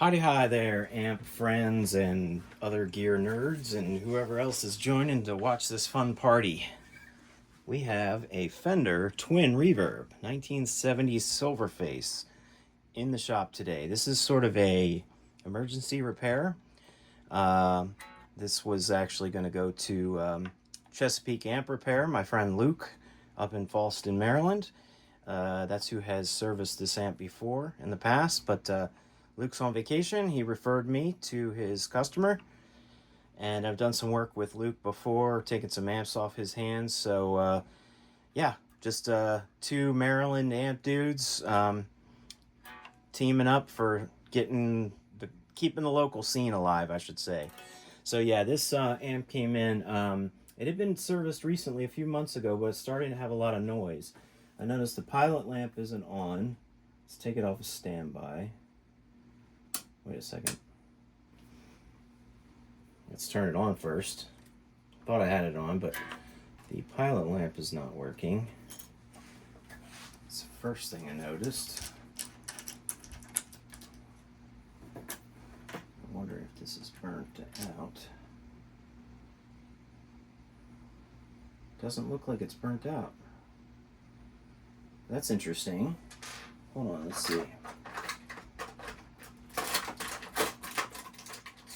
Howdy hi there, amp friends and other gear nerds and whoever else is joining to watch this fun party. We have a Fender Twin Reverb, 1970s Silverface, in the shop today. This is sort of a emergency repair. This was actually going to go to Chesapeake Amp Repair, my friend Luke, up in Fallston, Maryland. That's who has serviced this amp before in the past, but Luke's on vacation. He referred me to his customer, and I've done some work with Luke before, taking some amps off his hands. So yeah, just two Maryland amp dudes teaming up for keeping the local scene alive, I should say. So yeah, this amp came in. It had been serviced recently, a few months ago, but it's starting to have a lot of noise. I noticed the pilot lamp isn't on. Let's take it off of standby. Wait a second. Let's turn it on first. Thought I had it on, but the pilot lamp is not working. That's the first thing I noticed. I wonder if this is burnt out. Doesn't look like it's burnt out. That's interesting. Hold on, let's see.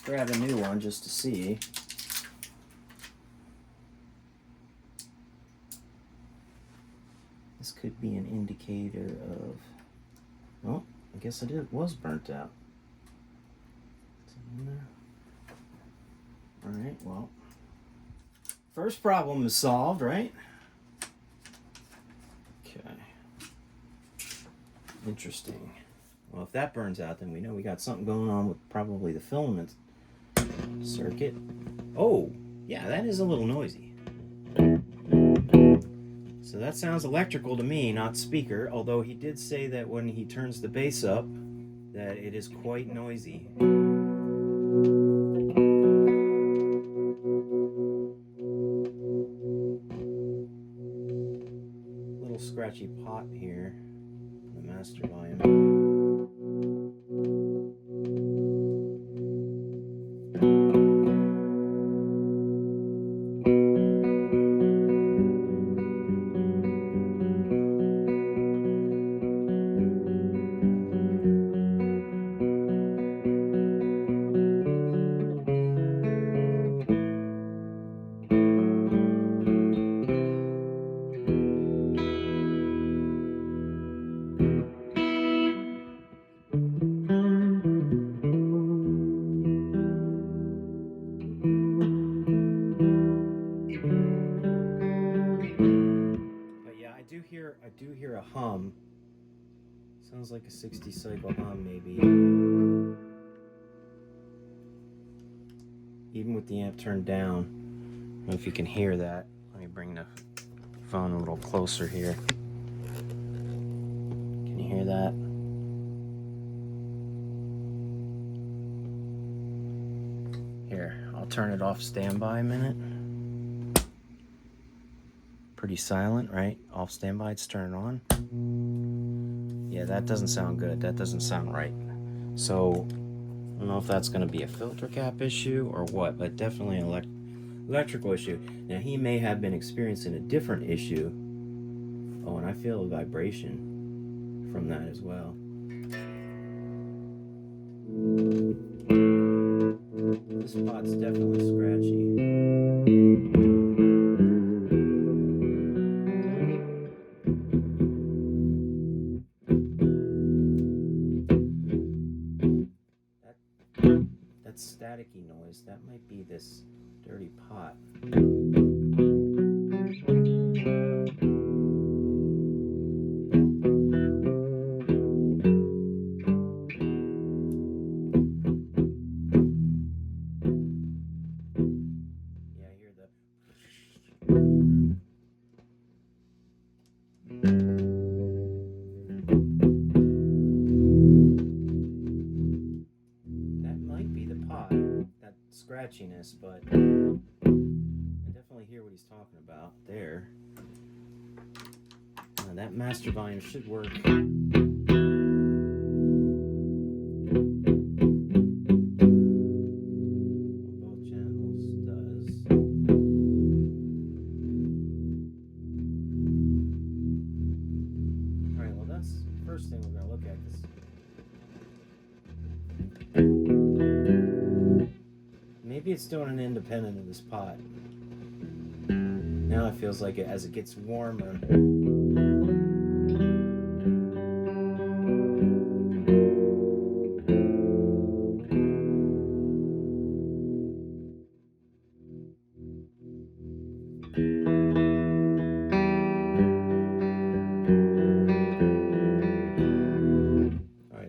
Let's grab a new one just to see. This could be an indicator of... Oh, I guess it was burnt out. Is it in there? Alright, well. First problem is solved, right? Okay. Interesting. Well, if that burns out, then we know we got something going on with probably the filament circuit. Oh, yeah, that is a little noisy. So that sounds electrical to me, not speaker, although he did say that when he turns the bass up, that it is quite noisy. Little scratchy pot here, the master volume. I do hear a hum. Sounds like a 60 cycle hum, maybe. Even with the amp turned down. I don't know if you can hear that. Let me bring the phone a little closer here. Can you hear that? Here, I'll turn it off standby a minute. Pretty silent, right? Off standby, it's turned on. Yeah, that doesn't sound good. That doesn't sound right. So, I don't know if that's going to be a filter cap issue or what, but definitely an electrical issue. Now, he may have been experiencing a different issue. Oh, and I feel a vibration from that as well. This spot's definitely scratchy. That's staticky noise. That might be this dirty pot. Yeah, I hear the... That might be the pot, that scratchiness, but I definitely hear what he's talking about there. That master volume should work. first thing we're going to look at. Maybe it's doing an independent of this pot. Now it feels like it as it gets warmer.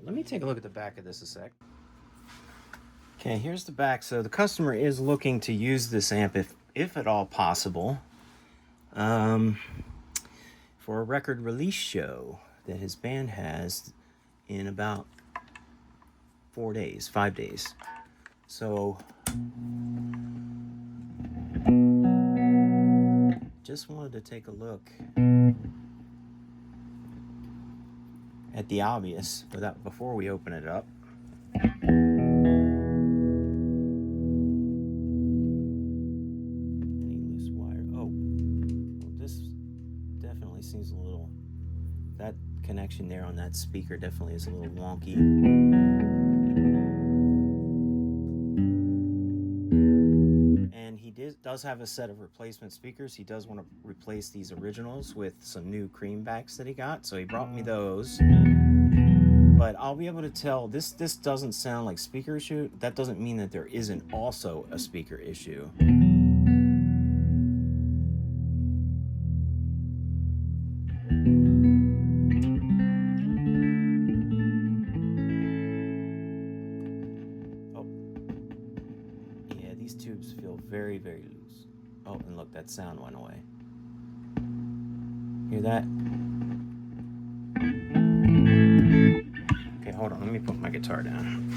Let me take a look at the back of this a sec. Okay, here's the back. So the customer is looking to use this amp, if at all possible, for a record release show that his band has in about 5 days. So just wanted to take a look at the obvious before we open it up. Any loose wire? Oh, well, this definitely seems a little. That connection there on that speaker definitely is a little wonky. And he does have a set of replacement speakers. He does want to replace these originals with some new creambacks that he got, so he brought me those. But I'll be able to tell this doesn't sound like speaker issue. That doesn't mean that there isn't also a speaker issue. Oh, yeah, these tubes feel very, very loose. Oh, and look, that sound went away. Hear that? Okay, hold on, let me put my guitar down.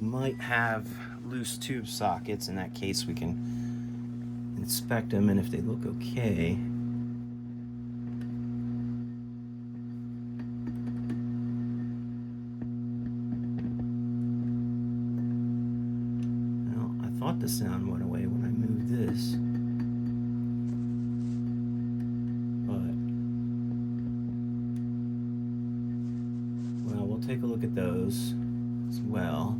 Might have loose tube sockets. In that case, we can inspect them, and if they look okay, well, I thought the sound went away when I moved this, but well, we'll take a look at those as well.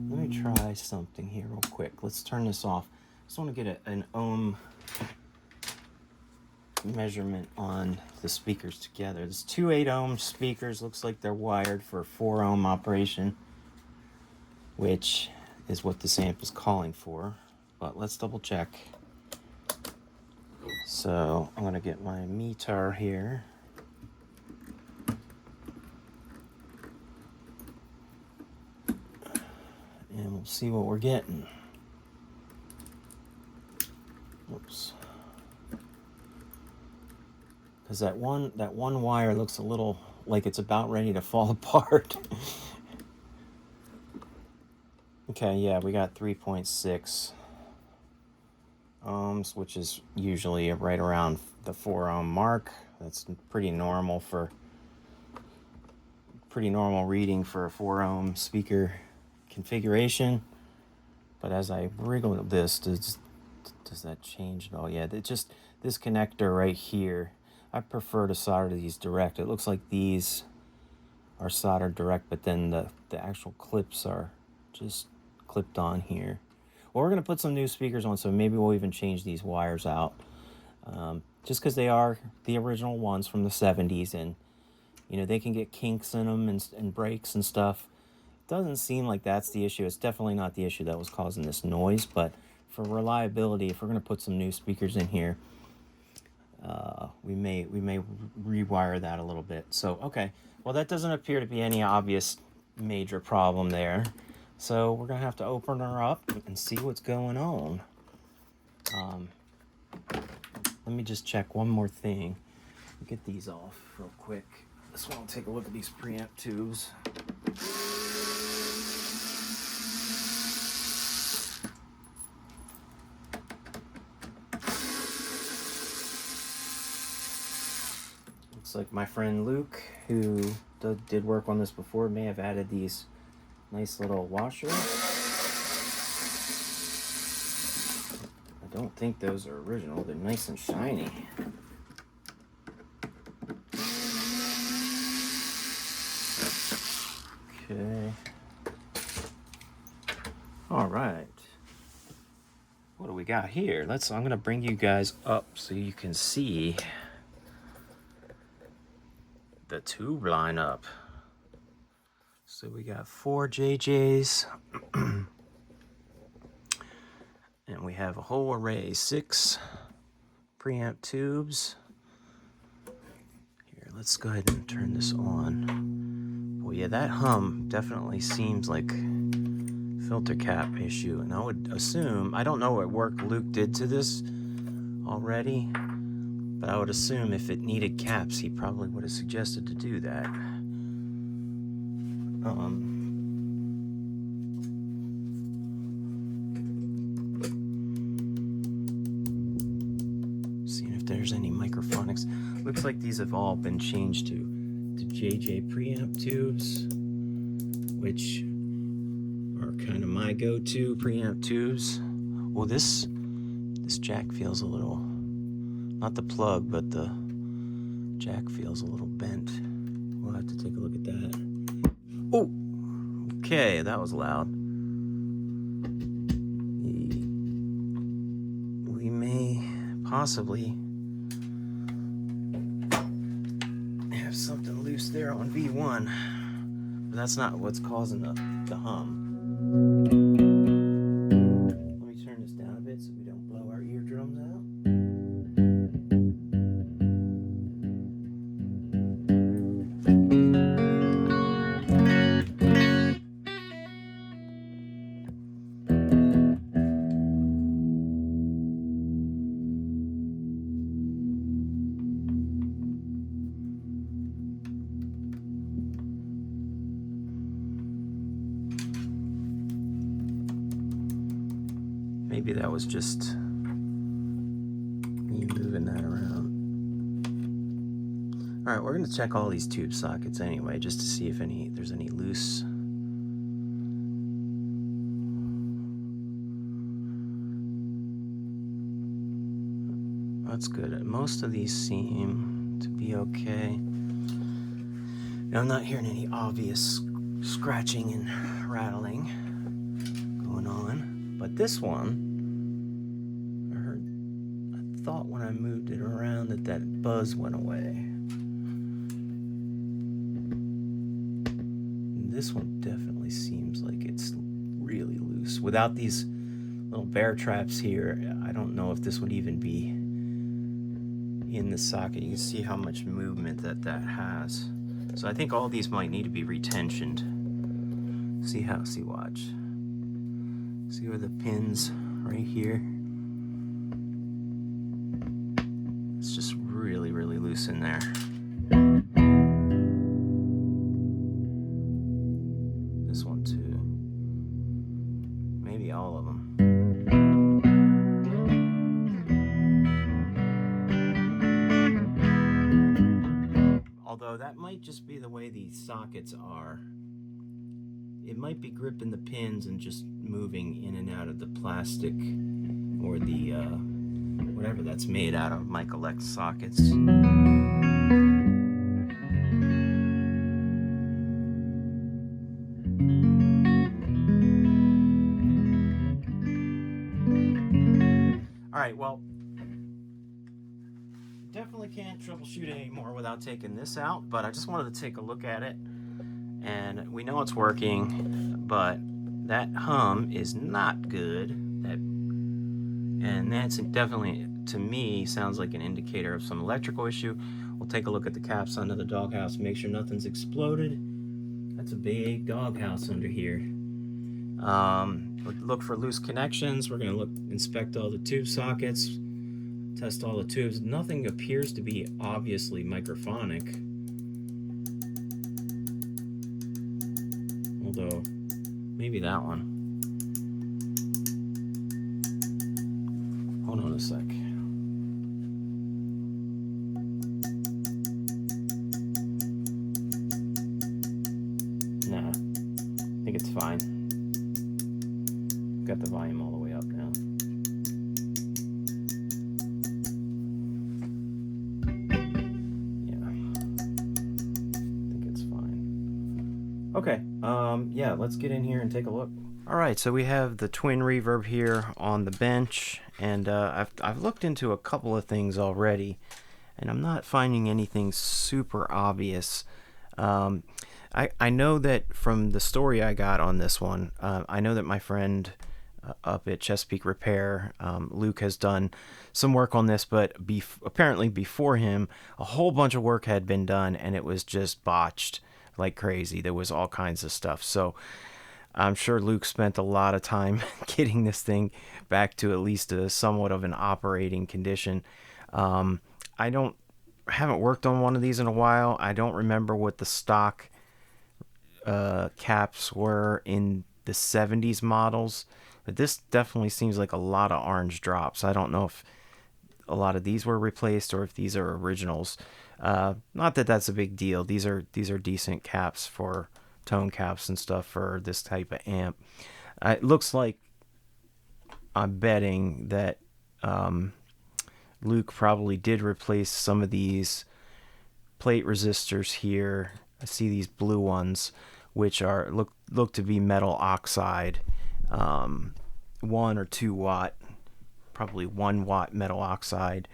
Let me try something here real quick. Let's turn this off. I just want to get an ohm measurement on the speakers together. There's 2 8-ohm speakers. Looks like they're wired for 4-ohm operation, which is what this amp is calling for. But let's double check. So I'm going to get my meter here. And we'll see what we're getting. Oops. Because that one wire looks a little like it's about ready to fall apart. Okay, yeah, we got 3.6 ohms, which is usually right around the 4-ohm mark. That's pretty normal reading for a 4-ohm speaker configuration. But as I wriggle this, does that change at all? Yeah, just this connector right here, I prefer to solder these direct. It looks like these are soldered direct, but then the actual clips are just clipped on here. Well, we're going to put some new speakers on, so maybe we'll even change these wires out, just because they are the original ones from the 70s, and you know, they can get kinks in them and breaks and stuff. Doesn't seem like that's the issue. It's definitely not the issue that was causing this noise, but for reliability, if we're going to put some new speakers in here, we may rewire that a little bit. So okay, well, that doesn't appear to be any obvious major problem there, so we're gonna have to open her up and see what's going on. Let me just check one more thing. Get these off real quick. Just want to take a look at these preamp tubes. Looks like my friend Luke, who did work on this before, may have added these nice little washers. I don't think those are original. They're nice and shiny. Okay. All right. What do we got here? I'm gonna bring you guys up so you can see the tube lineup. So we got 4 JJs, and we have a whole array, 6 preamp tubes. Here, let's go ahead and turn this on. Well, yeah, that hum definitely seems like filter cap issue, and I would assume, I don't know what work Luke did to this already, but I would assume if it needed caps, he probably would have suggested to do that. Seeing if there's any microphonics. Looks like these have all been changed to JJ preamp tubes, which are kind of my go-to preamp tubes. Well, this jack feels a little, not the plug, but the jack feels a little bent. We'll have to take a look at that. Oh, okay, that was loud. We may possibly have something loose there on V1, but that's not what's causing the hum. Let me turn this down a bit so we don't blow our eardrums out. Maybe that was just me moving that around. All right, we're gonna check all these tube sockets anyway, just to see if there's any loose. That's good. Most of these seem to be okay. Now, I'm not hearing any obvious scratching and rattling going on, but this one, I thought when I moved it around that buzz went away. And this one definitely seems like it's really loose. Without these little bear traps here, I don't know if this would even be in the socket. You can see how much movement that has. So I think all these might need to be retensioned. Watch. See where the pin's right here? It's just really, really loose in there. This one too. Maybe all of them. Although that might just be the way these sockets are. It might be gripping the pins and just moving in and out of the plastic or the whatever that's made out of, Michael-X sockets. All right, well, definitely can't troubleshoot anymore without taking this out, but I just wanted to take a look at it, and we know it's working, but that hum is not good. And that's definitely, to me, sounds like an indicator of some electrical issue. We'll take a look at the caps under the doghouse, make sure nothing's exploded. That's a big doghouse under here. Look for loose connections. We're gonna inspect all the tube sockets, test all the tubes. Nothing appears to be obviously microphonic. Although, maybe that one. Hold on a sec. Nah, I think it's fine. Got the volume all the way up now. Yeah, I think it's fine. Okay, yeah, let's get in here and take a look. Alright, so we have the Twin Reverb here on the bench, and I've looked into a couple of things already, and I'm not finding anything super obvious. I know that from the story I got on this one, I know that my friend up at Chesapeake Repair, Luke, has done some work on this, but apparently before him, a whole bunch of work had been done, and it was just botched like crazy. There was all kinds of stuff. So I'm sure Luke spent a lot of time getting this thing back to at least a somewhat of an operating condition. I haven't worked on one of these in a while. I don't remember what the stock caps were in the 70s models, but this definitely seems like a lot of orange drops. I don't know if a lot of these were replaced or if these are originals. Not that that's a big deal. These are decent caps for tone caps and stuff for this type of amp. It looks like, I'm betting that Luke probably did replace some of these plate resistors here. I see these blue ones, which are look to be metal oxide, 1 or 2 watt, probably 1 watt metal oxide,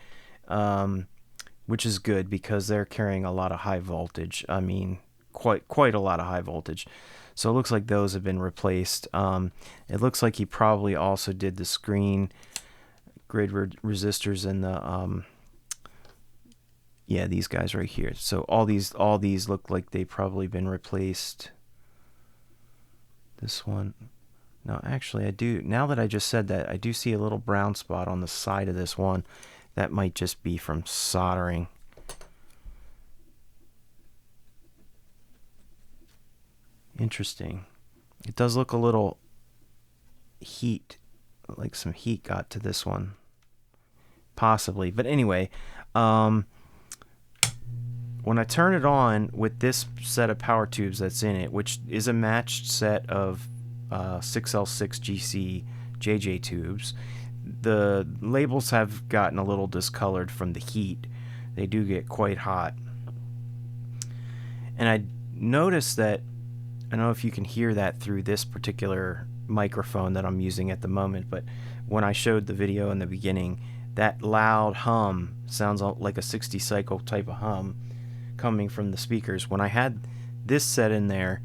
which is good because they're carrying a lot of high voltage. I mean, quite a lot of high voltage. So it looks like those have been replaced. It looks like he probably also did the screen grid resistors and the yeah, these guys right here. So all these look like they've probably been replaced. This one, no, actually I do, now that I just said that, I do see a little brown spot on the side of this one. That might just be from soldering. Interesting. It does look a little heat, like some heat got to this one, possibly. But anyway, when I turn it on with this set of power tubes that's in it, which is a matched set of 6L6GC JJ tubes, the labels have gotten a little discolored from the heat. They do get quite hot. And I noticed that, I don't know if you can hear that through this particular microphone that I'm using at the moment, but when I showed the video in the beginning, that loud hum sounds like a 60 cycle type of hum coming from the speakers. When I had this set in there,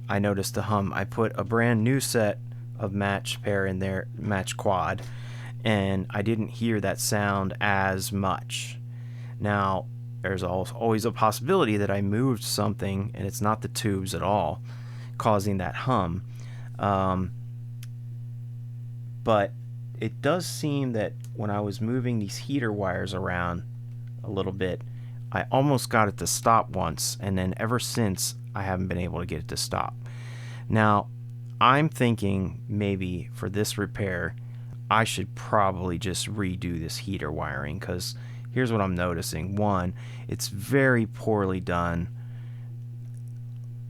I noticed the hum. I put a brand new set of match pair in there, match quad, and I didn't hear that sound as much. Now, there's always a possibility that I moved something and it's not the tubes at all causing that hum. But it does seem that when I was moving these heater wires around a little bit, I almost got it to stop once, and then ever since I haven't been able to get it to stop. Now, I'm thinking maybe for this repair, I should probably just redo this heater wiring, because here's what I'm noticing. One, it's very poorly done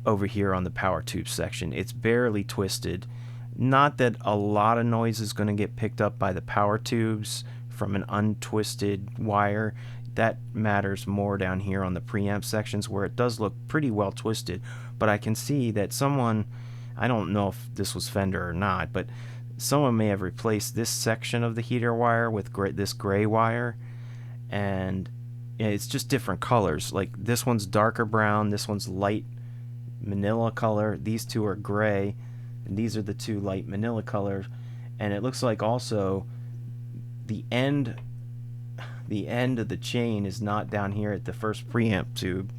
over here on the power tube section. It's barely twisted. Not that a lot of noise is going to get picked up by the power tubes from an untwisted wire. That matters more down here on the preamp sections where it does look pretty well twisted. But I can see that someone, I don't know if this was Fender or not, but someone may have replaced this section of the heater wire with this gray wire, and it's just different colors. Like this one's darker brown, this one's light manila color, these two are gray, and these are the two light manila colors. And it looks like also the end of the chain is not down here at the first preamp tube.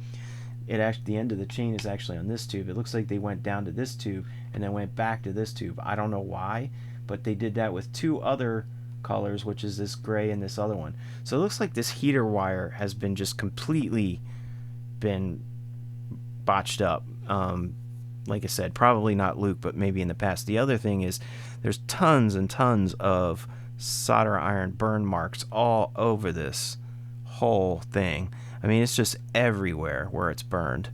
The end of the chain is actually on this tube. It looks like they went down to this tube and then went back to this tube. I don't know why, but they did that with two other colors, which is this gray and this other one. So it looks like this heater wire has been just completely been botched up. Like I said, probably not Luke, but maybe in the past. The other thing is there's tons and tons of solder iron burn marks all over this whole thing. I mean, it's just everywhere where it's burned.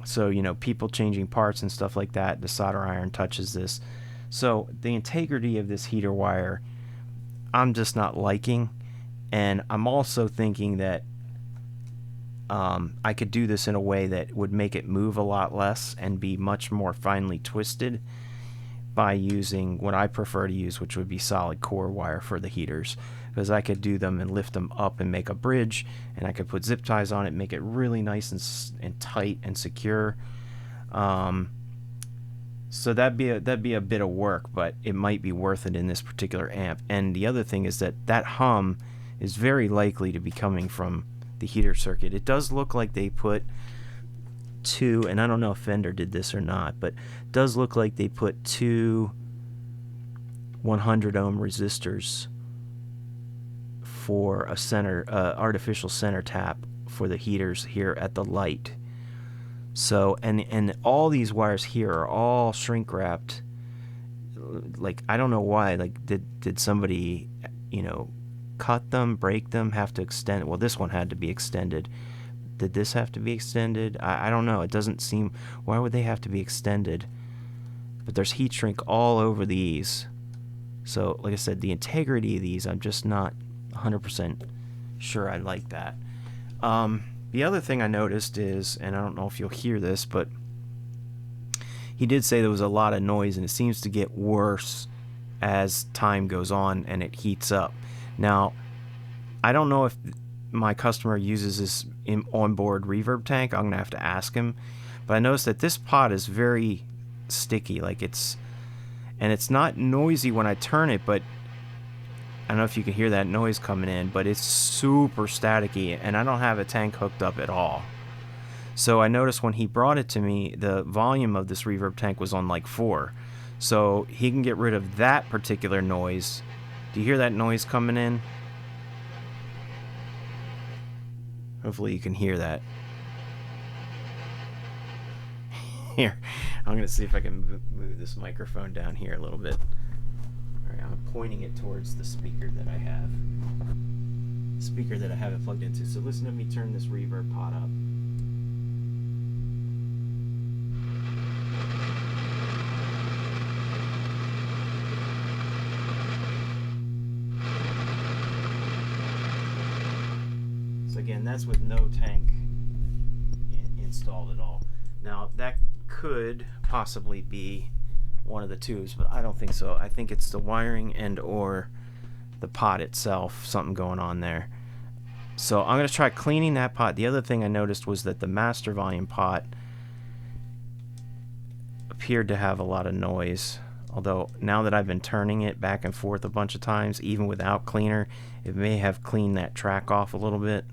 So, you know, people changing parts and stuff like that, the solder iron touches this. So the integrity of this heater wire, I'm just not liking. And I'm also thinking that I could do this in a way that would make it move a lot less and be much more finely twisted by using what I prefer to use, which would be solid core wire for the heaters, because I could do them and lift them up and make a bridge, and I could put zip ties on it, make it really nice and tight and secure. So that'd be a bit of work, but it might be worth it in this particular amp. And the other thing is that hum is very likely to be coming from the heater circuit. It does look like they put two, and I don't know if Fender did this or not, but it does look like they put two 100 ohm resistors for a center artificial center tap for the heaters here at the light. So and all these wires here are all shrink wrapped. Like, I don't know why. Like, did somebody, you know, cut them, break them, have to extend? Well, this one had to be extended. Did this have to be extended? I don't know. It doesn't seem... Why would they have to be extended? But there's heat shrink all over these. So, like I said, the integrity of these, I'm just not 100% sure I like that. The other thing I noticed is, and I don't know if you'll hear this, but he did say there was a lot of noise, and it seems to get worse as time goes on and it heats up. Now, I don't know if my customer uses this onboard reverb tank. I'm going to have to ask him. But I noticed that this pot is very sticky. Like, it's not noisy when I turn it, but I don't know if you can hear that noise coming in, but it's super staticky, and I don't have a tank hooked up at all. So I noticed when he brought it to me, the volume of this reverb tank was on like 4. So he can get rid of that particular noise. Do you hear that noise coming in? Hopefully you can hear that. Here, I'm going to see if I can move this microphone down here a little bit. All right, I'm pointing it towards the speaker that I have. The speaker that I have it plugged into. So listen to me turn this reverb pot up. So again, that's with no tank installed at all. Now, that could possibly be one of the tubes, but I don't think so. I think it's the wiring and or the pot itself, something going on there. So I'm going to try cleaning that pot. The other thing I noticed was that the master volume pot appeared to have a lot of noise. Although now that I've been turning it back and forth a bunch of times, even without cleaner, it may have cleaned that track off a little bit.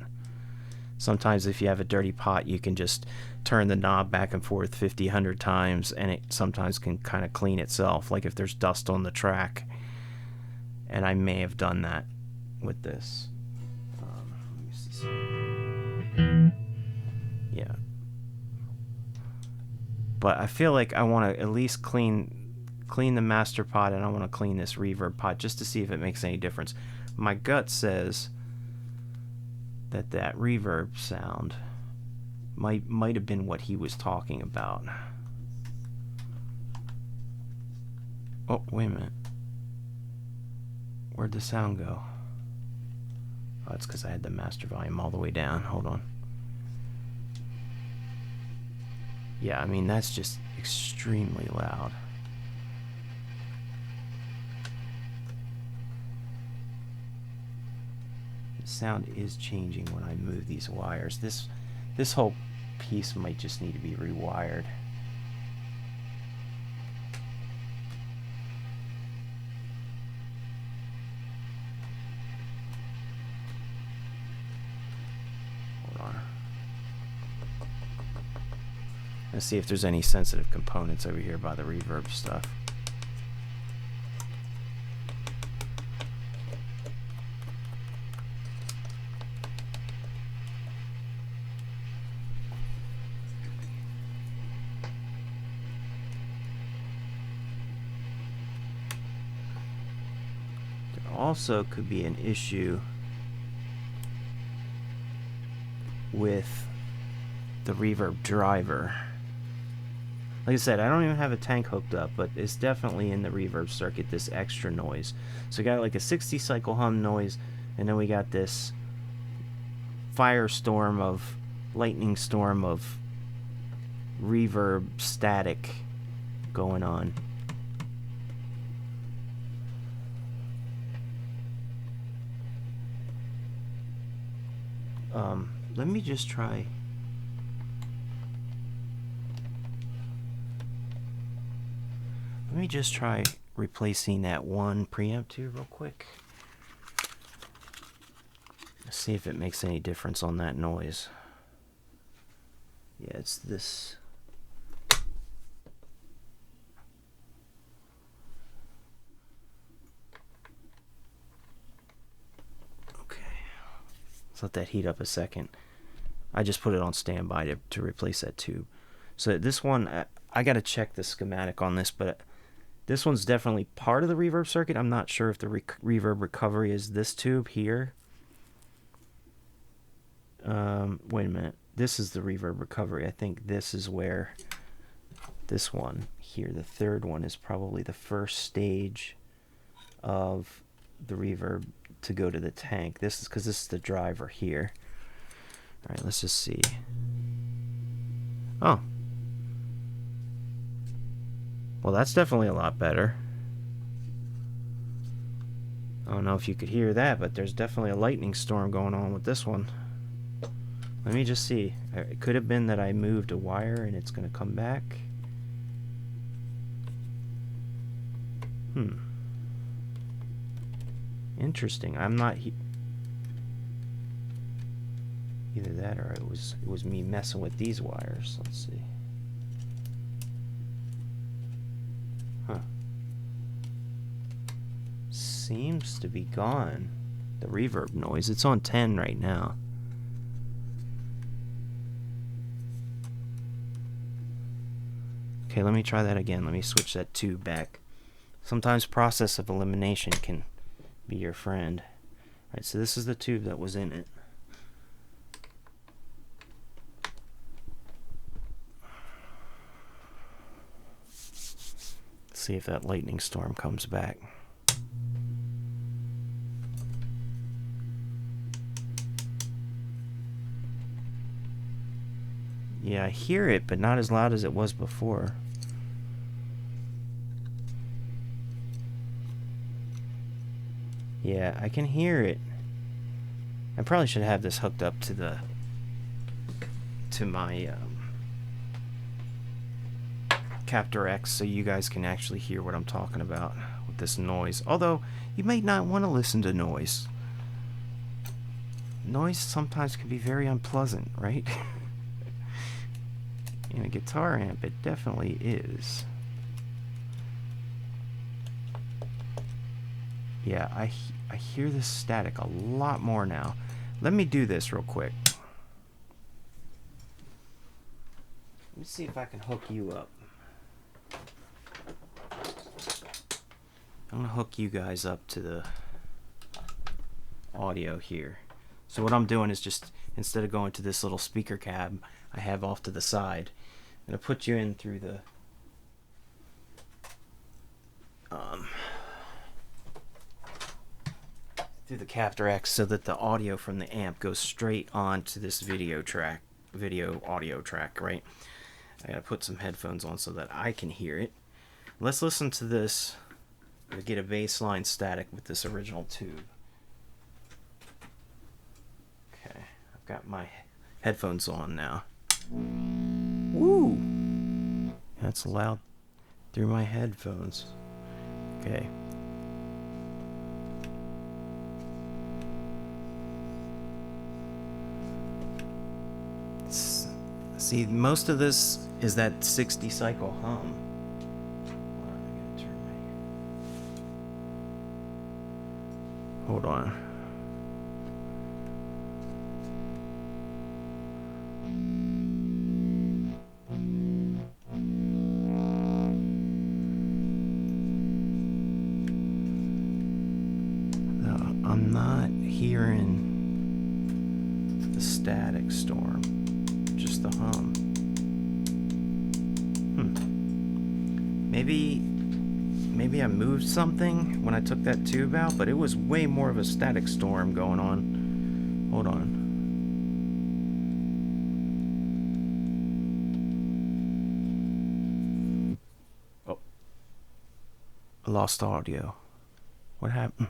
Sometimes if you have a dirty pot, you can just turn the knob back and forth 50, 100 times, and it sometimes can kind of clean itself, like if there's dust on the track. And I may have done that with this. Let me see some. Yeah. But I feel like I want to at least clean the master pot, and I want to clean this reverb pot just to see if it makes any difference. My gut says that reverb sound might have been what he was talking about. Oh, wait a minute. Where'd the sound go? Oh, it's because I had the master volume all the way down. Hold on. Yeah, I mean, that's just extremely loud. Sound is changing when I move these wires. This whole piece might just need to be rewired. Hold on. Let's see if there's any sensitive components over here by the reverb stuff. Also could be an issue with the reverb driver. Like I said, I don't even have a tank hooked up, but it's definitely in the reverb circuit, this extra noise. So we got like a 60 cycle hum noise, and then we got this firestorm of lightning storm of reverb static going on. Let me just try. Let me just try replacing that one preamp tube real quick. Let's see if it makes any difference on that noise. Yeah, it's this. Okay. Let's let that heat up a second. I just put it on standby to replace that tube. So this one, I got to check the schematic on this, but this one's definitely part of the reverb circuit. I'm not sure if the reverb recovery is this tube here. Wait a minute. This is the reverb recovery. I think this is where this one here, the third one, is probably the first stage of the reverb to go to the tank. This is because this is the driver here. All right, let's just see. Oh. Well, that's definitely a lot better. I don't know if you could hear that, but there's definitely a lightning storm going on with this one. Let me just see. It could have been that I moved a wire and it's going to come back. Interesting. I'm not either that or it was me messing with these wires. Let's see. Huh. Seems to be gone. The reverb noise. It's on 10 right now. Okay, let me try that again. Let me switch that tube back. Sometimes process of elimination can be your friend. Alright, so this is the tube that was in it. Let's see if that lightning storm comes back. Yeah, I hear it, but not as loud as it was before. Yeah, I can hear it. I probably should have this hooked up to my Captor X so you guys can actually hear what I'm talking about with this noise. Although, you may not want to listen to noise. Noise sometimes can be very unpleasant, right? In a guitar amp, it definitely is. Yeah, I hear this static a lot more now. Let me do this real quick. Let me see if I can hook you up. I'm going to hook you guys up to the audio here. So what I'm doing is just, instead of going to this little speaker cab I have off to the side, I'm going to put you in through the Captor X so that the audio from the amp goes straight onto this video audio track, right? I gotta put some headphones on so that I can hear it. Let's listen to this to get a baseline static with this original tube. Okay, I've got my headphones on now. Woo! That's loud through my headphones. Okay. See, most of this is that 60 cycle hum. Hold on. No, I'm not hearing the static storm. Just the hum. Maybe I moved something when I took that tube out, but it was way more of a static storm going on. Hold on. I lost audio. What happened?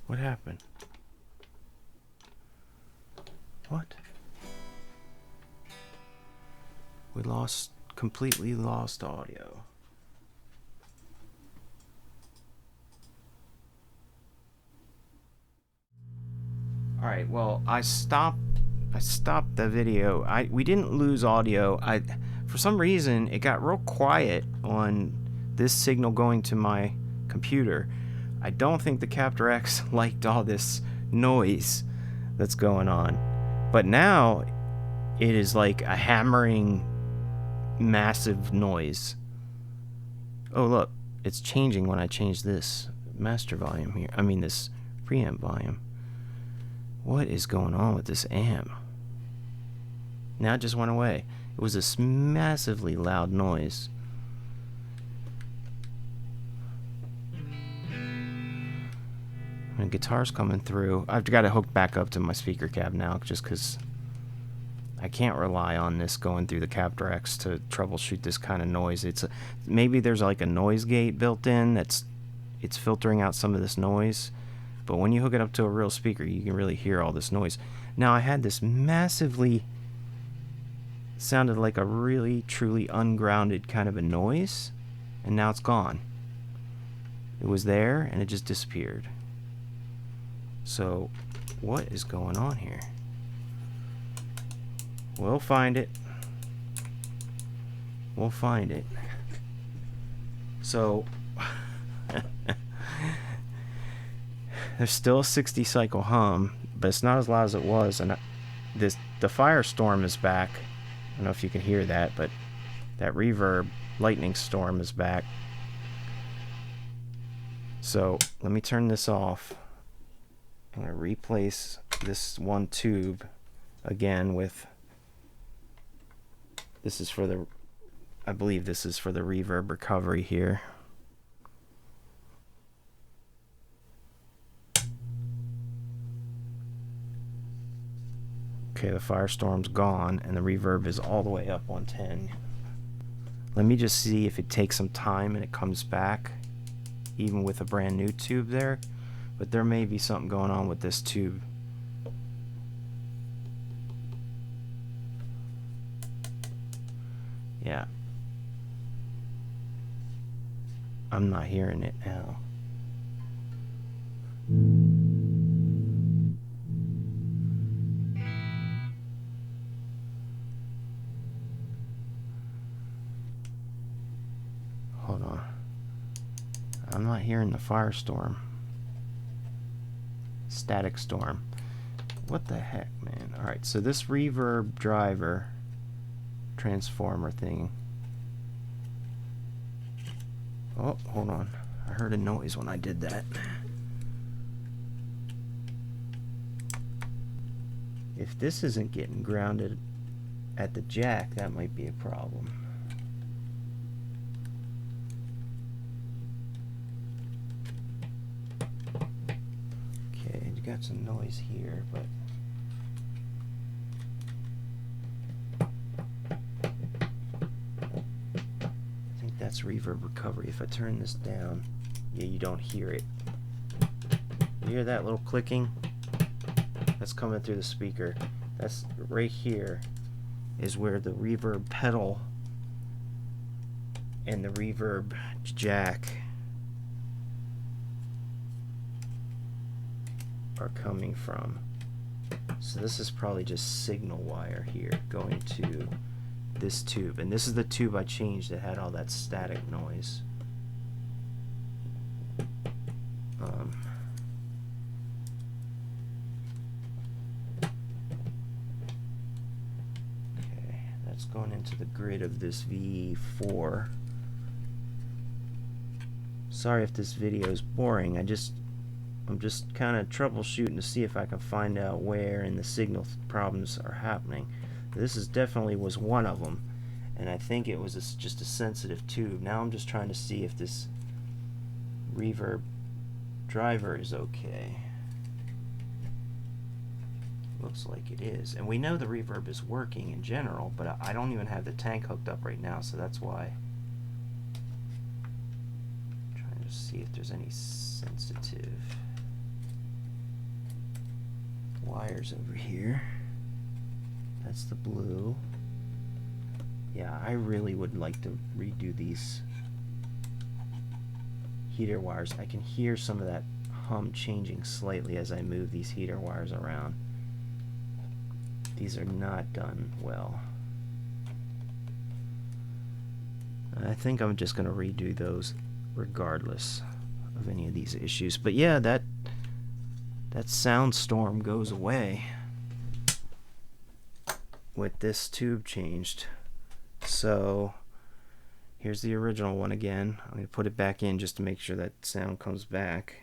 What happened? What? We completely lost audio. All right, well, I stopped the video. We didn't lose audio. For some reason it got real quiet on this signal going to my computer. I don't think the Captor X liked all this noise that's going on. But now it is like a hammering massive noise. Oh look, it's changing when I change this master volume here. I mean this preamp volume. What is going on with this amp? Now it just went away. It was this massively loud noise. And guitar's coming through. I've got it hooked back up to my speaker cab now just because I can't rely on this going through the Captor X to troubleshoot this kind of noise. Maybe there's like a noise gate built in it's filtering out some of this noise. But when you hook it up to a real speaker, you can really hear all this noise. Now I had this massively sounded like a really truly ungrounded kind of a noise, and now it's gone. It was there and it just disappeared. So what is going on here? We'll find it. We'll find it. So there's still a 60 cycle hum, but it's not as loud as it was. And the firestorm is back. I don't know if you can hear that, but that reverb lightning storm is back. So let me turn this off. I'm going to replace this one tube again with, this is for the, I believe this is for the reverb recovery here. Okay, the firestorm's gone and the reverb is all the way up 110. Let me just see if it takes some time and it comes back, even with a brand new tube there. But there may be something going on with this tube. Yeah. I'm not hearing it now. Hold on. I'm not hearing the firestorm. Static storm. What the heck, man? Alright, so this reverb driver transformer thing. Oh, hold on. I heard a noise when I did that. If this isn't getting grounded at the jack, that might be a problem. Okay, you got some noise here, but I think that's reverb recovery. If I turn this down, yeah, you don't hear it. You hear that little clicking? That's coming through the speaker. That's right here is where the reverb pedal and the reverb jack are coming from. So this is probably just signal wire here going to this tube, and this is the tube I changed that had all that static noise. Okay, that's going into the grid of this V4. Sorry if this video is boring. I'm just kind of troubleshooting to see if I can find out where in the signal problems are happening. This is definitely was one of them, and I think it was just a sensitive tube. Now I'm just trying to see if this reverb driver is okay. Looks like it is, and we know the reverb is working in general, but I don't even have the tank hooked up right now, so that's why see if there's any sensitive wires over here. That's the blue. Yeah, I really would like to redo these heater wires. I can hear some of that hum changing slightly as I move these heater wires around. These are not done well. I think I'm just going to redo those regardless of any of these issues. But yeah, that sound storm goes away with this tube changed. So here's the original one again. I'm going to put it back in just to make sure that sound comes back.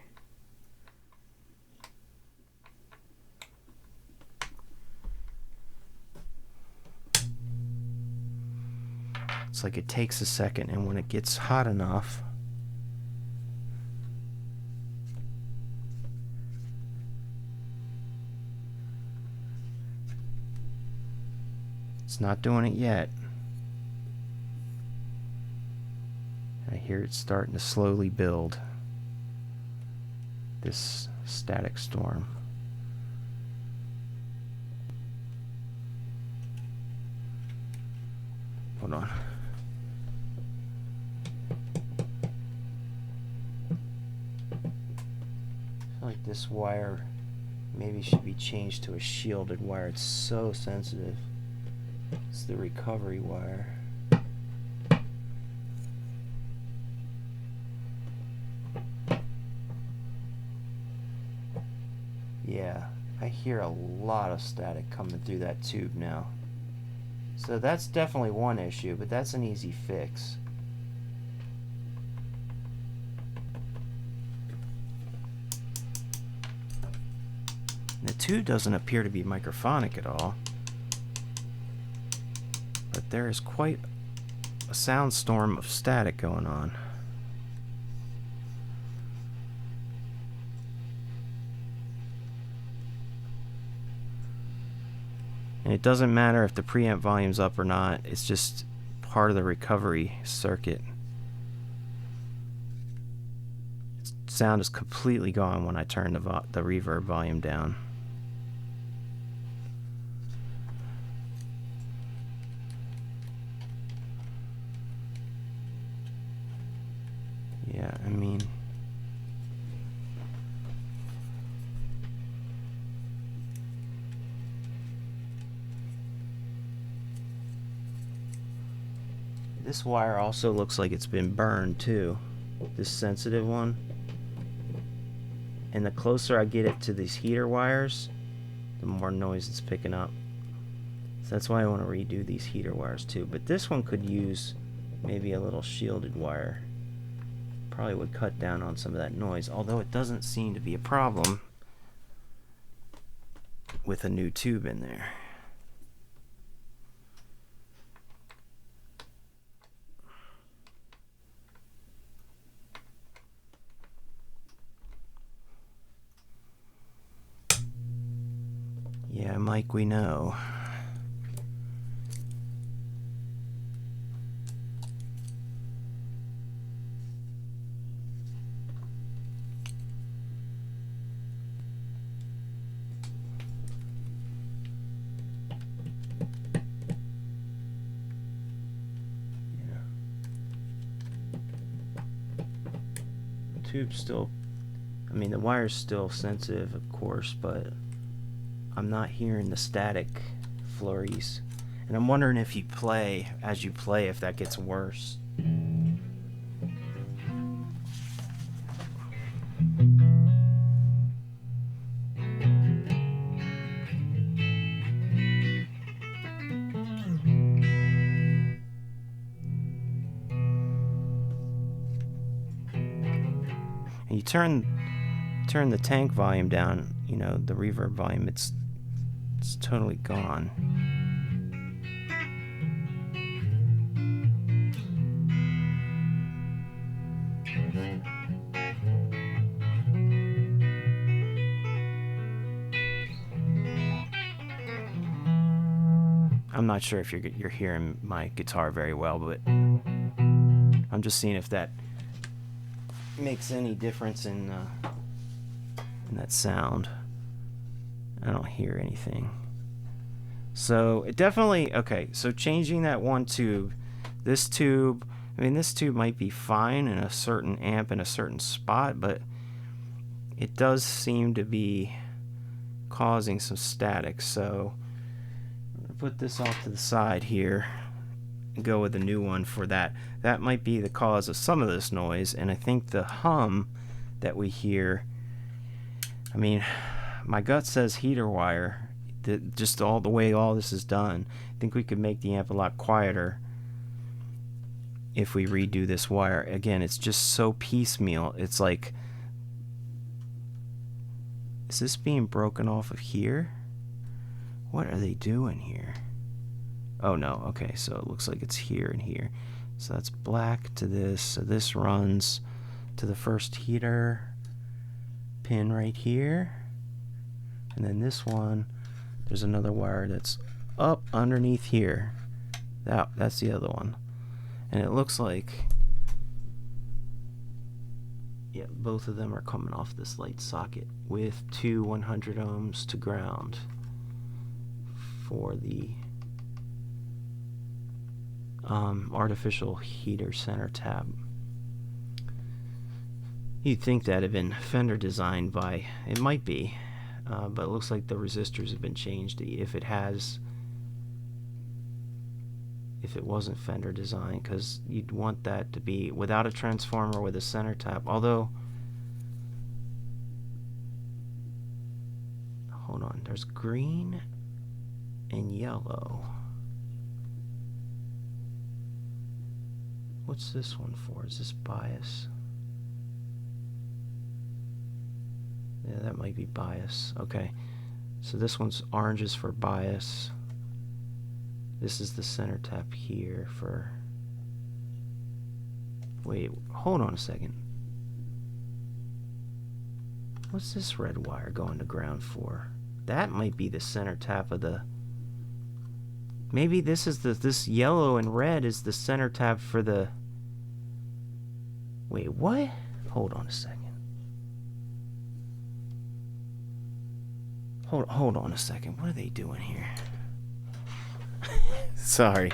It's like it takes a second, and when it gets hot enough, it's not doing it yet. I hear it starting to slowly build, this static storm. Hold on. I feel like this wire maybe should be changed to a shielded wire. It's so sensitive. It's the recovery wire. Yeah, I hear a lot of static coming through that tube now. So that's definitely one issue, but that's an easy fix. The tube doesn't appear to be microphonic at all, but there is quite a sound storm of static going on. And it doesn't matter if the preamp volume's up or not, it's just part of the recovery circuit. Sound is completely gone when I turn the reverb volume down. Yeah, I mean, this wire also looks like it's been burned too, this sensitive one. And the closer I get it to these heater wires, the more noise it's picking up. So that's why I want to redo these heater wires too. But this one could use maybe a little shielded wire. Probably would cut down on some of that noise, although it doesn't seem to be a problem with a new tube in there. Yeah, Mike, we know. Yeah. The tube's still, I mean, the wire's still sensitive, of course, but I'm not hearing the static flurries. And I'm wondering if you play, as you play, if that gets worse. And you turn the tank volume down, you know, the reverb volume, it's totally gone. I'm not sure if you're hearing my guitar very well, but I'm just seeing if that makes any difference in that sound. I don't hear anything. So it definitely, okay, so changing that one tube, this tube, I mean, this tube might be fine in a certain amp in a certain spot, but it does seem to be causing some static. So I'm going to put this off to the side here and go with a new one for that. That might be the cause of some of this noise, and I think the hum that we hear, I mean, my gut says heater wire. Just all the way all this is done, I think we could make the amp a lot quieter if we redo this wire. Again, it's just so piecemeal. It's like, is this being broken off of here? What are they doing here? Oh no, okay, so it looks like it's here and here. So that's black to this, so this runs to the first heater pin right here, and then this one, there's another wire that's up underneath here. That's the other one. And it looks like, yeah, both of them are coming off this light socket with two 100 ohms to ground for the artificial heater center tab. You'd think that had been Fender designed by, it might be, but it looks like the resistors have been changed. If it has, if it wasn't Fender designed, because you'd want that to be without a transformer with a center tap. Although, hold on, there's green and yellow. What's this one for? Is this bias? Yeah, that might be bias. Okay, so this one's oranges for bias. This is the center tap here for... Wait, hold on a second. What's this red wire going to ground for? That might be the center tap of the... Maybe this is this yellow and red is the center tap for the... Wait, what? Hold on a second. Hold on a second. What are they doing here? Sorry,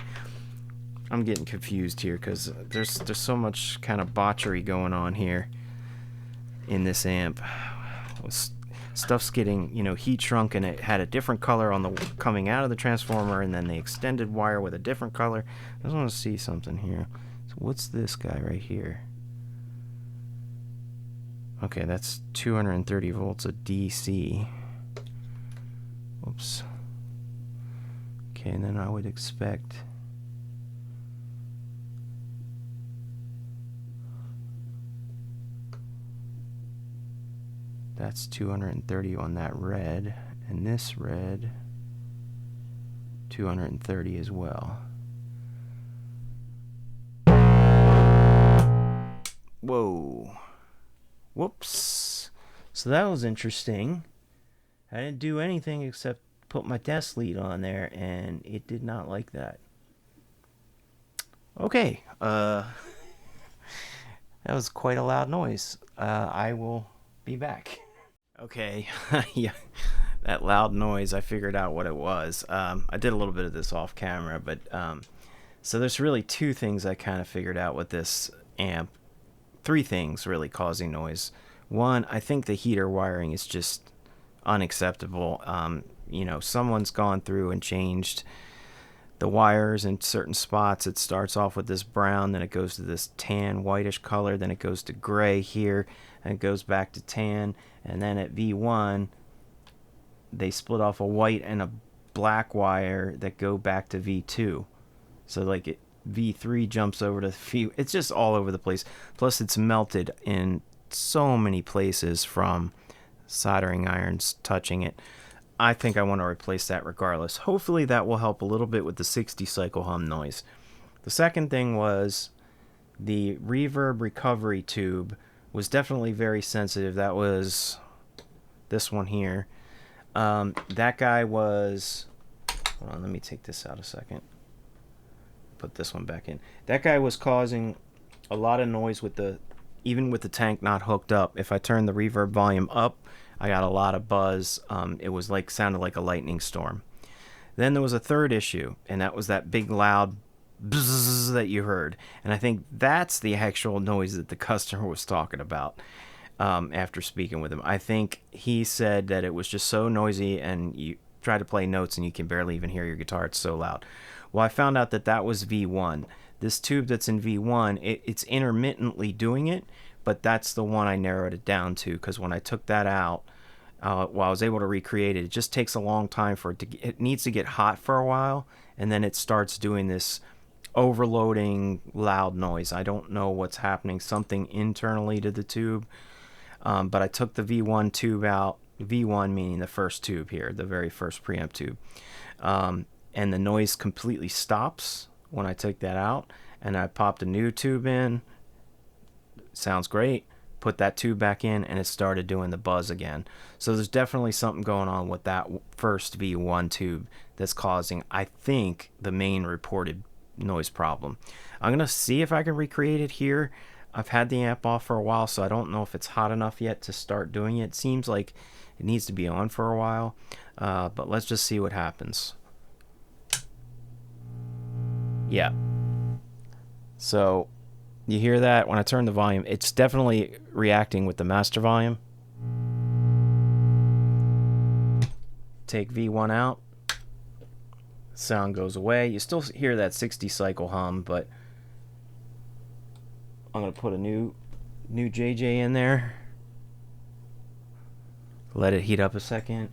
I'm getting confused here because there's so much kind of botchery going on here in this amp. Stuff's getting, you know, heat shrunk, and it had a different color on the coming out of the transformer, and then the extended wire with a different color. I just want to see something here. So what's this guy right here? Okay, that's 230 volts of DC. Whoops. Okay, and then I would expect that's 230 on that red, and this red 230 as well. Whoa. Whoops. So that was interesting. I didn't do anything except put my test lead on there, and it did not like that. Okay, that was quite a loud noise. I will be back. Okay, yeah, that loud noise, I figured out what it was. I did a little bit of this off camera, but so there's really two things I kind of figured out with this amp. Three things really causing noise. One, I think the heater wiring is just unacceptable. You know, someone's gone through and changed the wires in certain spots. It starts off with this brown, then it goes to this tan whitish color, then it goes to gray here, and it goes back to tan, and then at V1 they split off a white and a black wire that go back to V2. So like V3 jumps over to V. It's just all over the place. Plus it's melted in so many places from soldering irons touching it. I think I want to replace that regardless. Hopefully that will help a little bit with the 60 cycle hum noise. The second thing was the reverb recovery tube was definitely very sensitive. That was this one here. That guy was... Hold on, let me take this out a second. Put this one back in. That guy was causing a lot of noise with the even with the tank not hooked up, if I turn the reverb volume up, I got a lot of buzz. It was like, sounded like a lightning storm. Then there was a third issue, and that was that big loud bzzz that you heard. And I think that's the actual noise that the customer was talking about. After speaking with him, I think he said that it was just so noisy, and you try to play notes and you can barely even hear your guitar, it's so loud. Well, I found out that that was V1. This tube that's in V1, it's intermittently doing it, but that's the one I narrowed it down to, because when I took that out, while I was able to recreate it, it just takes a long time for it to, it needs to get hot for a while, and then it starts doing this overloading loud noise. I don't know what's happening, something internally to the tube. But I took the V1 tube out, V1 meaning the first tube here, the very first preamp tube. And the noise completely stops when I take that out. And I popped a new tube in. Sounds great. Put that tube back in, and it started doing the buzz again. So there's definitely something going on with that first V1 tube that's causing, I think, the main reported noise problem. I'm going to see if I can recreate it here. I've had the amp off for a while, so I don't know if it's hot enough yet to start doing it. It seems like it needs to be on for a while, but let's just see what happens. Yeah. So you hear that when I turn the volume, it's definitely reacting with the master volume. Take V1 out, sound goes away. You still hear that 60 cycle hum, but I'm going to put a new JJ in there. Let it heat up a second.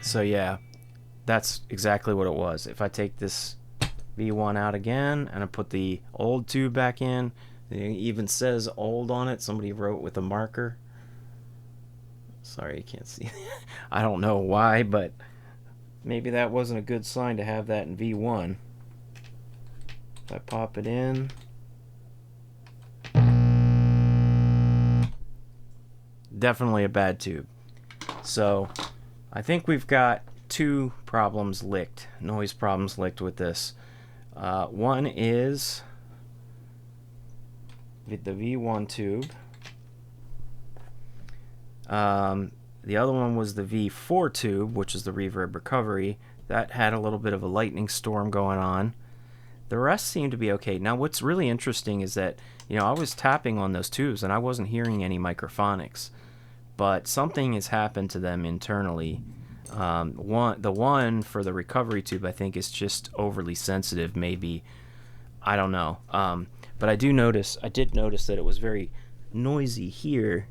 So yeah, that's exactly what it was. If I take this V1 out again and I put the old tube back in, it even says old on it. Somebody wrote with a marker. Sorry, you can't see. I don't know why, but maybe that wasn't a good sign to have that in V1. If I pop it in, definitely a bad tube. So I think we've got two problems licked, noise problems licked with this. One is the V1 tube. The other one was the V4 tube, which is the reverb recovery. That had a little bit of a lightning storm going on. The rest seemed to be okay. Now, what's really interesting is that, you know, I was tapping on those tubes and I wasn't hearing any microphonics, but something has happened to them internally. The one for the recovery tube, I think, is just overly sensitive, maybe. I don't know. But I did notice that it was very noisy here.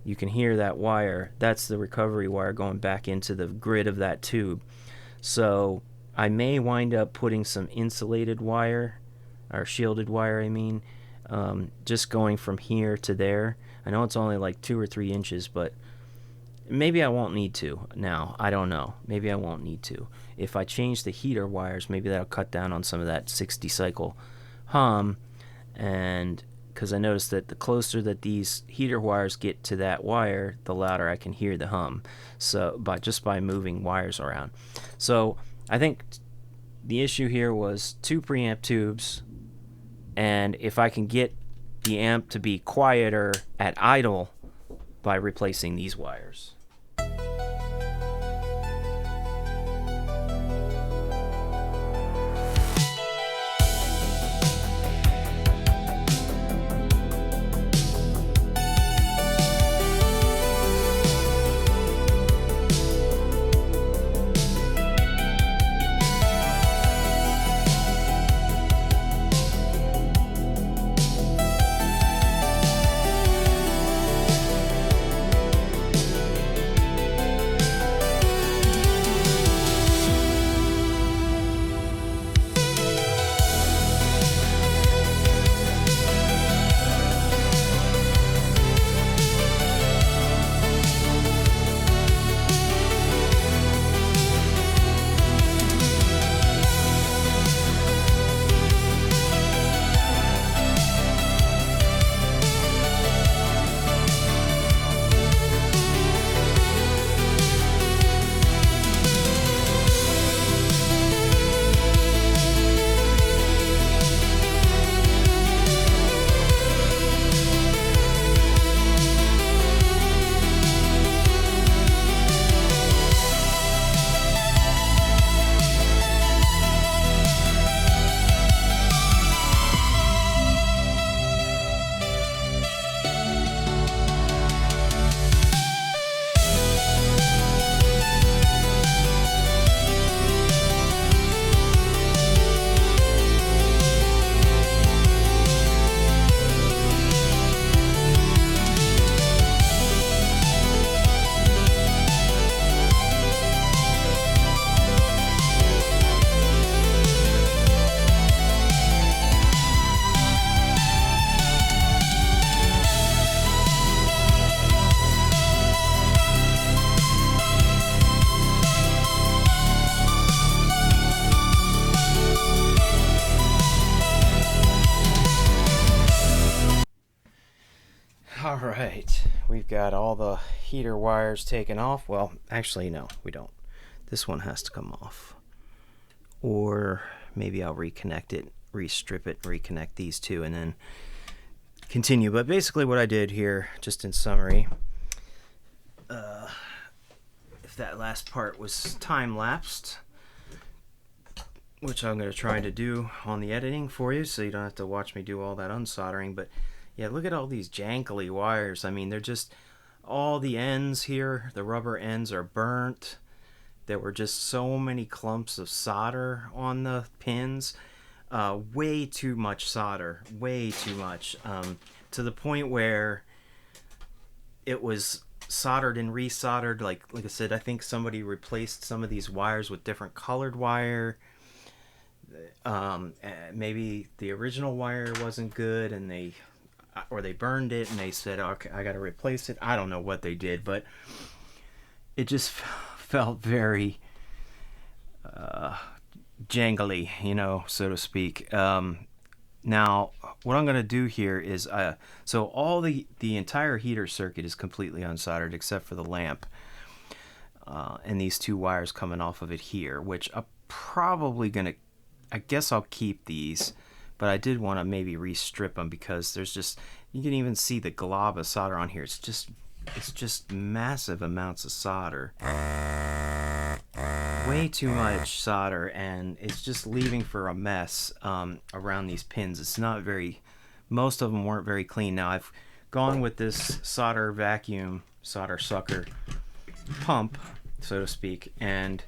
You can hear that wire. That's the recovery wire going back into the grid of that tube. So I may wind up putting some insulated wire, or shielded wire, I mean, just going from here to there. I know it's only like 2 or 3 inches, but maybe I won't need to now. I don't know. Maybe I won't need to. If I change the heater wires, maybe that'll cut down on some of that 60 cycle hum. And because I noticed that the closer that these heater wires get to that wire, the louder I can hear the hum. So just by moving wires around. So I think the issue here was 2 preamp tubes, and if I can get the amp to be quieter at idle by replacing these wires. Alright, we've got all the heater wires taken off. Well, actually no, we don't. This one has to come off. Or maybe I'll reconnect it, restrip it, reconnect these two, and then continue. But basically what I did here, just in summary, if that last part was time-lapsed, which I'm going to try to do on the editing for you so you don't have to watch me do all that unsoldering, but yeah, look at all these jangly wires. I mean, they're just, all the ends here, the rubber ends are burnt. There were just so many clumps of solder on the pins. Way too much solder, way too much. To the point where it was soldered and resoldered. Like I said, I think somebody replaced some of these wires with different colored wire. Maybe the original wire wasn't good and they burned it and they said, okay, I gotta replace it. I don't know what they did, but it just felt very jangly, you know, so to speak. Now what I'm gonna do here is so all the entire heater circuit is completely unsoldered except for the lamp and these two wires coming off of it here, which I'm probably gonna, I guess I'll keep these, but I did want to maybe restrip them because there's just, you can even see the glob of solder on here. It's just massive amounts of solder. Way too much solder, and it's just leaving for a mess around these pins. It's not very, most of them weren't very clean. Now I've gone with this solder vacuum, solder sucker pump, so to speak, and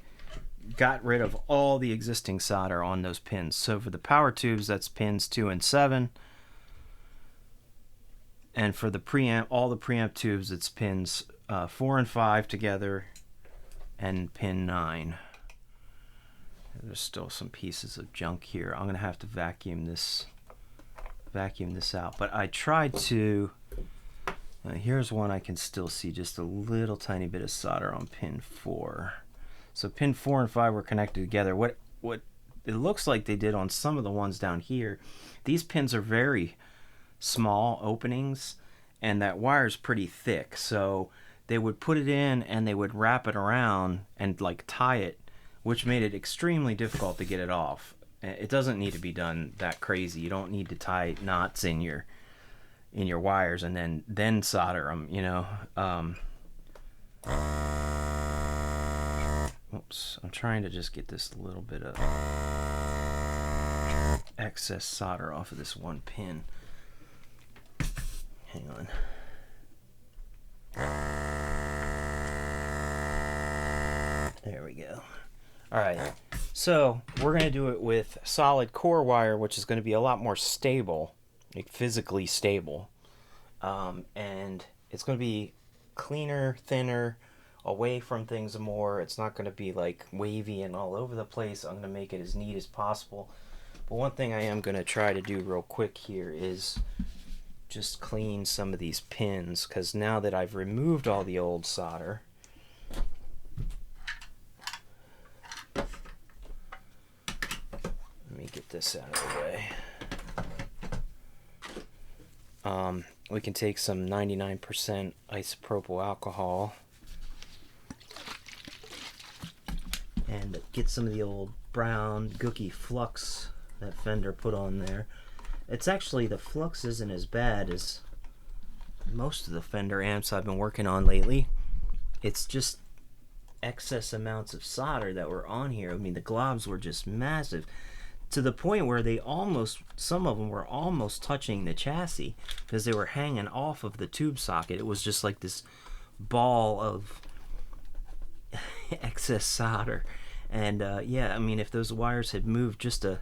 got rid of all the existing solder on those pins. So for the power tubes, that's pins 2 and 7, and for the preamp, all the preamp tubes, it's pins 4 and 5 together and pin 9. There's still some pieces of junk here. I'm gonna have to vacuum this out, but I tried to, here's one I can still see just a little tiny bit of solder on pin 4. So pin 4 and 5 were connected together. What it looks like they did on some of the ones down here, these pins are very small openings and that wire is pretty thick, so they would put it in and they would wrap it around and like tie it, which made it extremely difficult to get it off. It doesn't need to be done that crazy. You don't need to tie knots in your wires and then solder them, you know. Oops, I'm trying to just get this little bit of excess solder off of this one pin. Hang on. There we go. Alright, so we're going to do it with solid core wire, which is going to be a lot more stable, like physically stable. And it's going to be cleaner, thinner, away from things more. It's not going to be like wavy and all over the place. I'm going to make it as neat as possible. But one thing I am going to try to do real quick here is just clean some of these pins, because now that I've removed all the old solder, let me get this out of the way. We can take some 99% isopropyl alcohol and get some of the old brown gooky flux that Fender put on there. It's actually, the flux isn't as bad as most of the Fender amps I've been working on lately. It's just excess amounts of solder that were on here. I mean, the globs were just massive, to the point where they almost, some of them were almost touching the chassis because they were hanging off of the tube socket. It was just like this ball of excess solder. And yeah, I mean, if those wires had moved just a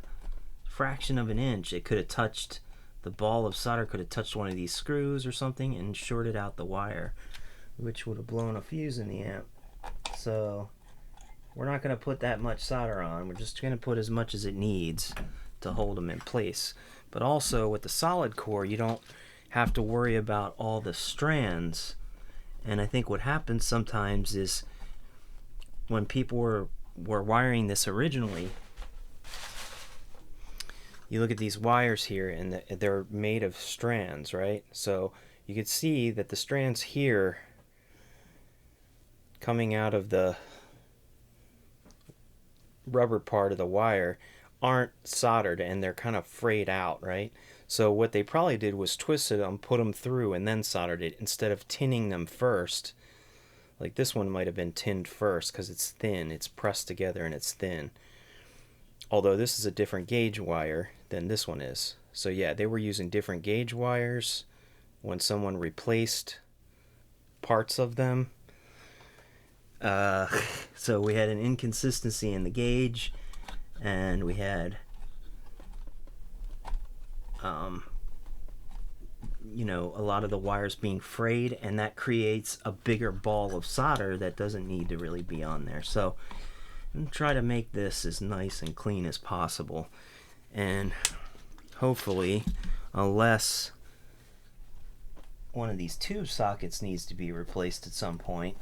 fraction of an inch, it could have touched, the ball of solder could have touched one of these screws or something and shorted out the wire, which would have blown a fuse in the amp. So we're not going to put that much solder on. We're just going to put as much as it needs to hold them in place. But also with the solid core, you don't have to worry about all the strands. And I think what happens sometimes is when people were wiring this originally, you look at these wires here and they're made of strands, right? So you can see that the strands here coming out of the rubber part of the wire aren't soldered, and they're kind of frayed out, right? So what they probably did was twisted them, put them through, and then soldered it instead of tinning them first. Like this one might have been tinned first because it's thin, it's pressed together and it's thin. Although this is a different gauge wire than this one is. So yeah, they were using different gauge wires when someone replaced parts of them. So we had an inconsistency in the gauge, and we had you know, a lot of the wires being frayed, and that creates a bigger ball of solder that doesn't need to really be on there. So I'm gonna try to make this as nice and clean as possible, and hopefully, unless one of these tube sockets needs to be replaced at some point,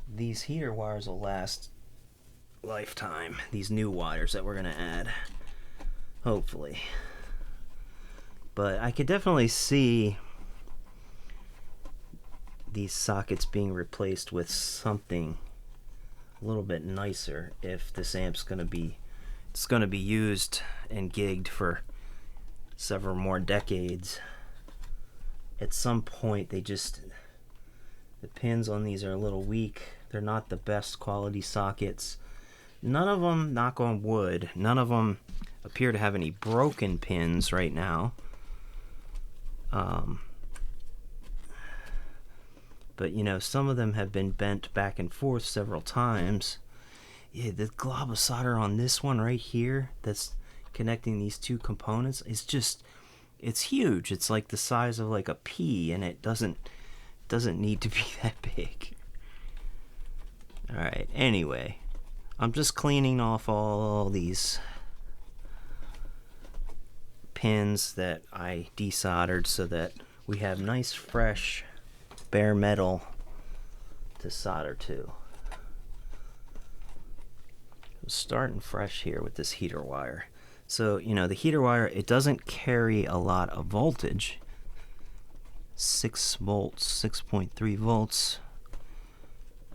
these heater wires will last lifetime. These new wires that we're gonna add, hopefully. But I could definitely see these sockets being replaced with something a little bit nicer if this amp's gonna be used and gigged for several more decades. At some point the pins on these are a little weak. They're not the best quality sockets. None of them, knock on wood, none of them appear to have any broken pins right now. But you know, some of them have been bent back and forth several times. Yeah, the glob of solder on this one right here that's connecting these two components is just, it's huge. It's like the size of like a pea, and it doesn't need to be that big. Alright, anyway, I'm just cleaning off all these pins that I desoldered so that we have nice fresh bare metal to solder to. I'm starting fresh here with this heater wire. So, you know, the heater wire, it doesn't carry a lot of voltage. 6 volts, 6.3 volts.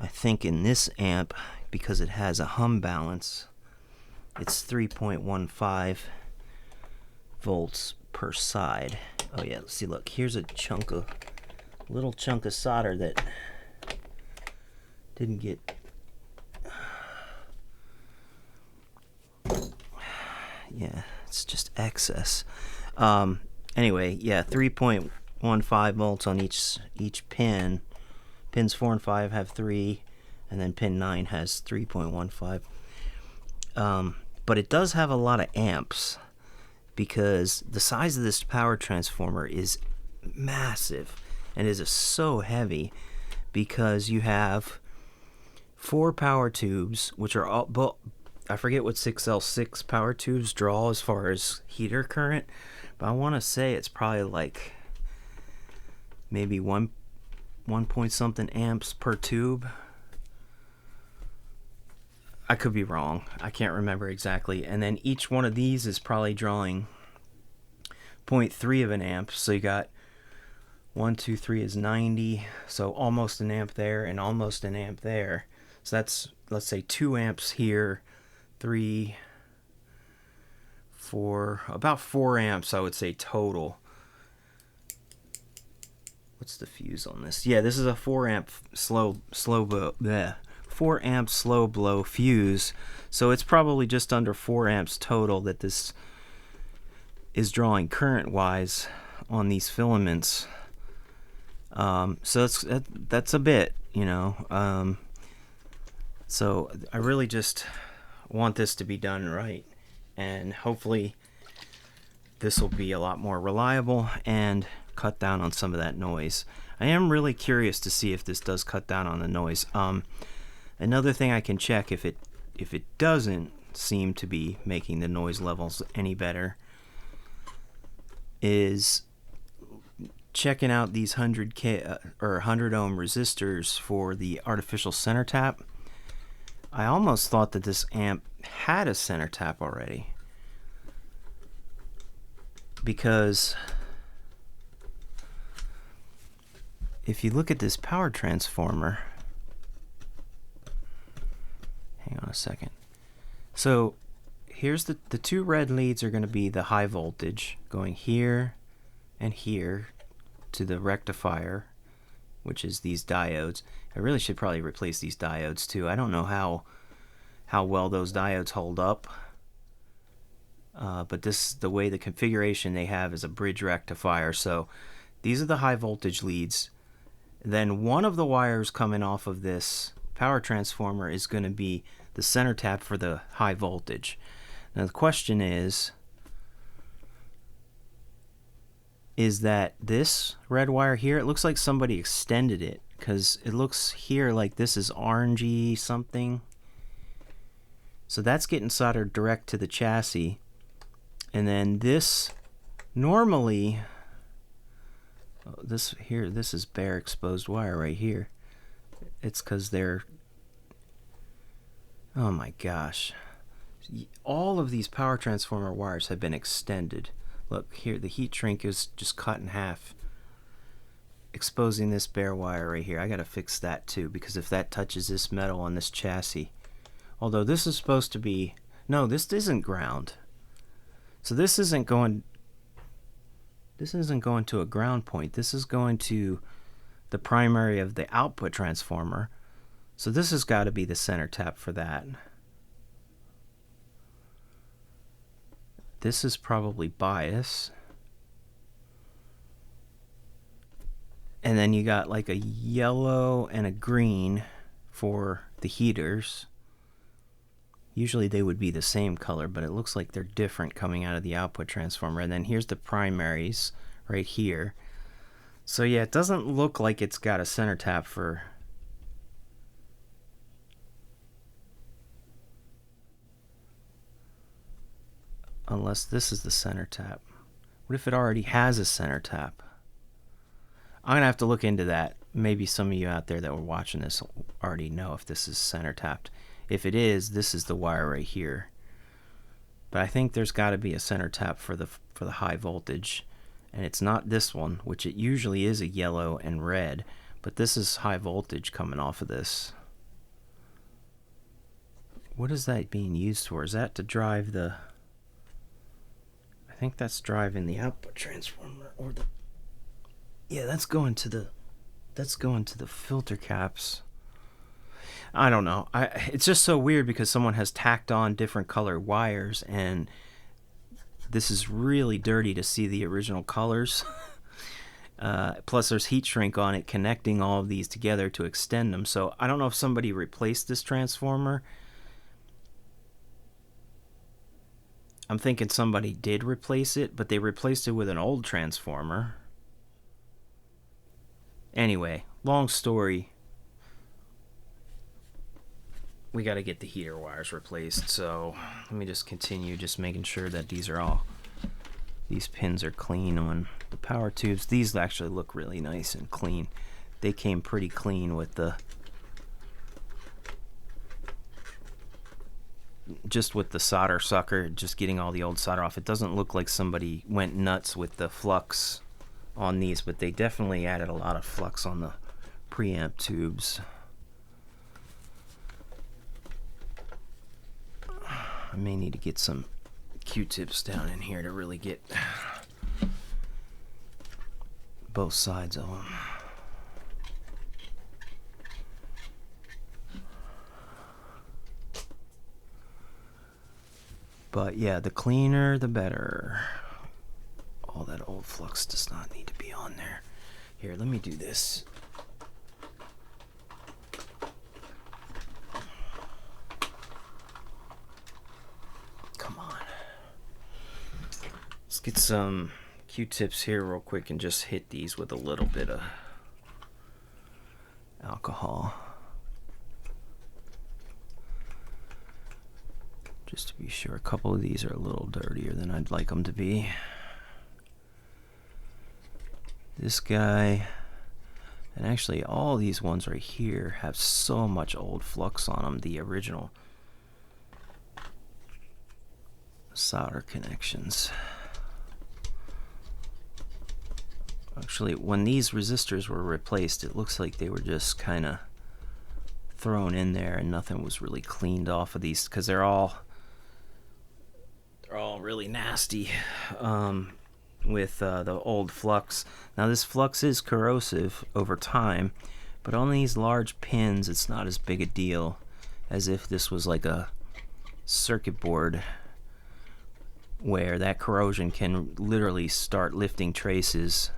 I think in this amp, because it has a hum balance, it's 3.15 volts per side. Oh yeah, let's see, look, here's a little chunk of solder that didn't get, yeah, it's just excess. Anyway, yeah, 3.15 volts on each pin. Pins 4 and 5 have 3, and then pin 9 has 3.15. But it does have a lot of amps, because the size of this power transformer is massive, and is so heavy, because you have 4 power tubes, which are all, I forget what 6L6 power tubes draw as far as heater current, but I want to say it's probably like maybe 1 point something amps per tube. I could be wrong, I can't remember exactly. And then each one of these is probably drawing 0.3 of an amp, so you got 1, 2, 3 is 90, so almost an amp there and almost an amp there. So that's, let's say 2 amps here, 3, 4, about 4 amps I would say total. What's the fuse on this? Yeah, this is a 4 amp slow blow fuse, so it's probably just under 4 amps total that this is drawing current wise on these filaments. So that's a bit, you know. So I really just want this to be done right, and hopefully this will be a lot more reliable and cut down on some of that noise. I am really curious to see if this does cut down on the noise. Another thing I can check if it doesn't seem to be making the noise levels any better is checking out these 100K or 100 ohm resistors for the artificial center tap. I almost thought that this amp had a center tap already, because if you look at this power transformer, hang on a second. So here's the two red leads are going to be the high voltage going here and here to the rectifier, which is these diodes. I really should probably replace these diodes too. I don't know how well those diodes hold up. But this, the way the configuration they have is a bridge rectifier. So these are the high voltage leads. Then one of the wires coming off of this power transformer is going to be the center tap for the high voltage. Now the question is that this red wire here, it looks like somebody extended it, because it looks here like this is orangey something. So that's getting soldered direct to the chassis. And then this, normally, this here, this is bare exposed wire right here. It's because they're, oh my gosh. All of these power transformer wires have been extended. Look here, the heat shrink is just cut in half, exposing this bare wire right here. I gotta fix that too, because if that touches this metal on this chassis, although this is supposed to be, no, this isn't ground. So this isn't going to a ground point. This is going to the primary of the output transformer. So this has got to be the center tap for that. This is probably bias. And then you got like a yellow and a green for the heaters. Usually they would be the same color, but it looks like they're different coming out of the output transformer. And then here's the primaries right here. So yeah, it doesn't look like it's got a center tap for... Unless this is the center tap. What if it already has a center tap? I'm going to have to look into that. Maybe some of you out there that were watching this already know if this is center tapped. If it is, this is the wire right here. But I think there's got to be a center tap for the high voltage, and it's not this one, which it usually is a yellow and red, but this is high voltage coming off of this. What is that being used for? Is that to drive the... I think that's driving the output transformer, or the... Yeah, that's going to the filter caps. I don't know. It's just so weird because someone has tacked on different color wires, and this is really dirty to see the original colors. Plus there's heat shrink on it connecting all of these together to extend them. So I don't know if somebody replaced this transformer. I'm thinking somebody did replace it, but they replaced it with an old transformer. Anyway, long story. We got to get the heater wires replaced, so let me just continue just making sure that these pins are clean on the power tubes. These actually look really nice and clean. They came pretty clean with the solder sucker, just getting all the old solder off. It doesn't look like somebody went nuts with the flux on these, but they definitely added a lot of flux on the preamp tubes. I may need to get some Q-tips down in here to really get both sides of them. But yeah, the cleaner the better. All that old flux does not need to be on there. Here, let me do this. Come on. Let's get some Q-tips here real quick and just hit these with a little bit of alcohol. Just to be sure. A couple of these are a little dirtier than I'd like them to be. This guy, and actually all these ones right here have so much old flux on them, the original solder connections. Actually, when these resistors were replaced, it looks like they were just kind of thrown in there and nothing was really cleaned off of these, because they're all really nasty with the old flux. Now this flux is corrosive over time, but on these large pins it's not as big a deal as if this was like a circuit board, where that corrosion can literally start lifting traces.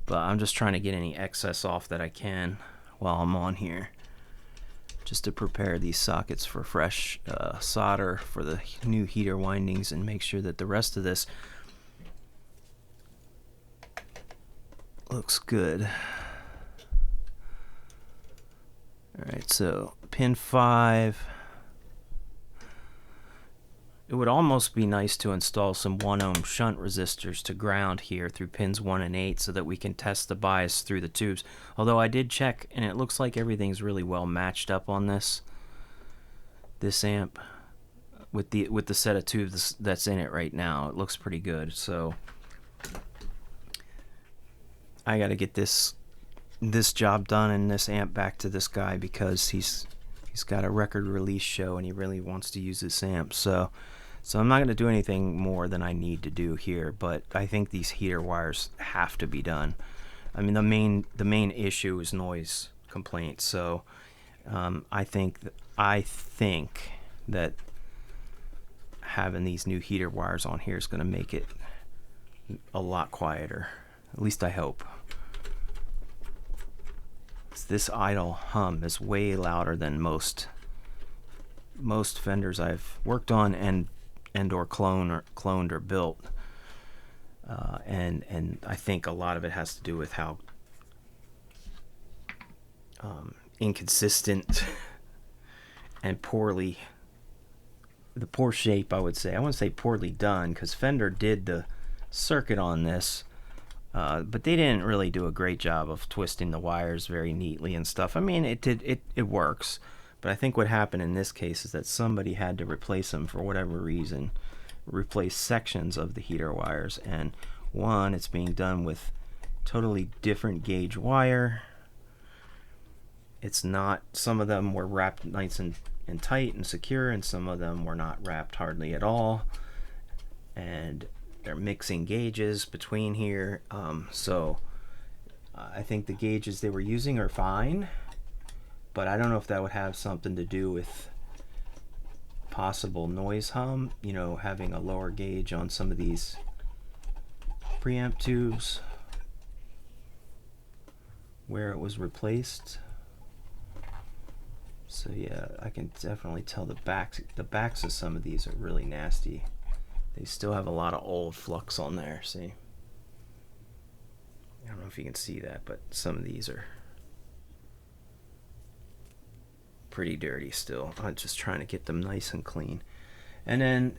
But I'm just trying to get any excess off that I can while I'm on here, just to prepare these sockets for fresh solder for the new heater windings, and make sure that the rest of this looks good. Alright, so pin 5. It would almost be nice to install some 1 ohm shunt resistors to ground here through pins 1 and 8 so that we can test the bias through the tubes. Although I did check and it looks like everything's really well matched up on this amp with the set of tubes that's in it right now. It looks pretty good. So I got to get this job done and this amp back to this guy, because he's got a record release show and he really wants to use this amp. So I'm not going to do anything more than I need to do here, but I think these heater wires have to be done. I mean, the main issue is noise complaints. So I think that having these new heater wires on here is going to make it a lot quieter. At least I hope. This idle hum is way louder than most Fenders I've worked on and or cloned or built, and I think a lot of it has to do with how inconsistent and poor shape, I would say. I wouldn't say poorly done, because Fender did the circuit on this. But they didn't really do a great job of twisting the wires very neatly and stuff. I mean, it works, but I think what happened in this case is that somebody had to replace them for whatever reason, replace sections of the heater wires, and one, it's being done with totally different gauge wire. It's not, some of them were wrapped nice and tight and secure, and some of them were not wrapped hardly at all, and they're mixing gauges between here. So I think the gauges they were using are fine, but I don't know if that would have something to do with possible noise hum, you know, having a lower gauge on some of these preamp tubes where it was replaced. So yeah, I can definitely tell the backs of some of these are really nasty. They still have a lot of old flux on there, see? I don't know if you can see that, but some of these are pretty dirty still. I'm just trying to get them nice and clean. And then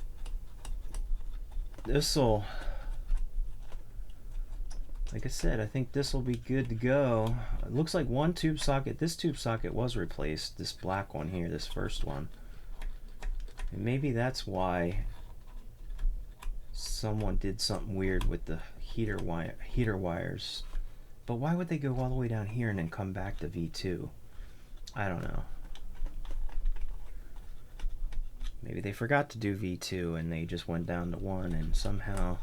this'll, like I said, I think this will be good to go. It looks like one tube socket, this tube socket was replaced, this black one here, this first one. And maybe that's why someone did something weird with the heater wires. But why would they go all the way down here and then come back to V2? I don't know. Maybe they forgot to do V2 and they just went down to 1 and somehow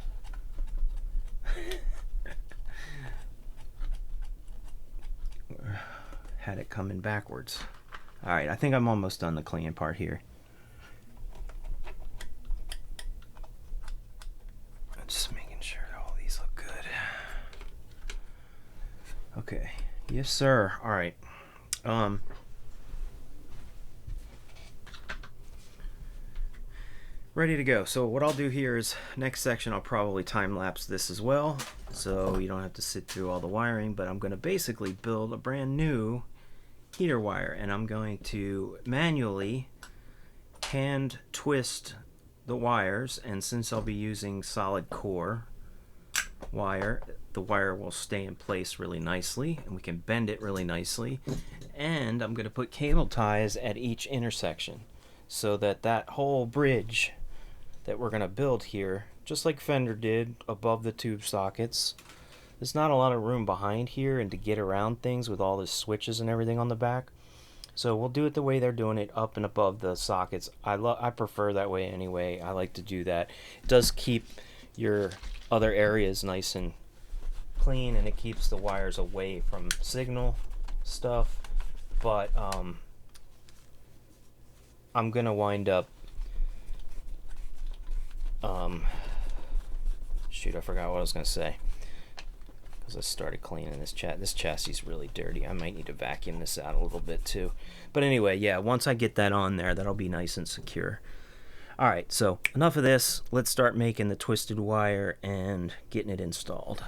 had it coming backwards. Alright, I think I'm almost done the cleaning part here. Just making sure all these look good. Okay. Yes, sir. Alright. Ready to go. So what I'll do here is, next section I'll probably time-lapse this as well, so you don't have to sit through all the wiring, but I'm going to basically build a brand new heater wire, and I'm going to manually hand twist the wires, and since I'll be using solid core wire, the wire will stay in place really nicely and we can bend it really nicely. And I'm going to put cable ties at each intersection so that that whole bridge that we're going to build here, just like Fender did above the tube sockets, there's not a lot of room behind here and to get around things with all the switches and everything on the back. So we'll do it the way they're doing it, up and above the sockets. I prefer that way anyway. I like to do that. It does keep your other areas nice and clean, and it keeps the wires away from signal stuff. But I'm gonna wind up shoot, I forgot what I was gonna say because I started cleaning this This chassis is really dirty. I might need to vacuum this out a little bit too. But anyway, yeah, once I get that on there, that'll be nice and secure. All right, so enough of this. Let's start making the twisted wire and getting it installed.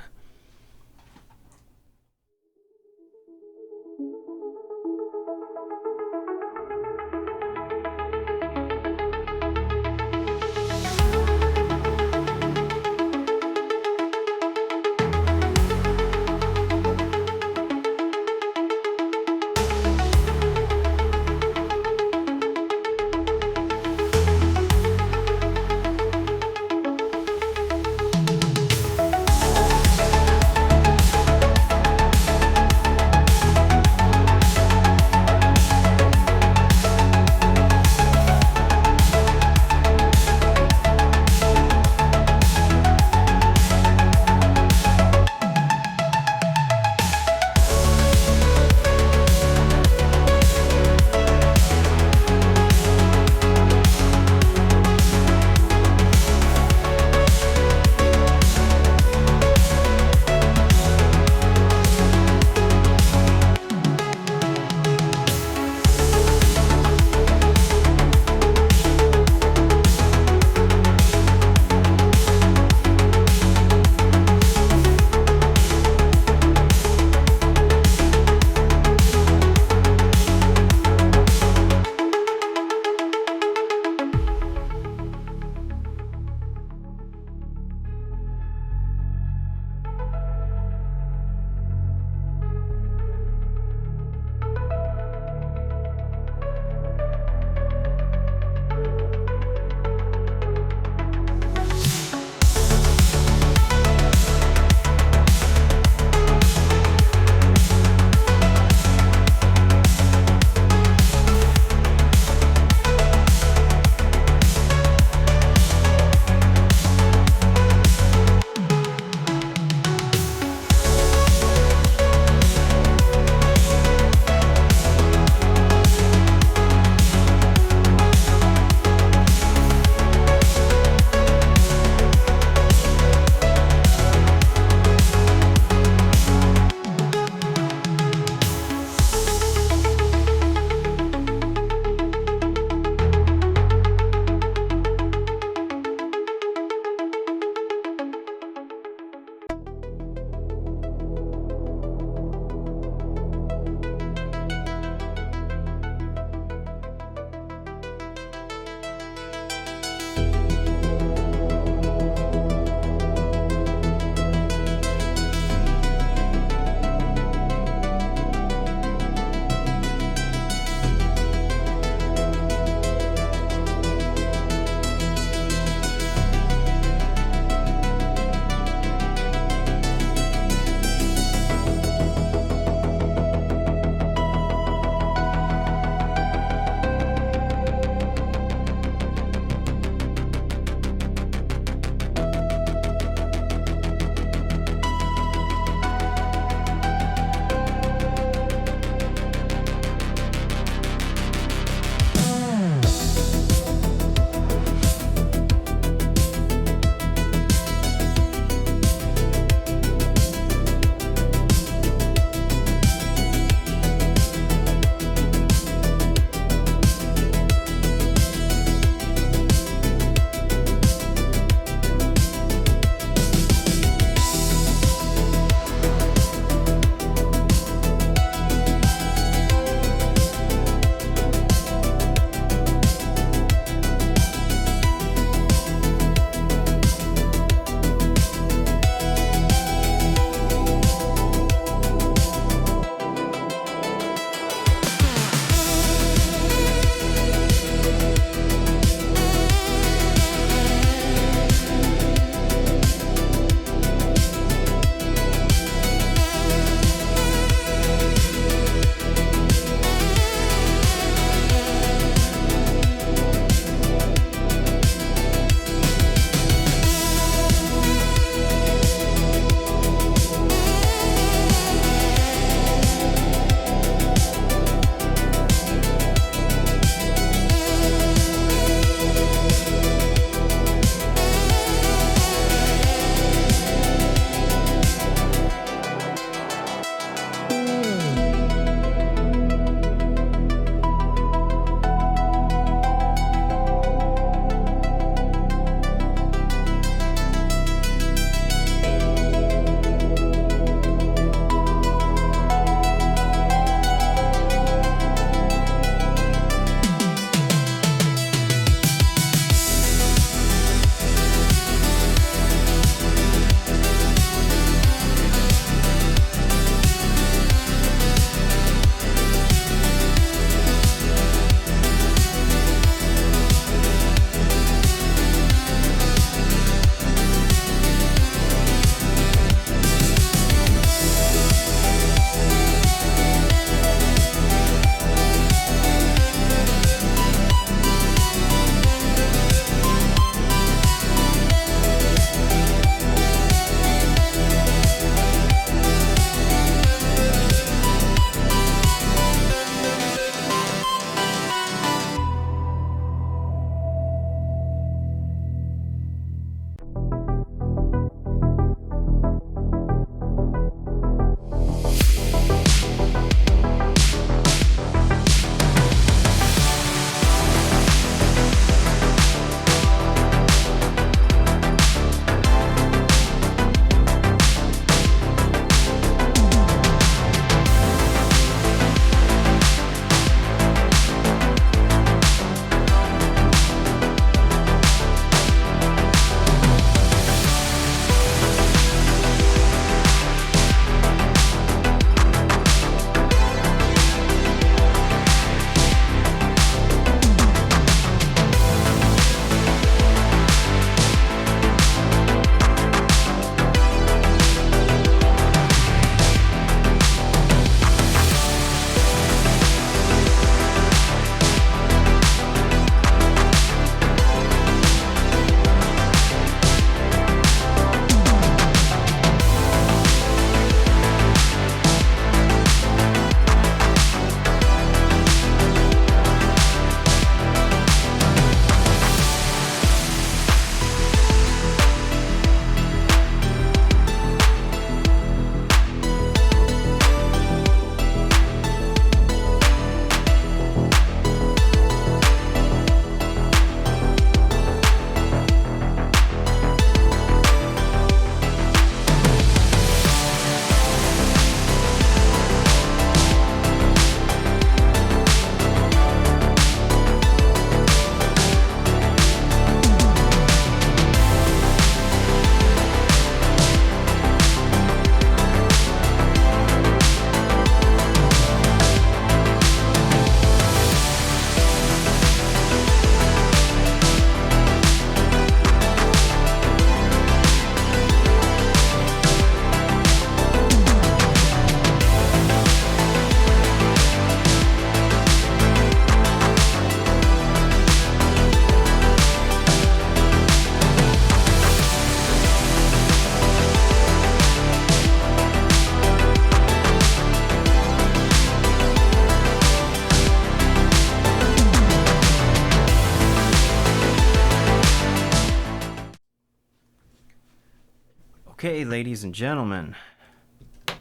Okay, ladies and gentlemen,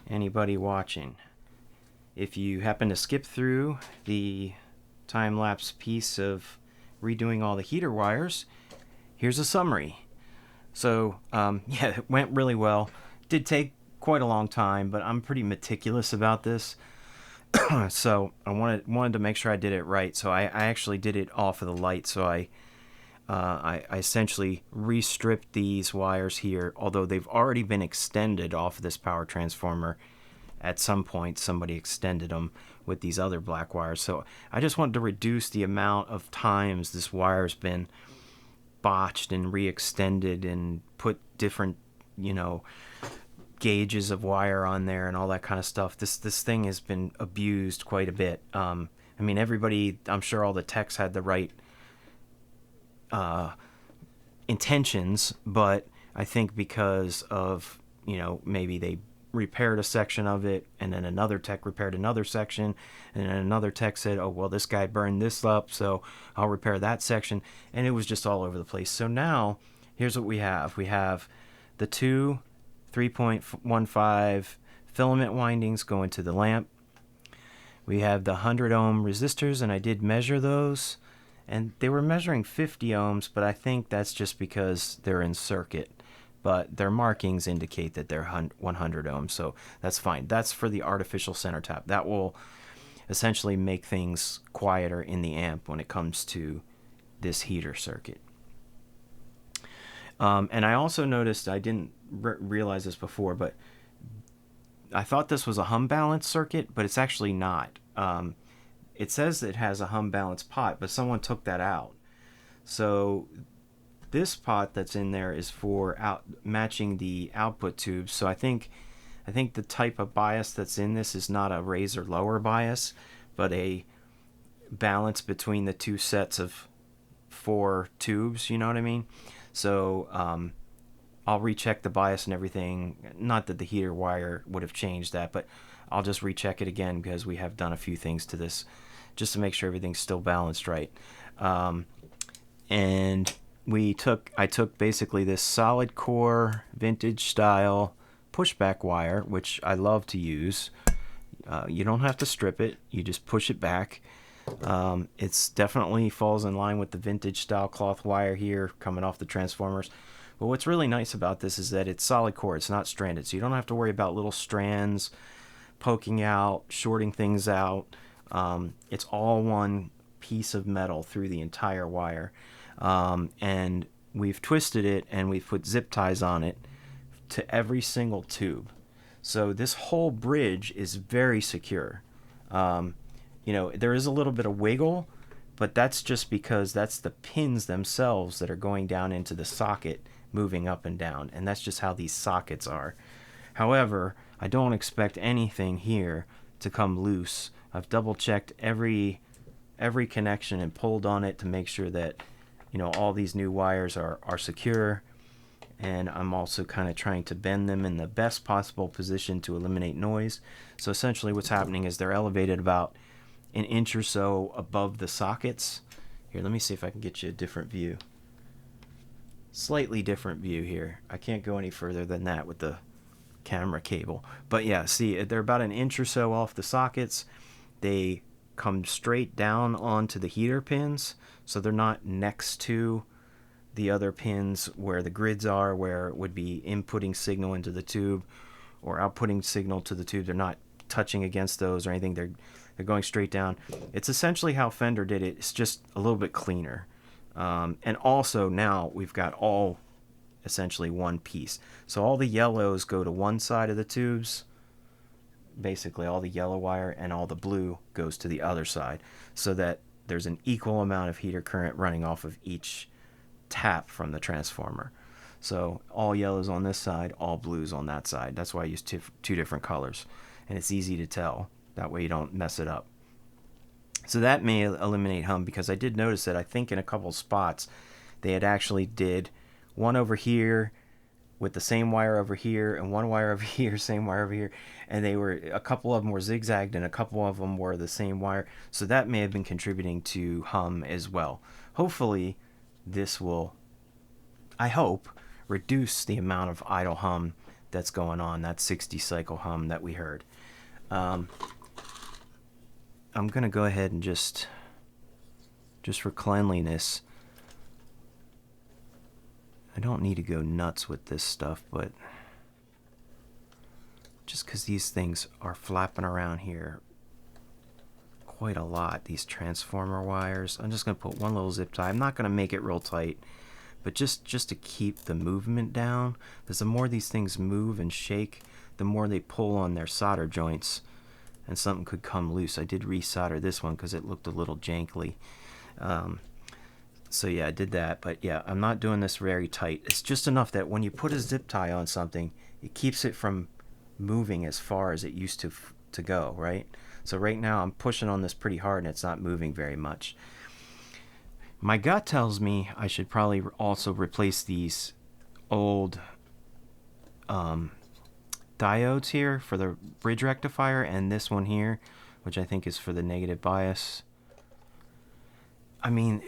anybody watching, if you happen to skip through the time-lapse piece of redoing all the heater wires, here's a summary. So, yeah, it went really well. Did take quite a long time, but I'm pretty meticulous about this. So I wanted to make sure I did it right. So I actually did it off of the light. So I essentially restripped these wires here, although they've already been extended off of this power transformer. At some point, somebody extended them with these other black wires. So I just wanted to reduce the amount of times this wire's been botched and re-extended and put different, gauges of wire on there and all that kind of stuff. This thing has been abused quite a bit. I mean, everybody, I'm sure all the techs had the right intentions, but I think because of, maybe they repaired a section of it, and then another tech repaired another section, and then another tech said, oh, well, this guy burned this up, so I'll repair that section, and it was just all over the place. So now, here's what we have. We have the two 3.15 filament windings going to the lamp. We have the 100 ohm resistors, and I did measure those, and they were measuring 50 ohms, but I think that's just because they're in circuit. But their markings indicate that they're 100 ohms, so that's fine. That's for the artificial center tap. That will essentially make things quieter in the amp when it comes to this heater circuit. And I also noticed, I didn't realize this before, but I thought this was a hum balance circuit, but it's actually not. It says it has a hum balance pot, but someone took that out. So this pot that's in there is for matching the output tubes. So I think the type of bias that's in this is not a raise or lower bias, but a balance between the two sets of 4 tubes, you know what I mean? So I'll recheck the bias and everything. Not that the heater wire would have changed that, but I'll just recheck it again because we have done a few things to this just to make sure everything's still balanced right. And I took basically this solid core vintage style pushback wire, which I love to use. You don't have to strip it, you just push it back. It's definitely falls in line with the vintage style cloth wire here coming off the transformers. But what's really nice about this is that it's solid core, it's not stranded, so you don't have to worry about little strands poking out, shorting things out. It's all one piece of metal through the entire wire. And we've twisted it and we've put zip ties on it to every single tube. So this whole bridge is very secure. There is a little bit of wiggle, but that's just because that's the pins themselves that are going down into the socket, moving up and down, and that's just how these sockets are. However, I don't expect anything here to come loose. I've double checked every connection and pulled on it to make sure that all these new wires are secure, and I'm also kind of trying to bend them in the best possible position to eliminate noise. So essentially what's happening is they're elevated about an inch or so above the sockets. Here, let me see if I can get you a different view. Slightly different view here. I can't go any further than that with the camera cable. But yeah, see, they're about an inch or so off the sockets. They come straight down onto the heater pins, so they're not next to the other pins where the grids are, where it would be inputting signal into the tube or outputting signal to the tube. They're not touching against those or anything. They're going straight down. It's essentially how Fender did it. It's just a little bit cleaner. And also now we've got all essentially one piece. So all the yellows go to one side of the tubes, basically all the yellow wire, and all the blue goes to the other side, so that there's an equal amount of heater current running off of each tap from the transformer. So all yellows on this side, all blues on that side. That's why I use two different colors, and it's easy to tell. That way you don't mess it up. So that may eliminate hum, because I did notice that I think in a couple spots they had actually did one over here with the same wire over here, and one wire over here, same wire over here, and a couple of them were zigzagged and a couple of them were the same wire. So that may have been contributing to hum as well. Hopefully this will, I hope, reduce the amount of idle hum that's going on, that 60 cycle hum that we heard. I'm gonna go ahead and just for cleanliness, I don't need to go nuts with this stuff, but just because these things are flapping around here quite a lot, these transformer wires, I'm just going to put one little zip tie. I'm not going to make it real tight, but just to keep the movement down, because the more these things move and shake, the more they pull on their solder joints, and something could come loose. I did resolder this one because it looked a little jankly. So yeah, I did that, but yeah, I'm not doing this very tight. It's just enough that when you put a zip tie on something, it keeps it from moving as far as it used to go, right? So right now I'm pushing on this pretty hard and it's not moving very much. My gut tells me I should probably also replace these old diodes here for the bridge rectifier, and this one here, which I think is for the negative bias. I mean,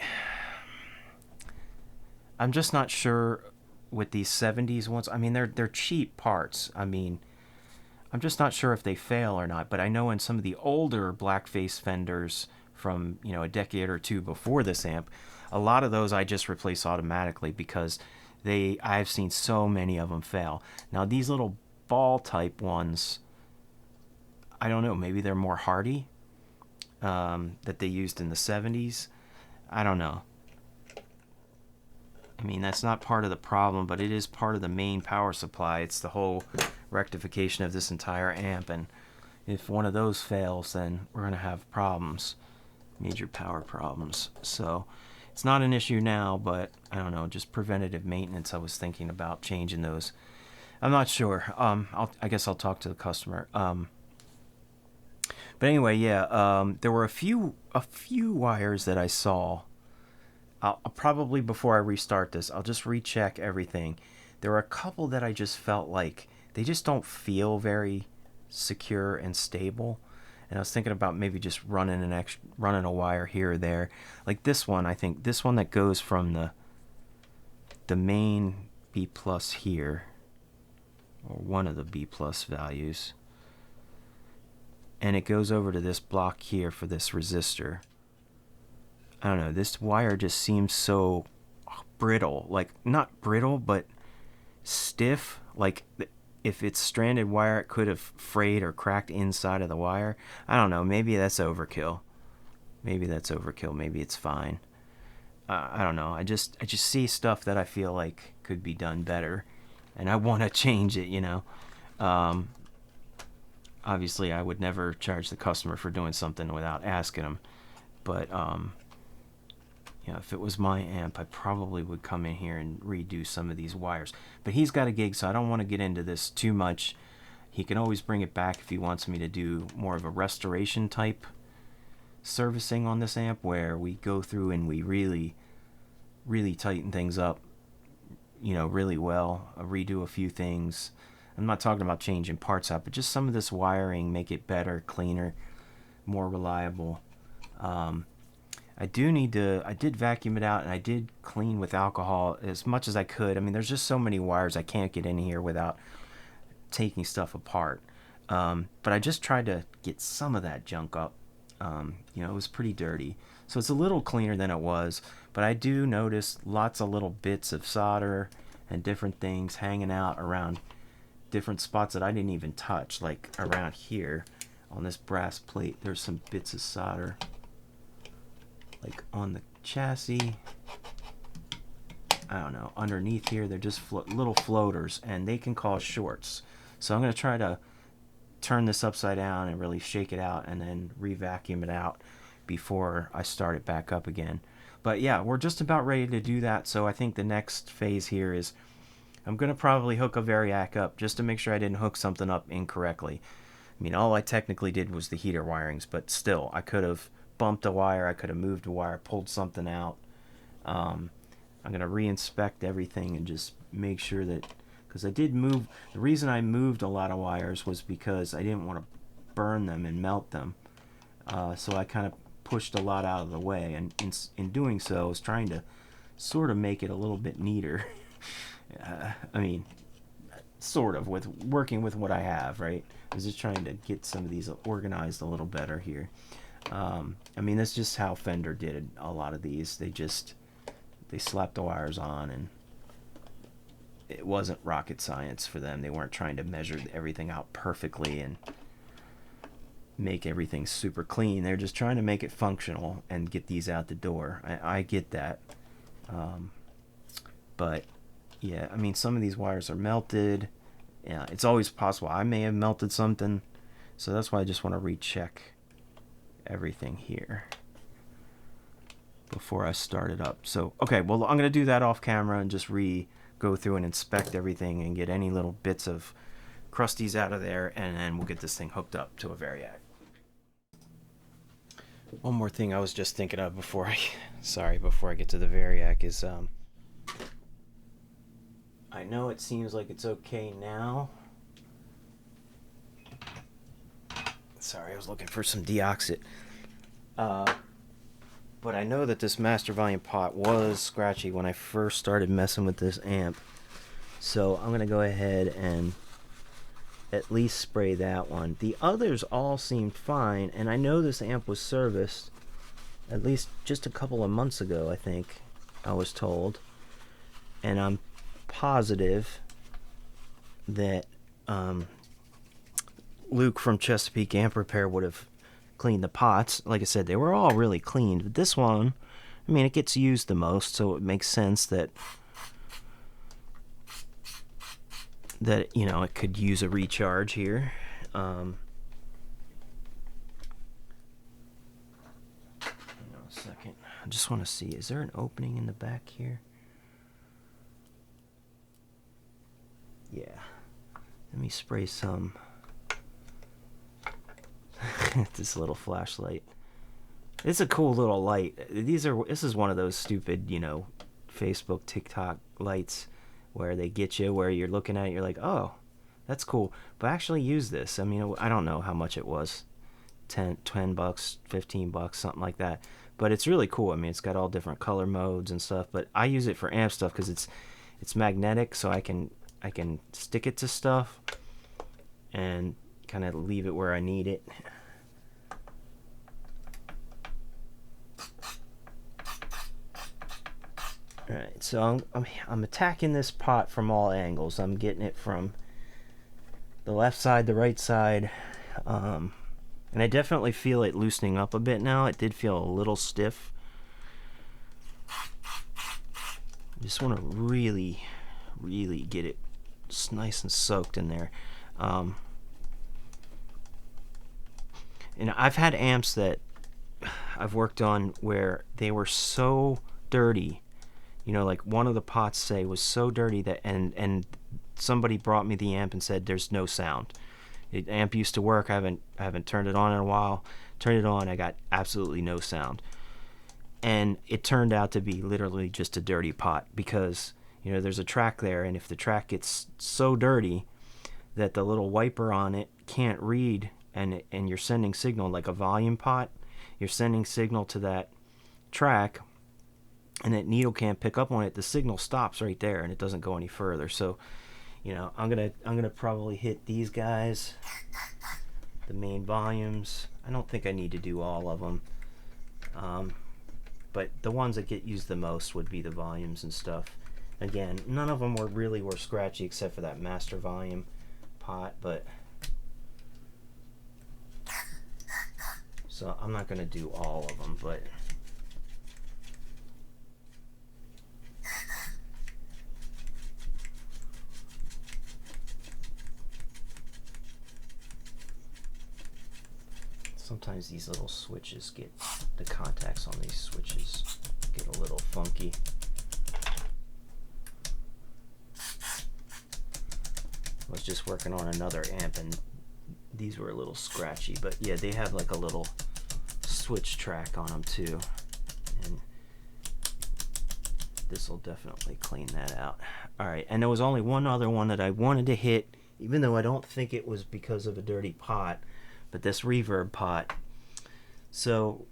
I'm just not sure with these 70s ones. I mean, they're cheap parts. I mean, I'm just not sure if they fail or not. But I know in some of the older blackface Fenders from, you know, a decade or two before this amp, a lot of those I just replace automatically because I've seen so many of them fail. Now these little ball type ones, I don't know, maybe they're more hardy, that they used in the 70s. I don't know. I mean, that's not part of the problem, but it is part of the main power supply. It's the whole rectification of this entire amp, and if one of those fails, then we're going to have problems, major power problems. So it's not an issue now, but I don't know, just preventative maintenance. I was thinking about changing those. I'm not sure. I guess I'll talk to the customer. But anyway, yeah, there were a few wires that I saw. I'll probably, before I restart this, I'll just recheck everything. There were a couple that I just felt like they just don't feel very secure and stable. And I was thinking about maybe just running a wire here or there. Like this one, I think this one that goes from the main B plus here, or one of the B plus values, and it goes over to this block here for this resistor. I don't know, this wire just seems so brittle. Like, not brittle, but stiff. Like, if it's stranded wire, it could have frayed or cracked inside of the wire. I don't know, maybe that's overkill. Maybe it's fine. I don't know, I just see stuff that I feel like could be done better, and I want to change it, you know. Obviously, I would never charge the customer for doing something without asking them, but you know, if it was my amp, I probably would come in here and redo some of these wires. But he's got a gig, so I don't want to get into this too much. He can always bring it back if he wants me to do more of a restoration type servicing on this amp, where we go through and we really tighten things up, you know, really well, redo a few things. I'm not talking about changing parts out, but just some of this wiring, make it better, cleaner, more reliable. I did vacuum it out, and I did clean with alcohol as much as I could. I mean, there's just so many wires I can't get in here without taking stuff apart. But I just tried to get some of that junk up. You know, it was pretty dirty. So it's a little cleaner than it was, but I do notice lots of little bits of solder and different things hanging out around different spots that I didn't even touch. Like around here on this brass plate, there's some bits of solder. Like on the chassis, I don't know, underneath here, they're just little floaters, and they can cause shorts. So I'm going to try to turn this upside down and really shake it out, and then re-vacuum it out before I start it back up again. But yeah, we're just about ready to do that, so I think the next phase here is I'm going to probably hook a Variac up just to make sure I didn't hook something up incorrectly. I mean, all I technically did was the heater wirings, but still, I could have bumped a wire, I could have moved a wire, pulled something out. I'm going to re-inspect everything and just make sure that, because I did move, the reason I moved a lot of wires was because I didn't want to burn them and melt them. So I kind of pushed a lot out of the way, and in doing so, I was trying to sort of make it a little bit neater. I mean, sort of with working with what I have, right? I was just trying to get some of these organized a little better here. I mean, that's just how Fender did a lot of these. They slapped the wires on, and it wasn't rocket science for them. They weren't trying to measure everything out perfectly and make everything super clean. They're just trying to make it functional and get these out the door. I get that. But yeah, I mean, some of these wires are melted. Yeah, it's always possible I may have melted something, so that's why I just want to recheck everything here before I start it up. So okay, well, I'm gonna do that off camera and just go through and inspect everything and get any little bits of crusties out of there, and then we'll get this thing hooked up to a Variac. One more thing I was just thinking of before I get to the Variac is I know it seems like it's okay now. Sorry, I was looking for some deoxit. But I know that this master volume pot was scratchy when I first started messing with this amp. So I'm going to go ahead and at least spray that one. The others all seemed fine, and I know this amp was serviced at least just a couple of months ago, I think I was told. And I'm positive that Luke from Chesapeake Amp Repair would have cleaned the pots. Like I said, they were all really cleaned, but this one, I mean, it gets used the most, so it makes sense that you know, it could use a recharge here. Hang on a second. I just want to see, is there an opening in the back here? Yeah. Let me spray some. This little flashlight. It's a cool little light. This is one of those stupid, you know, Facebook, TikTok lights where they get you, where you're looking at it, you're like, oh, that's cool. But actually use this. I mean, I don't know how much it was. 10 bucks, 15 bucks, something like that. But it's really cool. I mean, it's got all different color modes and stuff. But I use it for amp stuff because it's magnetic, so I can stick it to stuff and kind of leave it where I need it. Alright, so I'm attacking this pot from all angles. I'm getting it from the left side, the right side, and I definitely feel it loosening up a bit now. It did feel a little stiff. Just want to really get it nice and soaked in there. And I've had amps that I've worked on where they were so dirty. You know, like one of the pots, say, was so dirty that and somebody brought me the amp and said there's no sound. The amp used to work. I haven't turned it on in a while. Turned it on, I got absolutely no sound. And it turned out to be literally just a dirty pot because, you know, there's a track there, and if the track gets so dirty that the little wiper on it can't read, and you're sending signal like a volume pot, you're sending signal to that track, and that needle can't pick up on it, the signal stops right there and it doesn't go any further. So, you know, I'm gonna probably hit these guys, the main volumes. I don't think I need to do all of them, but the ones that get used the most would be the volumes and stuff. Again, none of them were scratchy except for that master volume pot, but so I'm not gonna do all of them, but sometimes these little switches the contacts on these switches get a little funky. I was just working on another amp and these were a little scratchy, but yeah, they have like a little switch track on them too, and this will definitely clean that out. Alright, and there was only one other one that I wanted to hit, even though I don't think it was because of a dirty pot, but this reverb pot. So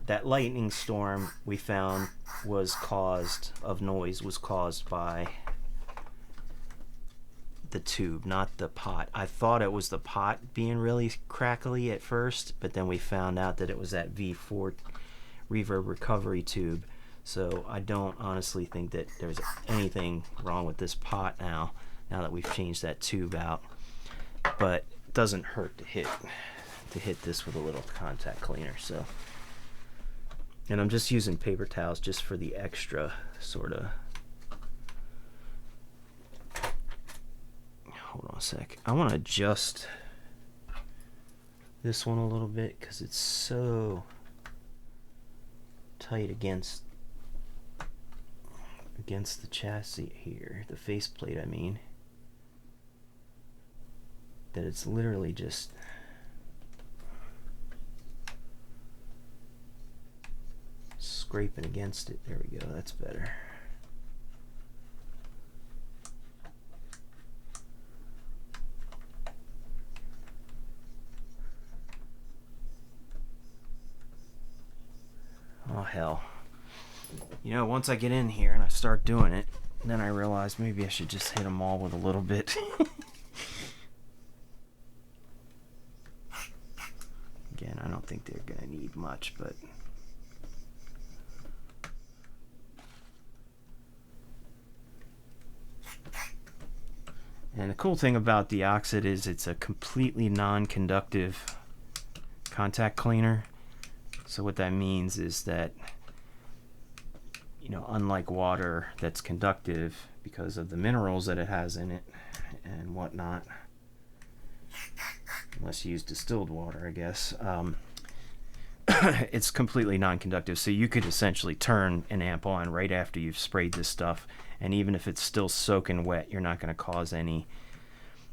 that lightning storm we found was caused by the tube, not the pot. I thought it was the pot being really crackly at first, but then we found out that it was that V4 reverb recovery tube. So I don't honestly think that there's anything wrong with this pot now that we've changed that tube out. But it doesn't hurt to hit this with a little contact cleaner. So, and I'm just using paper towels just for the extra sort of. Hold on a sec. I want to adjust this one a little bit because it's so tight against the chassis here, the faceplate I mean, that it's literally just scraping against it. There we go, that's better. Oh hell. You know, once I get in here and I start doing it, then I realize maybe I should just hit them all with a little bit. Again, I don't think they're gonna need much, but and the cool thing about the Oxid is it's a completely non-conductive contact cleaner. So what that means is that, you know, unlike water that's conductive because of the minerals that it has in it and whatnot, unless you use distilled water, I guess, it's completely non-conductive. So you could essentially turn an amp on right after you've sprayed this stuff, and even if it's still soaking wet, you're not going to cause any,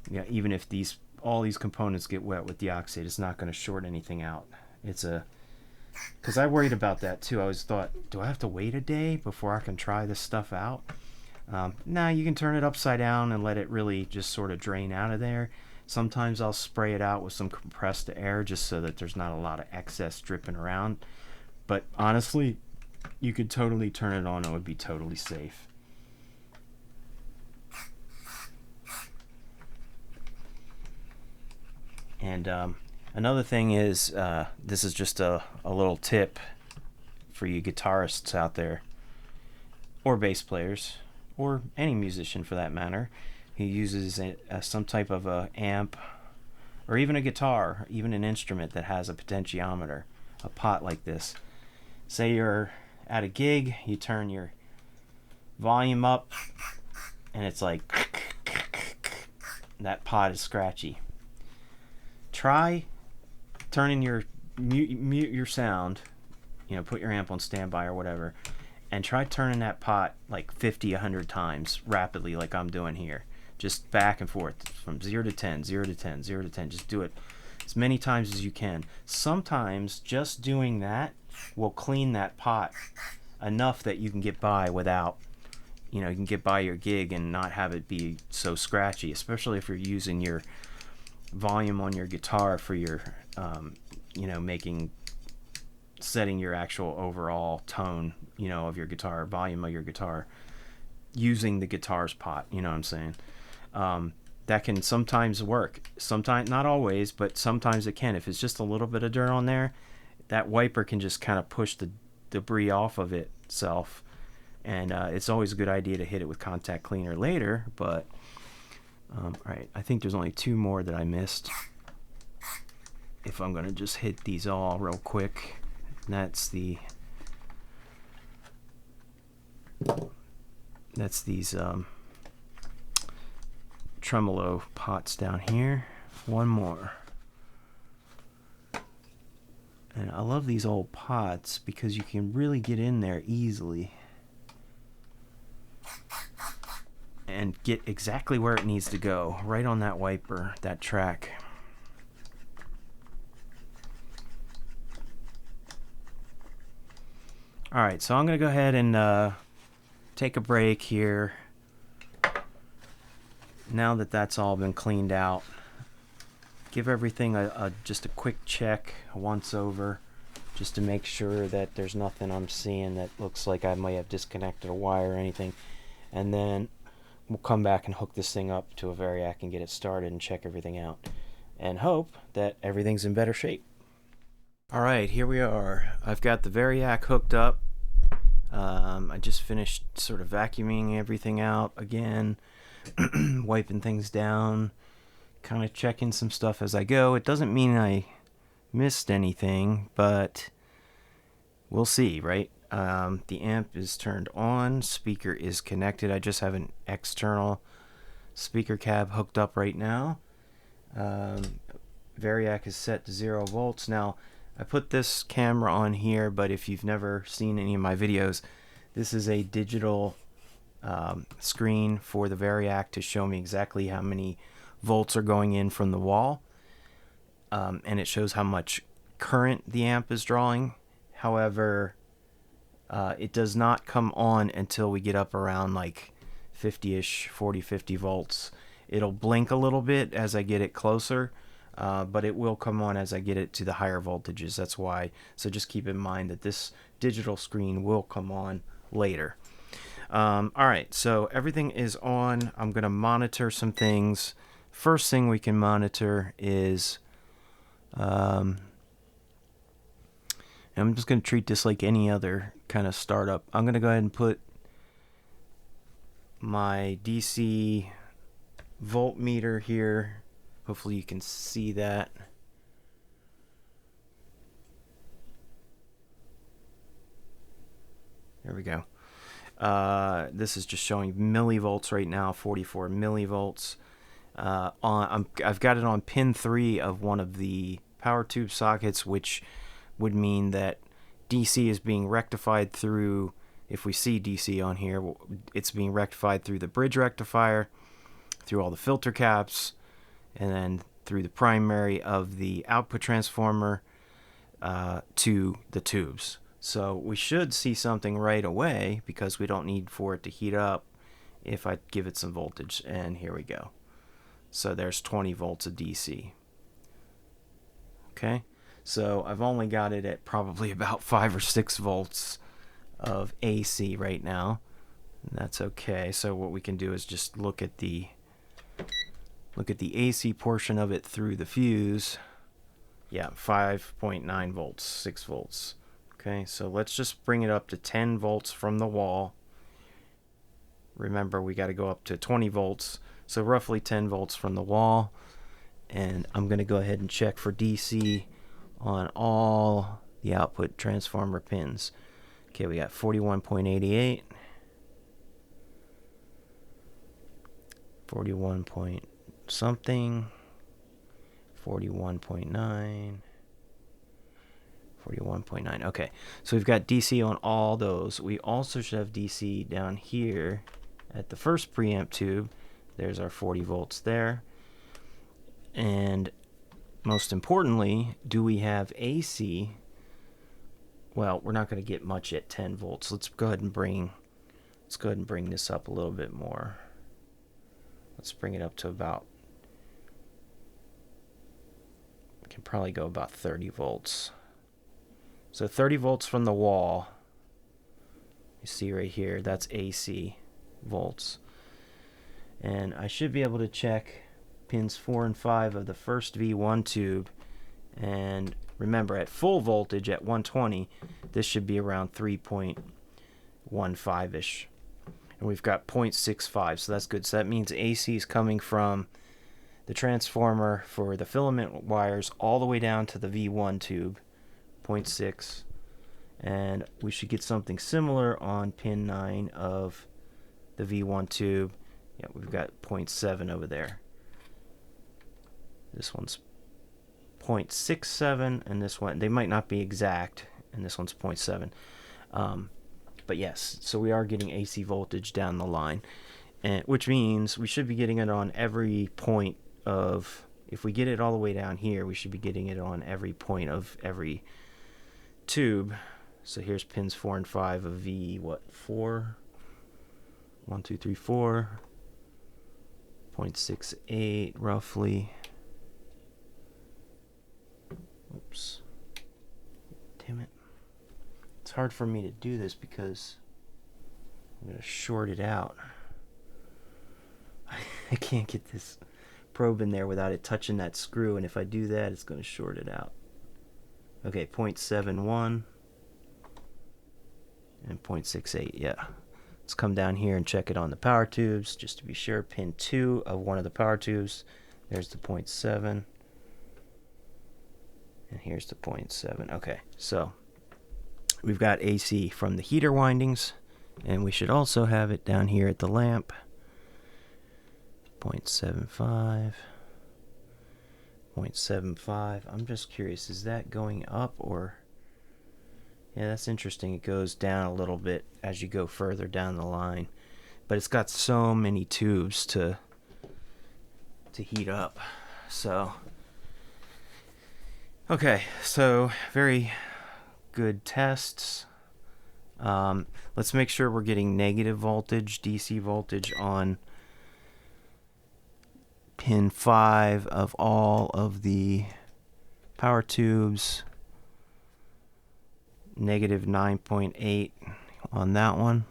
you know, even if all these components get wet with the Oxide, it's not going to short anything out. It's a Because I worried about that too. I always thought, do I have to wait a day before I can try this stuff out? Nah, you can turn it upside down and let it really just sort of drain out of there. Sometimes I'll spray it out with some compressed air just so that there's not a lot of excess dripping around. But honestly, you could totally turn it on and it would be totally safe. And another thing is, this is just a little tip for you guitarists out there, or bass players, or any musician for that matter, who uses some type of a amp, or even a guitar, even an instrument that has a potentiometer, a pot like this. Say you're at a gig, you turn your volume up, and it's like, that pot is scratchy. Try turning your mute your sound, you know, put your amp on standby or whatever, and try turning that pot like 50, 100 times rapidly like I'm doing here. Just back and forth from 0 to 10, 0 to 10, 0 to 10. Just do it as many times as you can. Sometimes just doing that will clean that pot enough that you can get by without, you know, you can get by your gig and not have it be so scratchy, especially if you're using your volume on your guitar for your you know, setting your actual overall tone, you know, of your guitar, volume of your guitar, using the guitar's pot, you know what I'm saying? That can sometimes work, sometimes, not always, but sometimes it can. If it's just a little bit of dirt on there, that wiper can just kind of push the debris off of itself, and it's always a good idea to hit it with contact cleaner later. But alright, I think there's only 2 more that I missed. If I'm going to just hit these all real quick, that's these tremolo pots down here. 1 more. And I love these old pots because you can really get in there easily and get exactly where it needs to go, right on that wiper, that track. Alright, so I'm going to go ahead and take a break here. Now that that's all been cleaned out, give everything just a quick check, a once over, just to make sure that there's nothing I'm seeing that looks like I might have disconnected a wire or anything. And then we'll come back and hook this thing up to a Variac and get it started and check everything out and hope that everything's in better shape. All right, here we are. I've got the Variac hooked up. I just finished sort of vacuuming everything out again, wiping things down, kind of checking some stuff as I go. It doesn't mean I missed anything, but we'll see, right? The amp is turned on, speaker is connected. I just have an external speaker cab hooked up right now. Variac is set to 0 volts. Now, I put this camera on here, but if you've never seen any of my videos, this is a digital screen for the Variac to show me exactly how many volts are going in from the wall. And it shows how much current the amp is drawing. However, it does not come on until we get up around like 50-ish, 40, 50 volts. It'll blink a little bit as I get it closer, but it will come on as I get it to the higher voltages. That's why. So just keep in mind that this digital screen will come on later. All right, so everything is on. I'm going to monitor some things. First thing we can monitor is... I'm just going to treat this like any other kind of startup. I'm going to go ahead and put my DC voltmeter here. Hopefully you can see that. There we go. This is just showing millivolts right now, 44 millivolts. I've got it on pin 3 of one of the power tube sockets, which would mean that DC is being rectified through, if we see DC on here, it's being rectified through the bridge rectifier, through all the filter caps, and then through the primary of the output transformer to the tubes. So we should see something right away because we don't need for it to heat up if I give it some voltage. And here we go. So there's 20 volts of DC. Okay. So I've only got it at probably about 5 or 6 volts of AC right now. And that's okay. So what we can do is just look at the AC portion of it through the fuse. Yeah, 5.9 volts, 6 volts. Okay, so let's just bring it up to 10 volts from the wall. Remember, we got to go up to 20 volts. So roughly 10 volts from the wall. And I'm going to go ahead and check for DC on all the output transformer pins. Okay, we got 41.88, 41 point something, 41.9, 41.9. Okay, so we've got DC on all those. We also should have DC down here at the first preamp tube. There's our 40 volts there. And most importantly, do we have AC? Well, we're not going to get much at 10 volts. Let's go ahead and bring this up a little bit more. Let's bring it up to about, we can probably go about 30 volts. So 30 volts from the wall. You see right here, that's AC volts. And I should be able to check pins 4 and 5 of the first V1 tube, and remember, at full voltage at 120, this should be around 3.15-ish, and we've got 0.65, so that's good. So that means AC is coming from the transformer for the filament wires all the way down to the V1 tube, 0.6, and we should get something similar on pin 9 of the V1 tube. Yeah, we've got 0.7 over there. This one's 0.67, and this one, they might not be exact, and this one's 0.7. But yes, so we are getting AC voltage down the line, and which means we should be getting it on every point of, if we get it all the way down here, we should be getting it on every point of every tube. So here's pins 4 and 5 of V4? 1, 2, 3, 4. 0.68 roughly. Oops. Damn it. It's hard for me to do this because I'm going to short it out. I can't get this probe in there without it touching that screw, and if I do that, it's going to short it out. Okay, 0.71 and 0.68, yeah. Let's come down here and check it on the power tubes, just to be sure. Pin 2 of one of the power tubes. There's the 0.7. And here's the 0.7. Okay, so we've got AC from the heater windings, and we should also have it down here at the lamp. 0.75. 0.75. I'm just curious, is that going up or... Yeah, that's interesting. It goes down a little bit as you go further down the line. But it's got so many tubes to heat up. So, okay, so very good tests. Let's make sure we're getting negative voltage, DC voltage on pin 5 of all of the power tubes. Negative 9.8 on that one.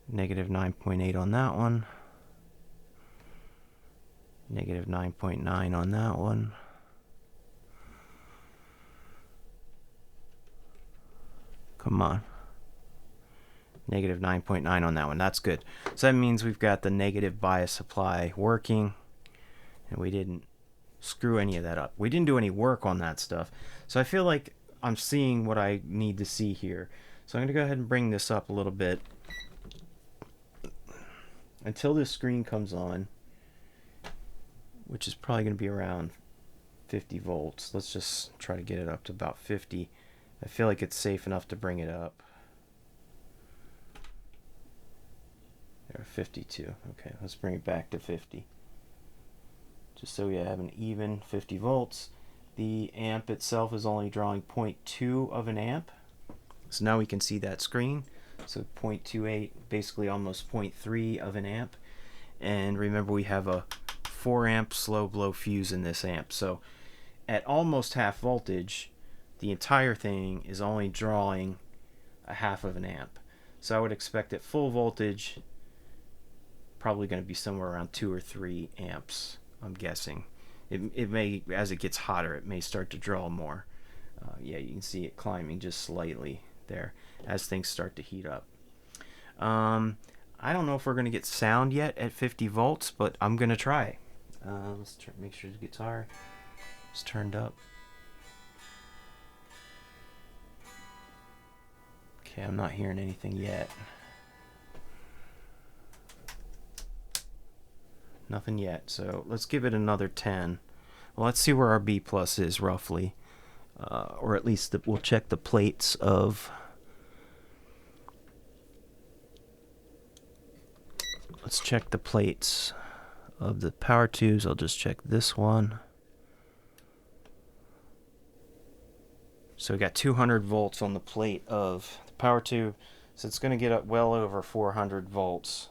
Negative 9.8 on that one. Negative 9.9 on that one. Come on. Negative 9.9 on that one. That's good. So that means we've got the negative bias supply working, and we didn't screw any of that up. We didn't do any work on that stuff. So I feel like I'm seeing what I need to see here. So I'm going to go ahead and bring this up a little bit until this screen comes on, which is probably going to be around 50 volts. Let's just try to get it up to about 50. I feel like it's safe enough to bring it up. There, 52. Okay, let's bring it back to 50. Just so we have an even 50 volts. The amp itself is only drawing 0.2 of an amp. So now we can see that screen. So 0.28, basically almost 0.3 of an amp. And remember, we have a 4 amp slow blow fuse in this amp. So at almost half voltage, the entire thing is only drawing a half of an amp. So I would expect at full voltage, probably going to be somewhere around 2 or 3 amps. I'm guessing. It may, as it gets hotter, it may start to draw more. Yeah, you can see it climbing just slightly there as things start to heat up. I don't know if we're going to get sound yet at 50 volts, but I'm going to try. Let's make sure the guitar is turned up. Okay, I'm not hearing anything yet. Nothing yet, so let's give it another 10. Well, let's see where our B plus is roughly, or at least we'll check the plates of. Let's check the plates of the power tubes. I'll just check this one. So we got 200 volts on the plate of the power tube, so it's going to get up well over 400 volts.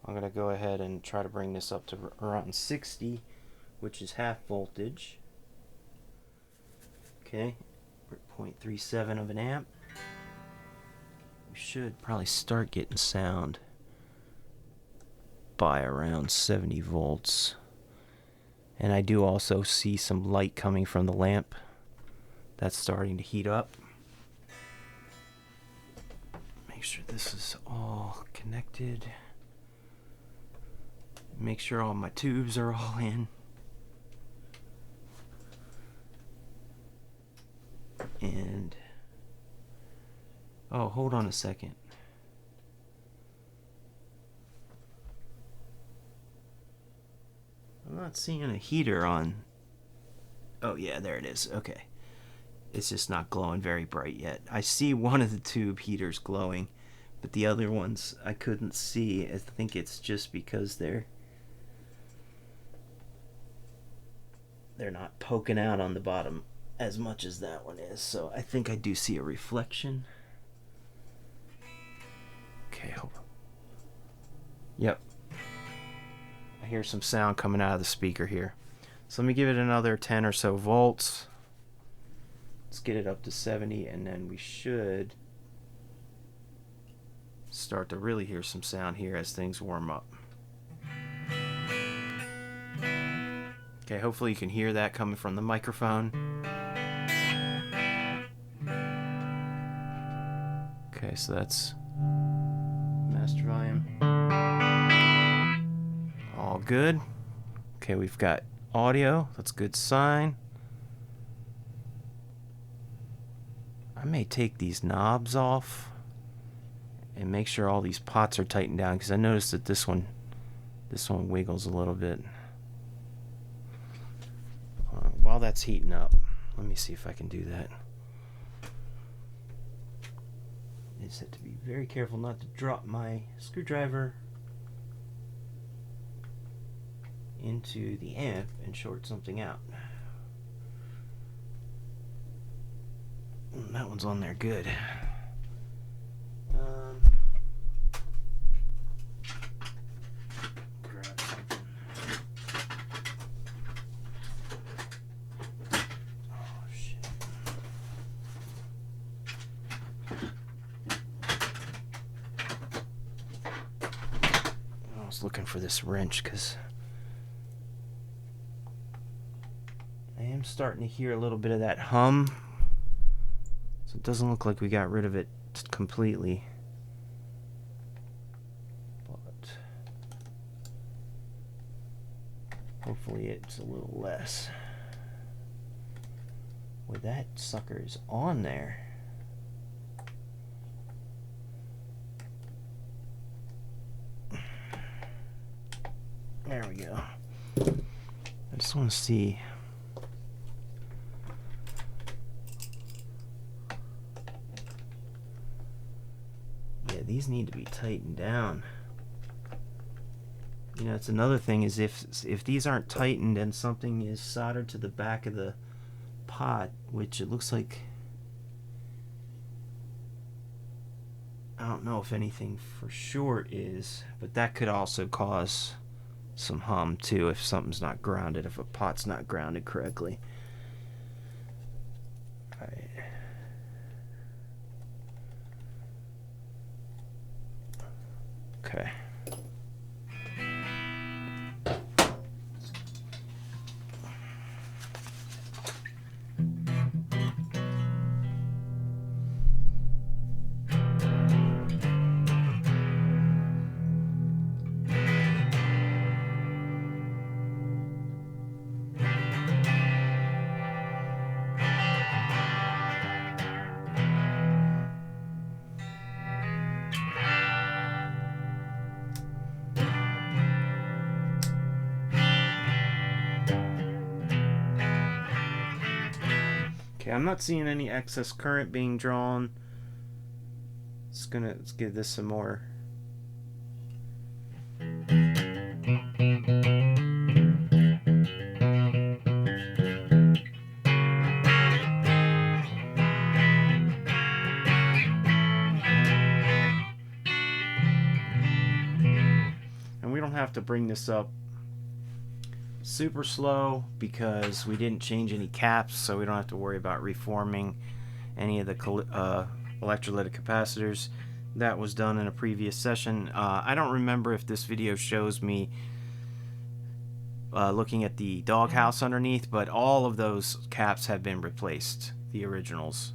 I'm going to go ahead and try to bring this up to around 60, which is half voltage. Okay, we're at 0.37 of an amp. We should probably start getting sound by around 70 volts. And I do also see some light coming from the lamp. That's starting to heat up. Make sure this is all connected. Make sure all my tubes are all in. And oh, hold on a second. I'm not seeing a heater on. Oh yeah, there it is. Okay. It's just not glowing very bright yet. I see one of the tube heaters glowing, but the other ones I couldn't see. I think it's just because they're not poking out on the bottom as much as that one is. So I think I do see a reflection. Okay, hold on. Yep. I hear some sound coming out of the speaker here. So let me give it another 10 or so volts. Let's get it up to 70, and then we should start to really hear some sound here as things warm up. Okay, hopefully you can hear that coming from the microphone. Okay, so that's master volume. All good. Okay, we've got audio. That's a good sign. I may take these knobs off and make sure all these pots are tightened down, because I noticed that this one wiggles a little bit. While that's heating up, let me see if I can do that. I just have to be very careful not to drop my screwdriver into the amp and short something out. That one's on there good. Grab something. Oh shit. I was looking for this wrench because I am starting to hear a little bit of that hum. So it doesn't look like we got rid of it completely. But hopefully it's a little less. Well, that sucker is on there. There we go. I just want to see. Yeah, these need to be tightened down. You know, it's another thing is if these aren't tightened and something is soldered to the back of the pot, which it looks like, I don't know if anything for sure is, but that could also cause some hum too if something's not grounded, if a pot's not grounded correctly. Alright. Okay. Okay, I'm not seeing any excess current being drawn. Let's give this some more. And we don't have to bring this up super slow because we didn't change any caps, so we don't have to worry about reforming any of the electrolytic capacitors. That was done in a previous session. I don't remember if this video shows me looking at the doghouse underneath, but all of those caps have been replaced, the originals.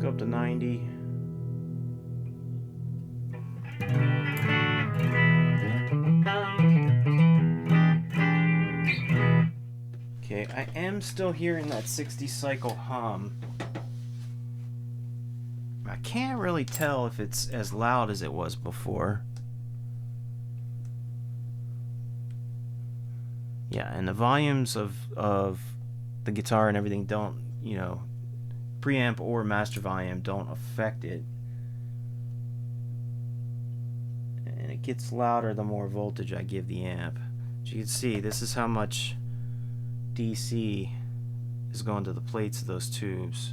Go up to 90. Okay, I am still hearing that 60 cycle hum. I can't really tell if it's as loud as it was before. Yeah, and the volumes of the guitar and everything don't, you know, preamp or master volume don't affect it. And it gets louder the more voltage I give the amp. As you can see, this is how much DC is going to the plates of those tubes.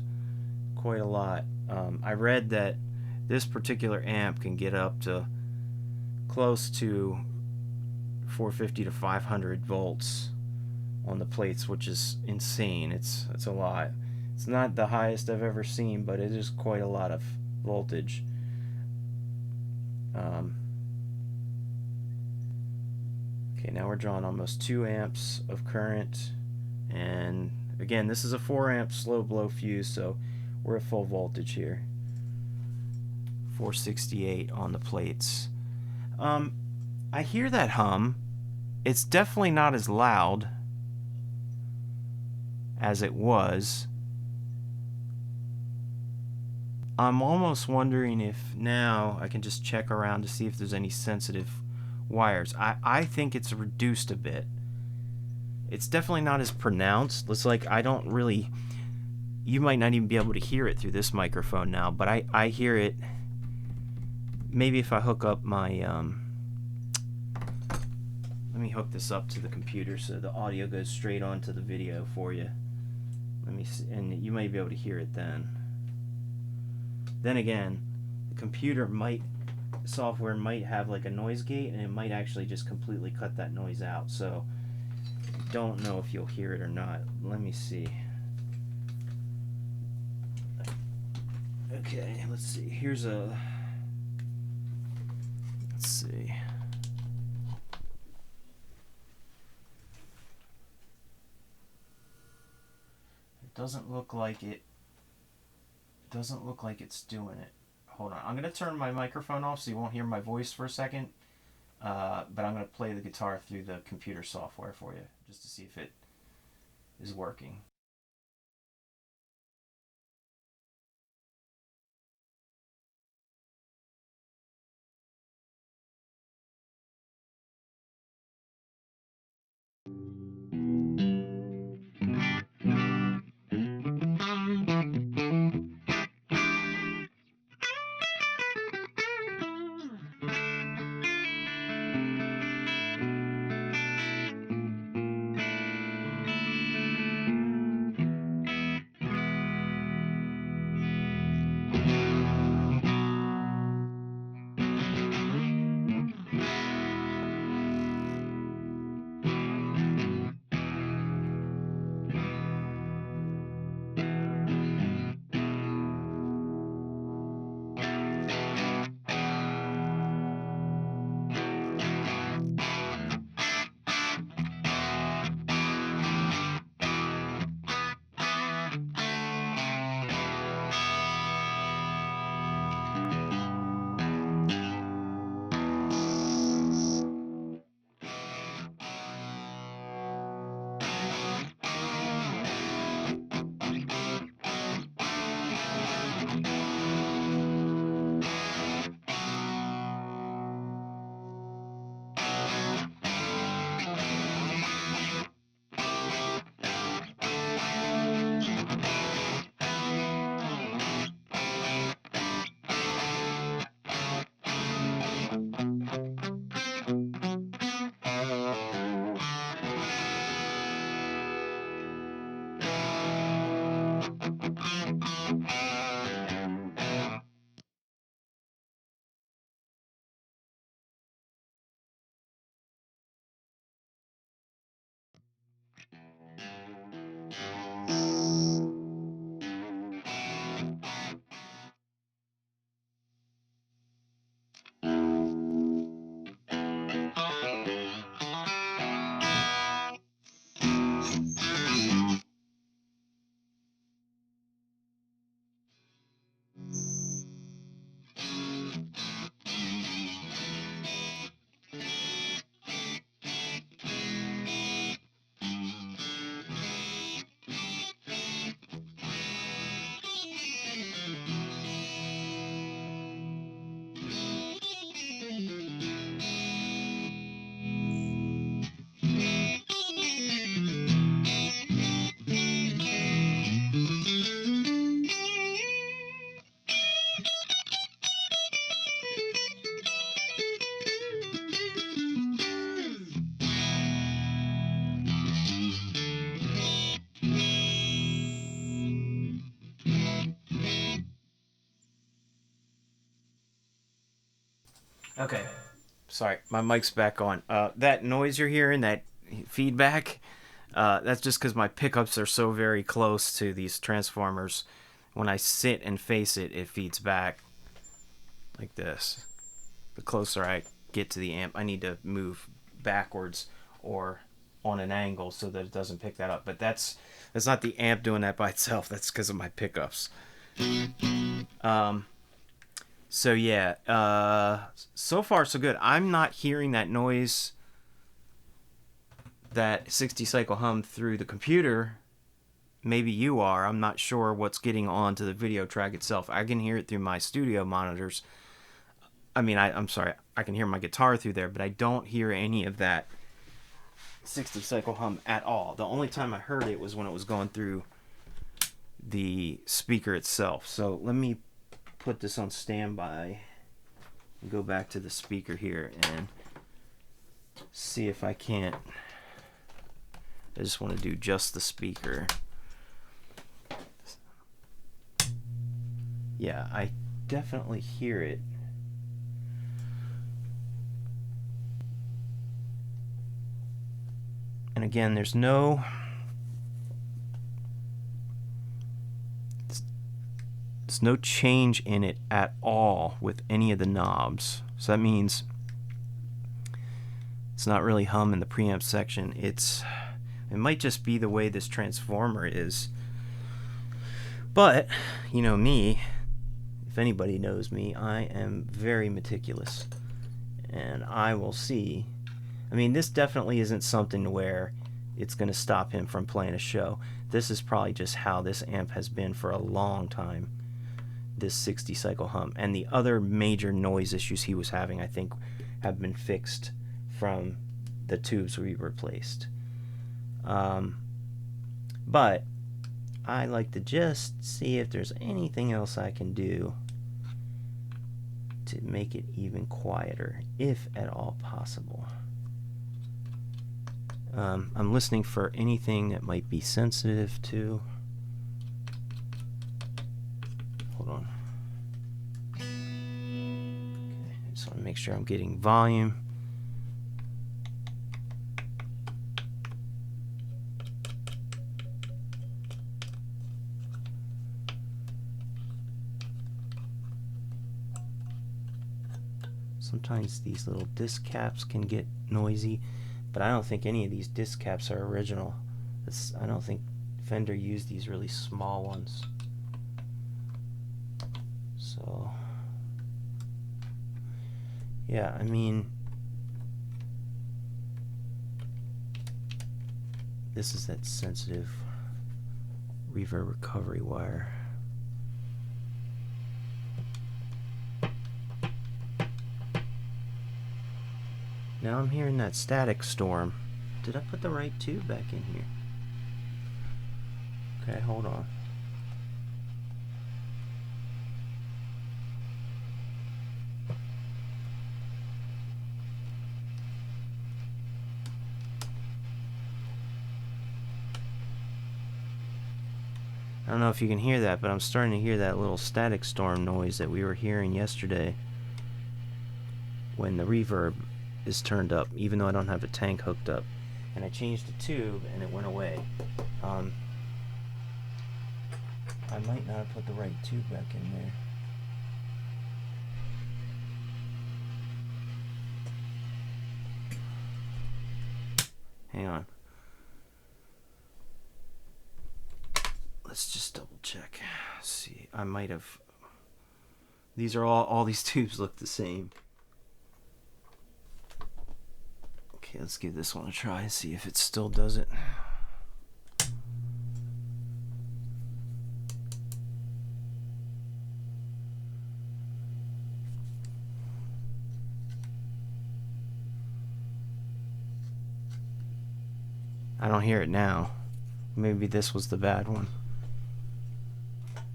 Quite a lot. I read that this particular amp can get up to close to 450 to 500 volts on the plates, which is insane. It's a lot. It's not the highest I've ever seen, but it is quite a lot of voltage. Okay, now we're drawing almost 2 amps of current, and again, this is a 4 amp slow blow fuse, so we're at full voltage here. 468 on the plates. I hear that hum. It's definitely not as loud as it was. I'm almost wondering if now I can just check around to see if there's any sensitive wires. I think it's reduced a bit. It's definitely not as pronounced. Looks like I don't really... You might not even be able to hear it through this microphone now, but I hear it. Maybe if I hook up my... let me hook this up to the computer so the audio goes straight onto the video for you. Let me see, and you might be able to hear it then. Then again, the computer software might have like a noise gate, and it might actually just completely cut that noise out. So I don't know if you'll hear it or not. Let me see. Okay, let's see. Let's see. Doesn't look like it's doing it. Hold on. I'm going to turn my microphone off so you won't hear my voice for a second. But I'm going to play the guitar through the computer software for you just to see if it is working. Okay. Sorry, my mic's back on. That noise you're hearing, that feedback, that's just because my pickups are so very close to these transformers. When I sit and face it, it feeds back like this. The closer I get to the amp, I need to move backwards or on an angle so that it doesn't pick that up. But that's not the amp doing that by itself. That's because of my pickups. So yeah, so far so good. I'm not hearing that noise, that 60 cycle hum through the computer. Maybe you are. I'm not sure what's getting on to the video track itself. I can hear it through my studio monitors. I mean, I'm sorry, I can hear my guitar through there, but I don't hear any of that 60 cycle hum at all. The only time I heard it was when it was going through the speaker itself. So let me put this on standby and go back to the speaker here and see if I can't. I just want to do just the speaker. Yeah, I definitely hear it. And again, there's no change in it at all with any of the knobs. So that means it's not really hum in the preamp section. It might just be the way this transformer is. But, you know me, if anybody knows me, I am very meticulous. And I will see. I mean, this definitely isn't something where it's going to stop him from playing a show. This is probably just how this amp has been for a long time, this 60 cycle hum. And the other major noise issues he was having, I think, have been fixed from the tubes we replaced. But I like to just see if there's anything else I can do to make it even quieter, if at all possible. I'm listening for anything that might be sensitive to. Hold on. Okay, I just want to make sure I'm getting volume. Sometimes these little disc caps can get noisy, but I don't think any of these disc caps are original. I don't think Fender used these really small ones. So, yeah, I mean, this is that sensitive reverb recovery wire. Now I'm hearing that static storm. Did I put the right tube back in here? Okay, hold on. I don't know if you can hear that, but I'm starting to hear that little static storm noise that we were hearing yesterday when the reverb is turned up, even though I don't have a tank hooked up. And I changed the tube and it went away. I might not have put the right tube back in there. Hang on. Let's just double check. See, I might have. These are all these tubes look the same. Okay, let's give this one a try and see if it still does it. I don't hear it now. Maybe this was the bad one.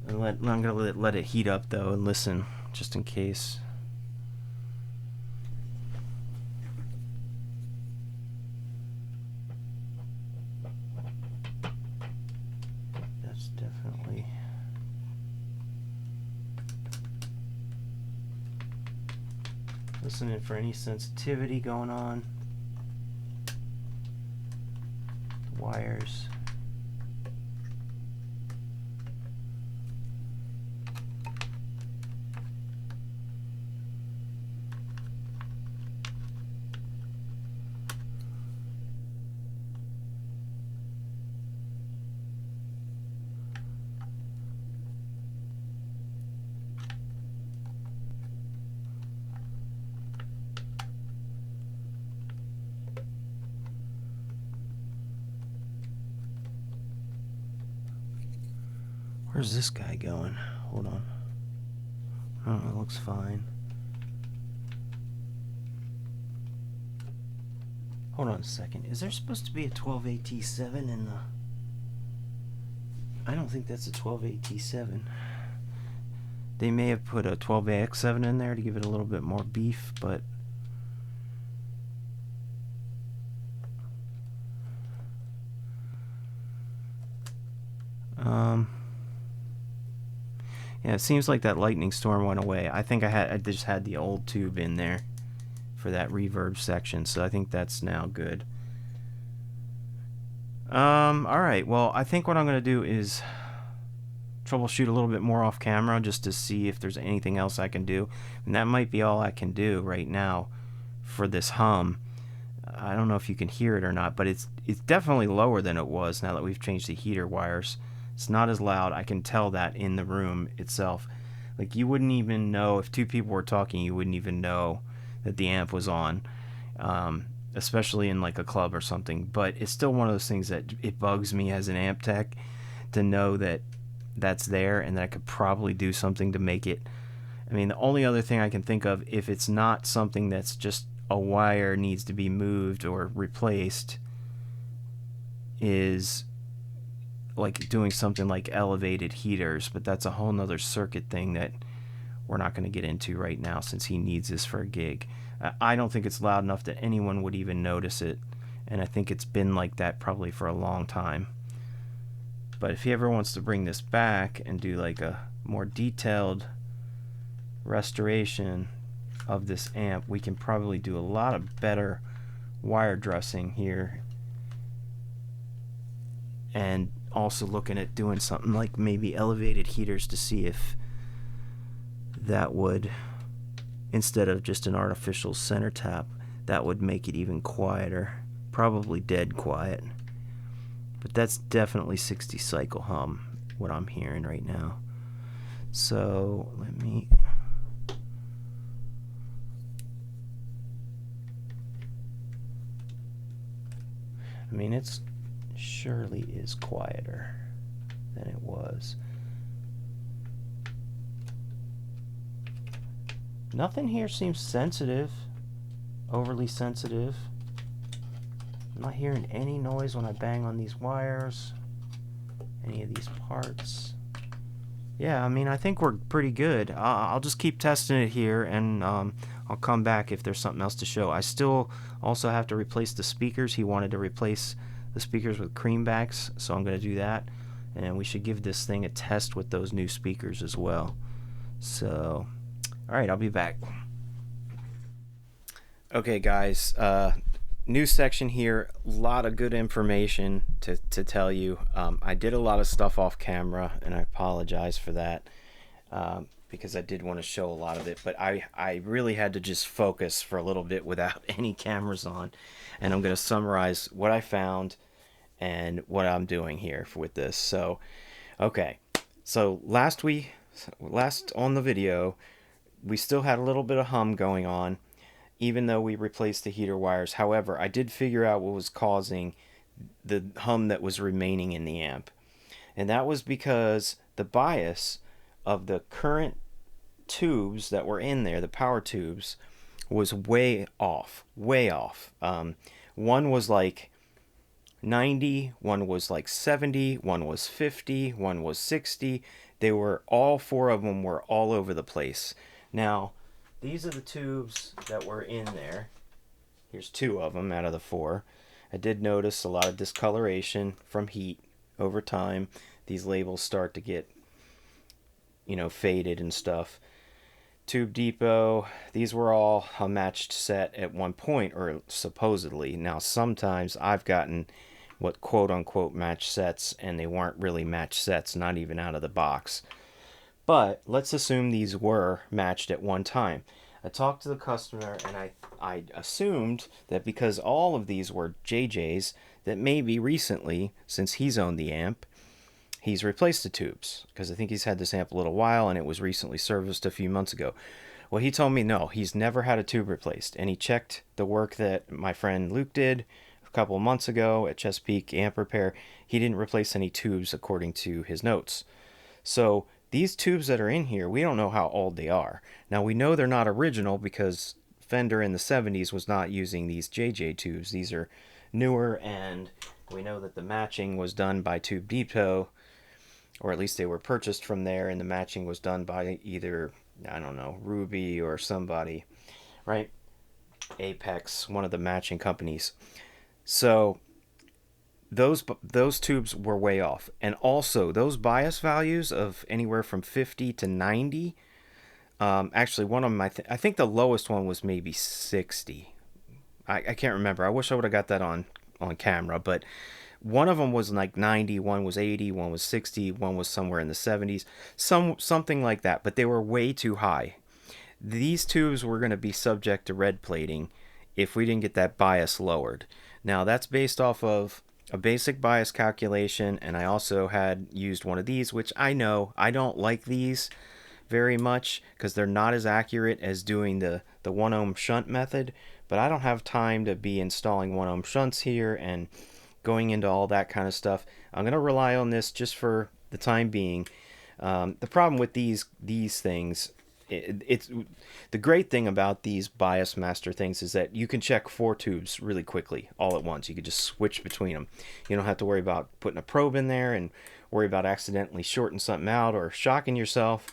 I'm gonna let it heat up though and listen, just in case. That's definitely. Listening for any sensitivity going on. The wires. Where's this guy going? Hold on. Oh, it looks fine. Hold on a second. Is there supposed to be a 12AT7 in the... I don't think that's a 12AT7. They may have put a 12AX7 in there to give it a little bit more beef, but... yeah, it seems like that lightning storm went away. I think I just had the old tube in there for that reverb section, so I think that's now good. Alright, well, I think what I'm going to do is troubleshoot a little bit more off camera just to see if there's anything else I can do. And that might be all I can do right now for this hum. I don't know if you can hear it or not, but it's definitely lower than it was now that we've changed the heater wires. It's not as loud. I can tell that in the room itself. Like, you wouldn't even know if two people were talking, you wouldn't even know that the amp was on, especially in like a club or something. But it's still one of those things that it bugs me as an amp tech to know that that's there and that I could probably do something to make it. I mean, the only other thing I can think of, if it's not something that's just a wire needs to be moved or replaced, is like doing something like elevated heaters, but that's a whole nother circuit thing that we're not going to get into right now since he needs this for a gig. I don't think it's loud enough that anyone would even notice it, and I think it's been like that probably for a long time. But if he ever wants to bring this back and do like a more detailed restoration of this amp, we can probably do a lot of better wire dressing here, and also looking at doing something like maybe elevated heaters to see if that would, instead of just an artificial center tap, that would make it even quieter. Probably dead quiet, but that's definitely 60 cycle hum, what I'm hearing right now. So let me... I mean, it's surely is quieter than it was. Nothing here seems sensitive, overly sensitive. I'm not hearing any noise when I bang on these wires, any of these parts. Yeah, I mean, I think we're pretty good. I'll just keep testing it here, and I'll come back if there's something else to show. I still also have to replace the speakers. He wanted to replace the speakers with creambacks, so I'm going to do that. And we should give this thing a test with those new speakers as well. So, alright, I'll be back. Okay, guys, new section here. A lot of good information to tell you. I did a lot of stuff off camera, and I apologize for that, because I did want to show a lot of it, but I really had to just focus for a little bit without any cameras on, and I'm going to summarize what I found and what I'm doing here with this. So, okay, so last on the video, we still had a little bit of hum going on, even though we replaced the heater wires. However, I did figure out what was causing the hum that was remaining in the amp, and that was because the bias of the current tubes that were in there, the power tubes, was way off. One was like 90, one was like 70, one was 50, one was 60. They were, all four of them were all over the place. Now, these are the tubes that were in there. Here's two of them out of the four. I did notice a lot of discoloration from heat over time. These labels start to get, you know, faded and stuff. Tube Depot, these were all a matched set at one point, or supposedly. Now, sometimes I've gotten what quote unquote match sets, and they weren't really match sets, not even out of the box. But let's assume these were matched at one time. I talked to the customer, and I assumed that because all of these were JJs, that maybe recently, since he's owned the amp, he's replaced the tubes, because I think he's had this amp a little while and it was recently serviced a few months ago. Well, he told me no, he's never had a tube replaced, and he checked the work that my friend Luke did a couple of months ago at Chesapeake Amp Repair. He didn't replace any tubes according to his notes. So these tubes that are in here, we don't know how old they are. Now, we know they're not original because Fender in the 70s was not using these JJ tubes. These are newer, and we know that the matching was done by Tube Depot, or at least they were purchased from there, and the matching was done by either, I don't know, Ruby or somebody, right? Apex, one of the matching companies. So those tubes were way off, and also those bias values of anywhere from 50 to 90. Actually, one of them, I think the lowest one was maybe 60. I can't remember. I wish I would have got that on camera, but one of them was like 90, one was 80, one was 60, one was somewhere in the 70s, something like that. But they were way too high. These tubes were going to be subject to red plating if we didn't get that bias lowered. Now, that's based off of a basic bias calculation, and I also had used one of these, which I know I don't like these very much because they're not as accurate as doing the 1 ohm shunt method, but I don't have time to be installing 1 ohm shunts here and going into all that kind of stuff. I'm going to rely on this just for the time being. The problem with these things, it's the great thing about these bias master things is that you can check 4 tubes really quickly all at once. You could just switch between them. You don't have to worry about putting a probe in there and worry about accidentally shorting something out or shocking yourself.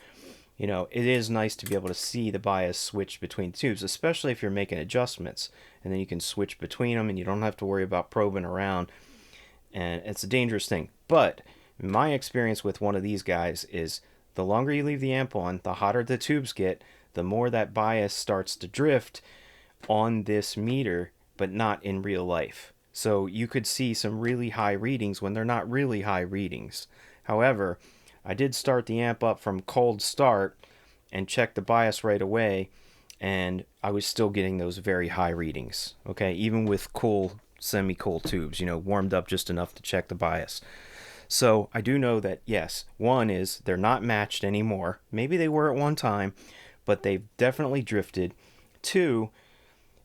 You know, it is nice to be able to see the bias switch between tubes, especially if you're making adjustments, and then you can switch between them and you don't have to worry about probing around, and it's a dangerous thing. But my experience with one of these guys is the longer you leave the amp on, the hotter the tubes get, the more that bias starts to drift on this meter, but not in real life. So you could see some really high readings when they're not really high readings. However, I did start the amp up from cold start and check the bias right away, and I was still getting those very high readings. Okay, even with cool, semi-cool tubes, you know, warmed up just enough to check the bias. So I do know that, yes, one is they're not matched anymore. Maybe they were at one time, but they've definitely drifted. Two,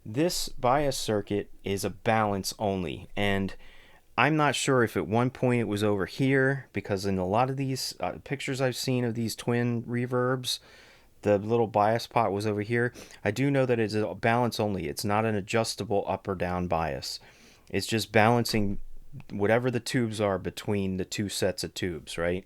this bias circuit is a balance only, and I'm not sure if at one point it was over here, because in a lot of these pictures I've seen of these twin reverbs, the little bias pot was over here. I do know that it's a balance only. It's not an adjustable up or down bias. It's just balancing whatever the tubes are between the two sets of tubes, right?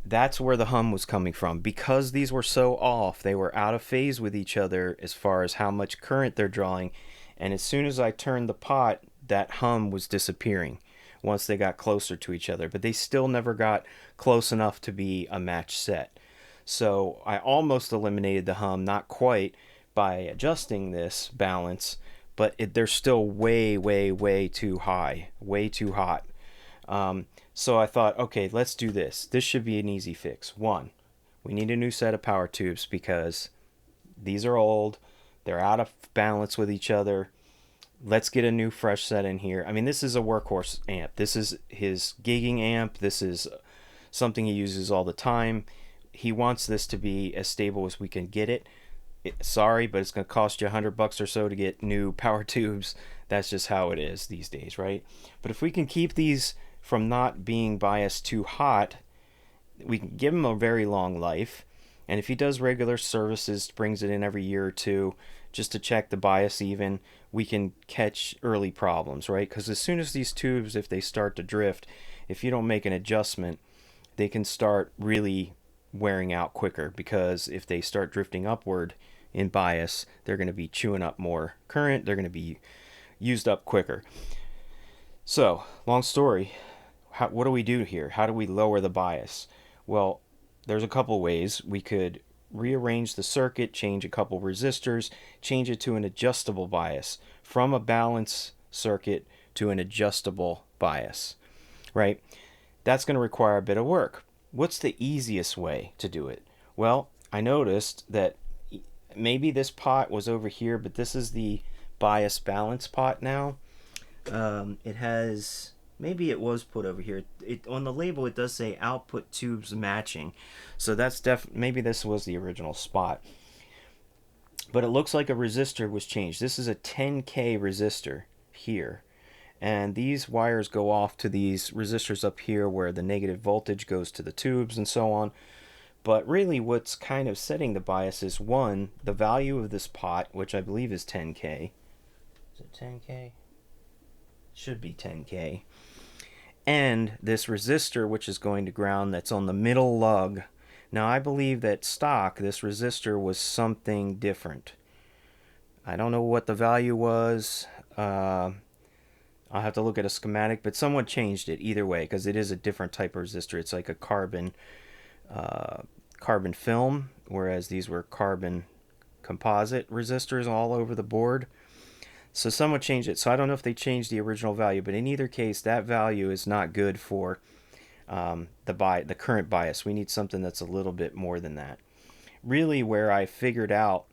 That's where the hum was coming from. Because these were so off, they were out of phase with each other as far as how much current they're drawing. And as soon as I turned the pot, that hum was disappearing once they got closer to each other. But they still never got close enough to be a match set. So I almost eliminated the hum, not quite, by adjusting this balance, but they're still way, way, way too high, way too hot. So I thought, okay, let's do this. This should be an easy fix. One, we need a new set of power tubes because these are old. They're out of balance with each other. Let's get a new fresh set in here. I mean, this is a workhorse amp. This is his gigging amp. This is something he uses all the time. He wants this to be as stable as we can get it. Sorry, but it's going to cost you $100 or so to get new power tubes. That's just how it is these days, right? But if we can keep these from not being biased too hot, we can give him a very long life. And if he does regular services, brings it in every year or two just to check the bias even, we can catch early problems, right? Because as soon as these tubes, if they start to drift, if you don't make an adjustment, they can start really wearing out quicker, because if they start drifting upward in bias, they're going to be chewing up more current, they're going to be used up quicker. So, long story, what do we do here? How do we lower the bias? Well, there's a couple ways. We could rearrange the circuit, change a couple resistors, change it to an adjustable bias from a balance circuit to an adjustable bias, right? That's going to require a bit of work. What's the easiest way to do it? Well, I noticed that maybe this pot was over here, but this is the bias balance pot now. It has, maybe it was put over here. It on the label it does say output tubes matching, so that's maybe this was the original spot. But it looks like a resistor was changed. This is a 10K resistor here, and these wires go off to these resistors up here where the negative voltage goes to the tubes and so on. But really what's kind of setting the bias is, one, the value of this pot, which I believe is 10K. Is it 10K? Should be 10K. And this resistor, which is going to ground, that's on the middle lug. Now I believe that stock, this resistor was something different. I don't know what the value was. I'll have to look at a schematic, but someone changed it either way, because it is a different type of resistor. It's like a carbon film, whereas these were carbon composite resistors all over the board. So someone changed it. So I don't know if they changed the original value, but in either case, that value is not good for the current bias. We need something that's a little bit more than that. Really, where I figured out,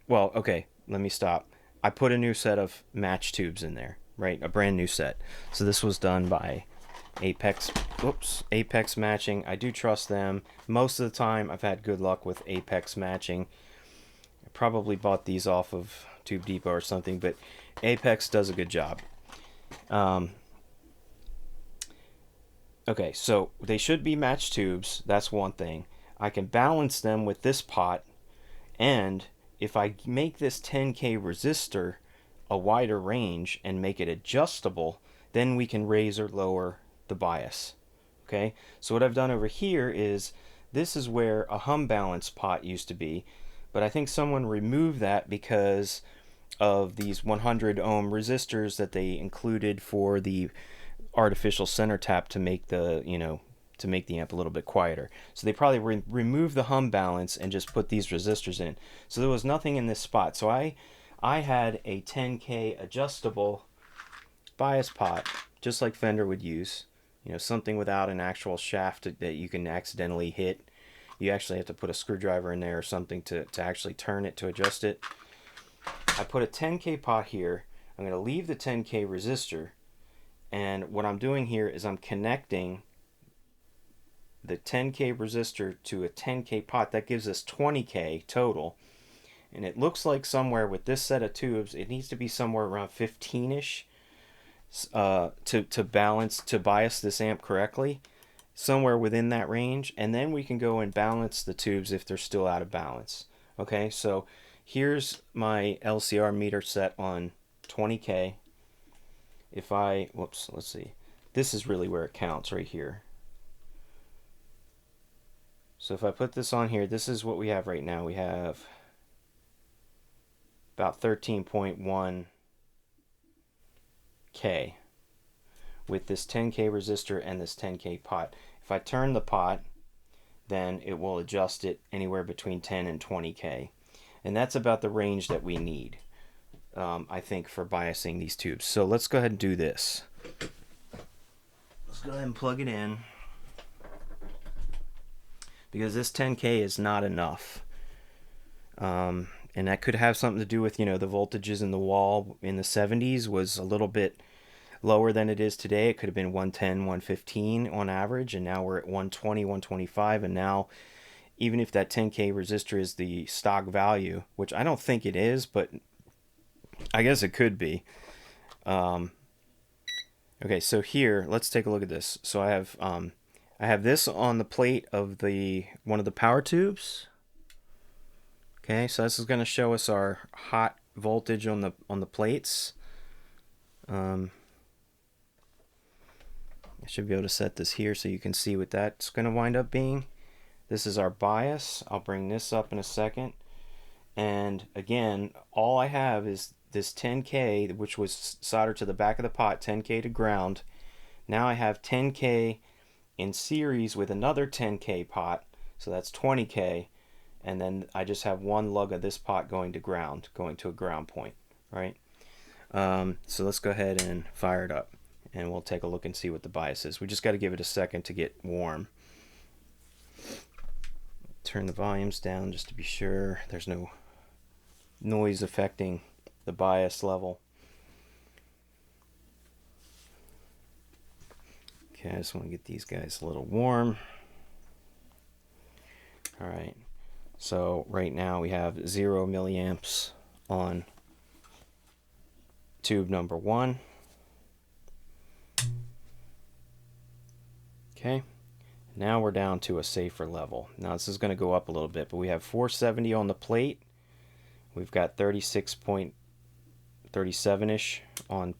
well, okay, let me stop. I put a new set of match tubes in there, right? A brand new set. So this was done by Apex Matching. I do trust them. Most of the time I've had good luck with Apex Matching. I probably bought these off of Tube Depot or something, but Apex does a good job. Okay, so they should be matched tubes. That's one thing. I can balance them with this pot, and if I make this 10K resistor a wider range and make it adjustable, then we can raise or lower the bias. Okay, so what I've done over here is, this is where a hum balance pot used to be, but I think someone removed that because of these 100 ohm resistors that they included for the artificial center tap to make the, to make the amp a little bit quieter. So they probably removed the hum balance and just put these resistors in. So there was nothing in this spot. So I had a 10K adjustable bias pot, just like Fender would use. Something without an actual shaft that you can accidentally hit. You actually have to put a screwdriver in there or something to actually turn it, to adjust it. I put a 10K pot here. I'm going to leave the 10K resistor, and what I'm doing here is I'm connecting the 10K resistor to a 10K pot. That gives us 20K total, and it looks like somewhere with this set of tubes it needs to be somewhere around 15ish to bias this amp correctly, somewhere within that range, and then we can go and balance the tubes if they're still out of balance. Okay, so here's my LCR meter set on 20K. If I, let's see, this is really where it counts, right here. So if I put this on here, this is what we have right now. We have about 13.1K with this 10K resistor and this 10K pot. If I turn the pot, then it will adjust it anywhere between 10 and 20K. And that's about the range that we need, I think, for biasing these tubes. So let's go ahead and do this. Let's go ahead and plug it in, because this 10K is not enough. And that could have something to do with, the voltages in the wall in the 70s was a little bit lower than it is today. It could have been 110, 115 on average, and now we're at 120, 125, and now even if that 10K resistor is the stock value, which I don't think it is, but I guess it could be. Okay, so here, let's take a look at this. So I have this on the plate of one of the power tubes. Okay, so this is going to show us our hot voltage on the plates. I should be able to set this here so you can see what that's going to wind up being. This is our bias. I'll bring this up in a second. And again, all I have is this 10K, which was soldered to the back of the pot, 10K to ground. Now I have 10K in series with another 10K pot So that's 20K, and then I just have one lug of this pot going to ground, going to a ground point, right? So let's go ahead and fire it up, and we'll take a look and see what the bias is. We just got to give it a second to get warm. Turn the volumes down just to be sure there's no noise affecting the bias level. Okay, I just want to get these guys a little warm. All right, so right now we have 0 milliamps on tube number 1. Okay, now we're down to a safer level. Now this is going to go up a little bit, but we have 470 on the plate. We've got 36.37-ish on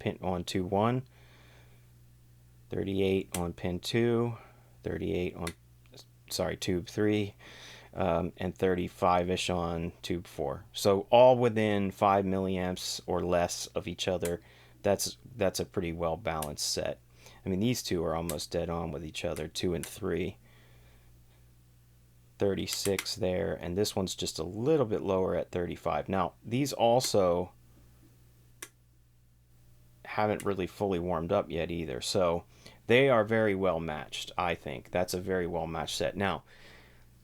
tube 1, 38 on pin 2, 38 on tube 3, and 35-ish on tube 4. So all within 5 milliamps or less of each other. That's a pretty well balanced set. I mean, these two are almost dead on with each other, 2 and 3. 36 there, and this one's just a little bit lower at 35. Now, these also haven't really fully warmed up yet either, so they are very well matched, I think. That's a very well matched set. Now,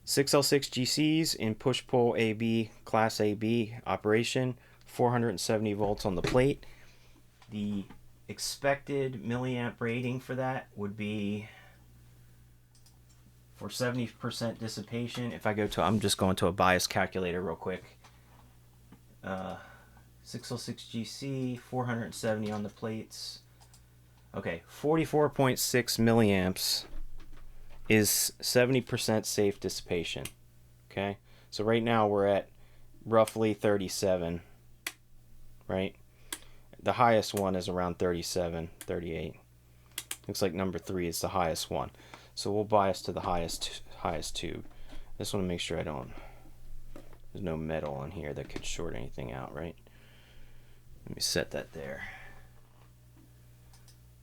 6L6 GCs in push-pull AB, class AB operation, 470 volts on the plate. The expected milliamp rating for that would be, for 70% dissipation, if I go to, I'm just going to a bias calculator real quick. 6L6 GC, 470 on the plates. Okay, 44.6 milliamps is 70% safe dissipation. Okay, so right now we're at roughly 37, right? The highest one is around 37, 38. Looks like number 3 is the highest one. So we'll bias to the highest tube. I just want to make sure there's no metal on here that could short anything out, right? Let me set that there.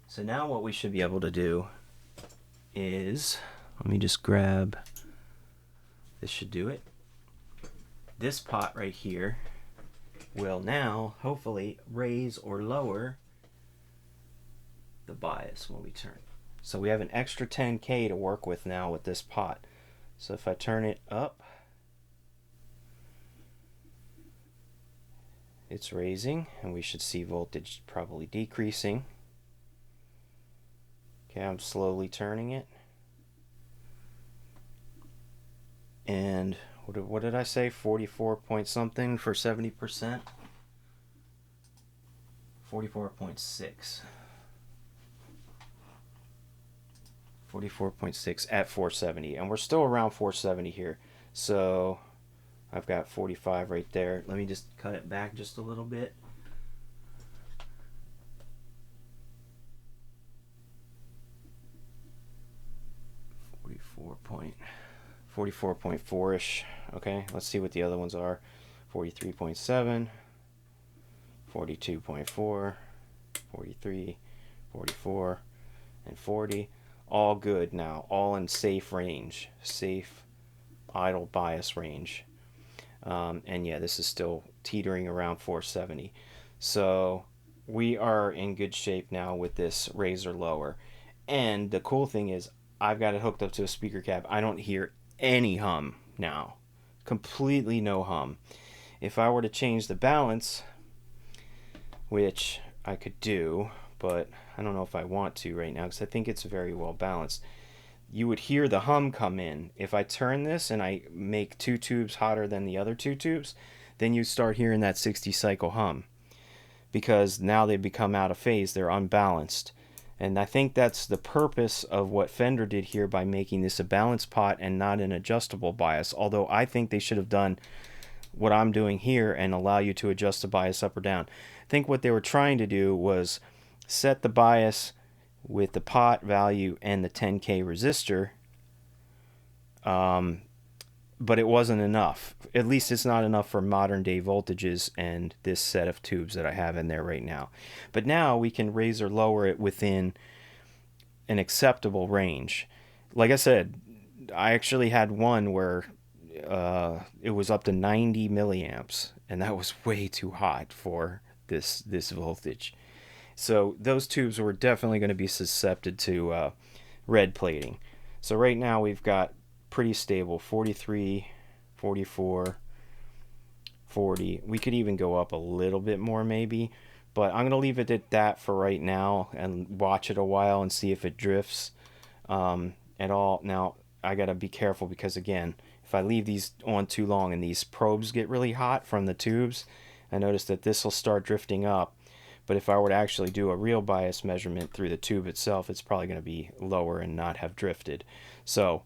So now what we should be able to do is, let me just grab, this should do it. This pot right here will now hopefully raise or lower the bias when we turn. So we have an extra 10K to work with now with this pot. So if I turn it up, it's raising, and we should see voltage probably decreasing. Okay, I'm slowly turning it. And what did I say? 44 point something for 70%? 44.6. 44.6 at 470, and we're still around 470 here. So I've got 45 right there. Let me just cut it back just a little bit. Point 44.4-ish. Okay, let's see what the other ones are. 43.7, 42.4, 43, 44, and 40. All good now, all in safe range, safe idle bias range. And yeah, this is still teetering around 470. So we are in good shape now with this Razor lower. And the cool thing is, I've got it hooked up to a speaker cab. I don't hear any hum now. Completely no hum. If I were to change the balance, which I could do, but I don't know if I want to right now because I think it's very well balanced, you would hear the hum come in. If I turn this and I make 2 tubes hotter than the other 2 tubes, then you start hearing that 60 cycle hum, because now they become out of phase. They're unbalanced. And I think that's the purpose of what Fender did here by making this a balanced pot and not an adjustable bias. Although I think they should have done what I'm doing here and allow you to adjust the bias up or down. I think what they were trying to do was set the bias with the pot value and the 10K resistor, but it wasn't enough. At least it's not enough for modern day voltages and this set of tubes that I have in there right now. But now we can raise or lower it within an acceptable range. Like I said, I actually had one where it was up to 90 milliamps, and that was way too hot for this voltage. So those tubes were definitely going to be susceptible to red plating. So right now we've got pretty stable 43, 44, 40. We could even go up a little bit more maybe, but I'm going to leave it at that for right now and watch it a while and see if it drifts at all. Now I got to be careful because, again, if I leave these on too long and these probes get really hot from the tubes, I notice that this will start drifting up. But if I were to actually do a real bias measurement through the tube itself, it's probably going to be lower and not have drifted. So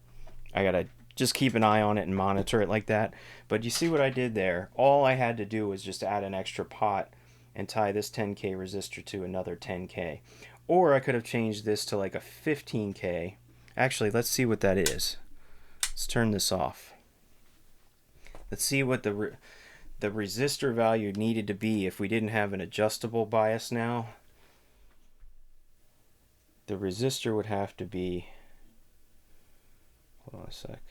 I got to just keep an eye on it and monitor it like that. But you see what I did there? All I had to do was just add an extra pot and tie this 10K resistor to another 10K. Or I could have changed this to like a 15K. Actually, let's see what that is. Let's turn this off. Let's see what the resistor value needed to be if we didn't have an adjustable bias now. The resistor would have to be, hold on a sec.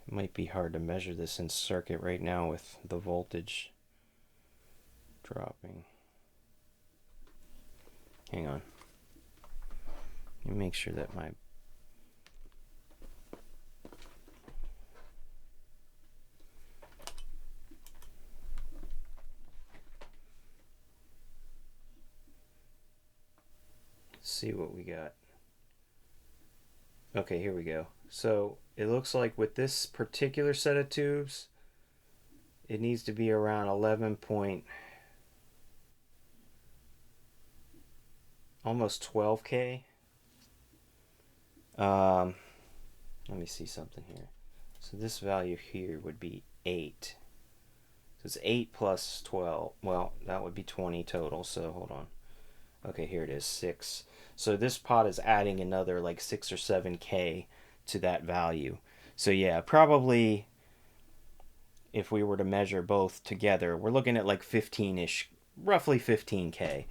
It might be hard to measure this in circuit right now with the voltage dropping. Hang on. Let me make sure that my see what we got. Okay, here we go. So it looks like with this particular set of tubes, it needs to be around 11 point, almost 12K. Let me see something here. So this value here would be 8. So it's 8 plus 12. Well, that would be 20 total. So hold on. Okay, here it is, 6. So this pot is adding another like 6 or 7K to that value. So yeah, probably if we were to measure both together, we're looking at like 15-ish, roughly 15K.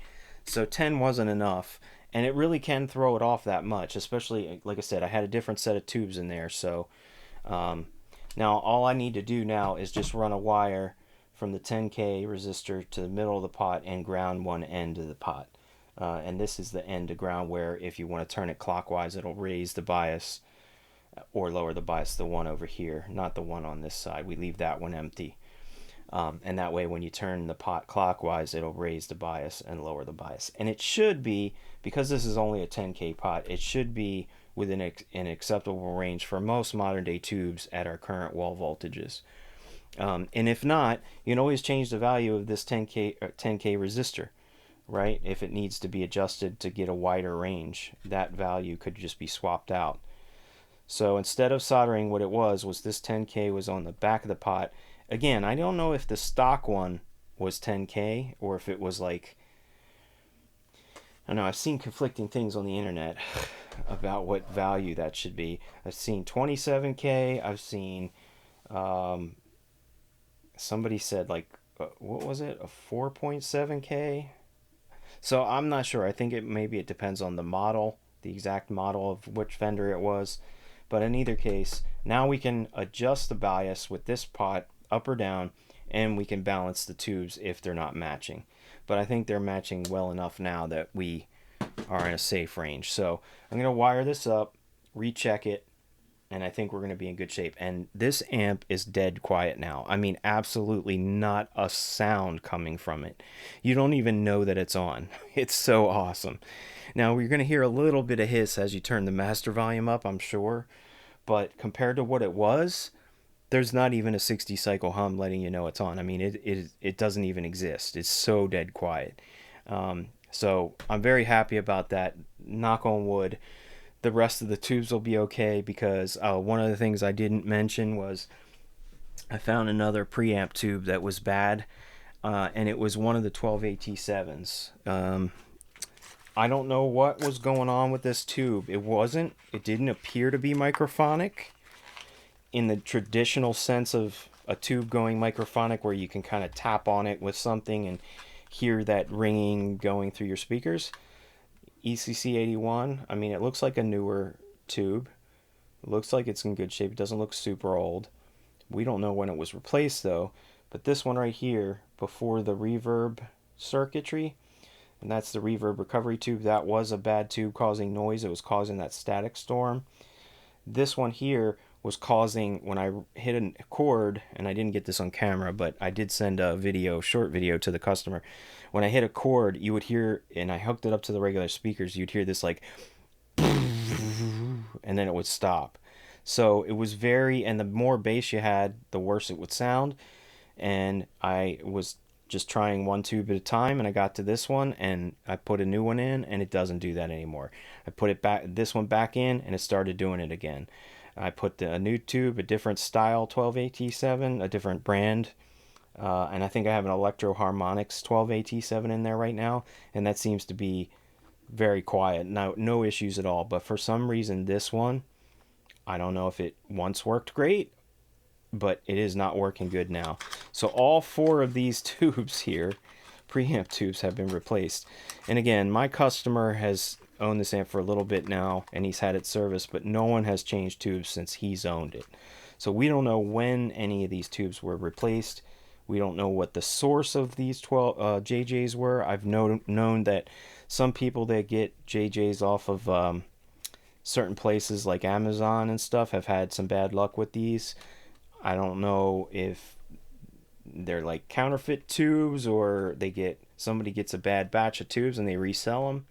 So 10 wasn't enough, and it really can throw it off that much, especially, like I said, I had a different set of tubes in there. So now all I need to do now is just run a wire from the 10K resistor to the middle of the pot and ground one end of the pot. And this is the end to ground where if you want to turn it clockwise, it'll raise the bias or lower the bias, the one over here, not the one on this side. We leave that one empty. And that way when you turn the pot clockwise, it'll raise the bias and lower the bias. And it should be, because this is only a 10K pot, it should be within an acceptable range for most modern day tubes at our current wall voltages. And if not, you can always change the value of this 10K resistor, right? If it needs to be adjusted to get a wider range, that value could just be swapped out. So instead of soldering, what it was this 10K was on the back of the pot. Again, I don't know if the stock one was 10K or if it was like, I don't know, I've seen conflicting things on the internet about what value that should be. I've seen 27K, I've seen somebody said like, what was it, a 4.7K? So I'm not sure. I think maybe it depends on the model, the exact model of which Fender it was. But in either case, now we can adjust the bias with this pot up or down, and we can balance the tubes if they're not matching. But I think they're matching well enough now that we are in a safe range. So I'm going to wire this up, recheck it, and I think we're going to be in good shape. And this amp is dead quiet now. I mean, absolutely not a sound coming from it. You don't even know that it's on. It's so awesome. Now, you're going to hear a little bit of hiss as you turn the master volume up, I'm sure. But compared to what it was, there's not even a 60 cycle hum letting you know it's on. I mean, it doesn't even exist. It's so dead quiet. So I'm very happy about that. Knock on wood. The rest of the tubes will be okay, because one of the things I didn't mention was I found another preamp tube that was bad, and it was one of the 12AT7s. I don't know what was going on with this tube. It didn't appear to be microphonic in the traditional sense of a tube going microphonic, where you can kind of tap on it with something and hear that ringing going through your speakers. ECC81. I mean, it looks like a newer tube. It looks like it's in good shape. It doesn't look super old. We don't know when it was replaced though. But this one right here, before the reverb circuitry, and that's the reverb recovery tube, that was a bad tube causing noise. It was causing that static storm. This one here was causing, when I hit a chord, and I didn't get this on camera, but I did send a video, short video to the customer. When I hit a chord, you would hear, and I hooked it up to the regular speakers, you'd hear this like, and then it would stop. So it was very, and the more bass you had, the worse it would sound. And I was just trying one tube at a time, and I got to this one, and I put a new one in, and it doesn't do that anymore. I put it back, this one back in, and it started doing it again. I put a new tube, a different style 12AT7, a different brand, and I think I have an Electro Harmonix 12AT7 in there right now, and that seems to be very quiet. No issues at all. But for some reason, this one, I don't know if it once worked great, but it is not working good now. So all 4 of these tubes here, preamp tubes, have been replaced. And again, my customer has owned this amp for a little bit now, and he's had it serviced, but no one has changed tubes since he's owned it. So we don't know when any of these tubes were replaced. We don't know what the source of these 12 JJs were. I've known that some people that get JJs off of certain places like Amazon and stuff have had some bad luck with these. I don't know if they're like counterfeit tubes, or somebody gets a bad batch of tubes and they resell them.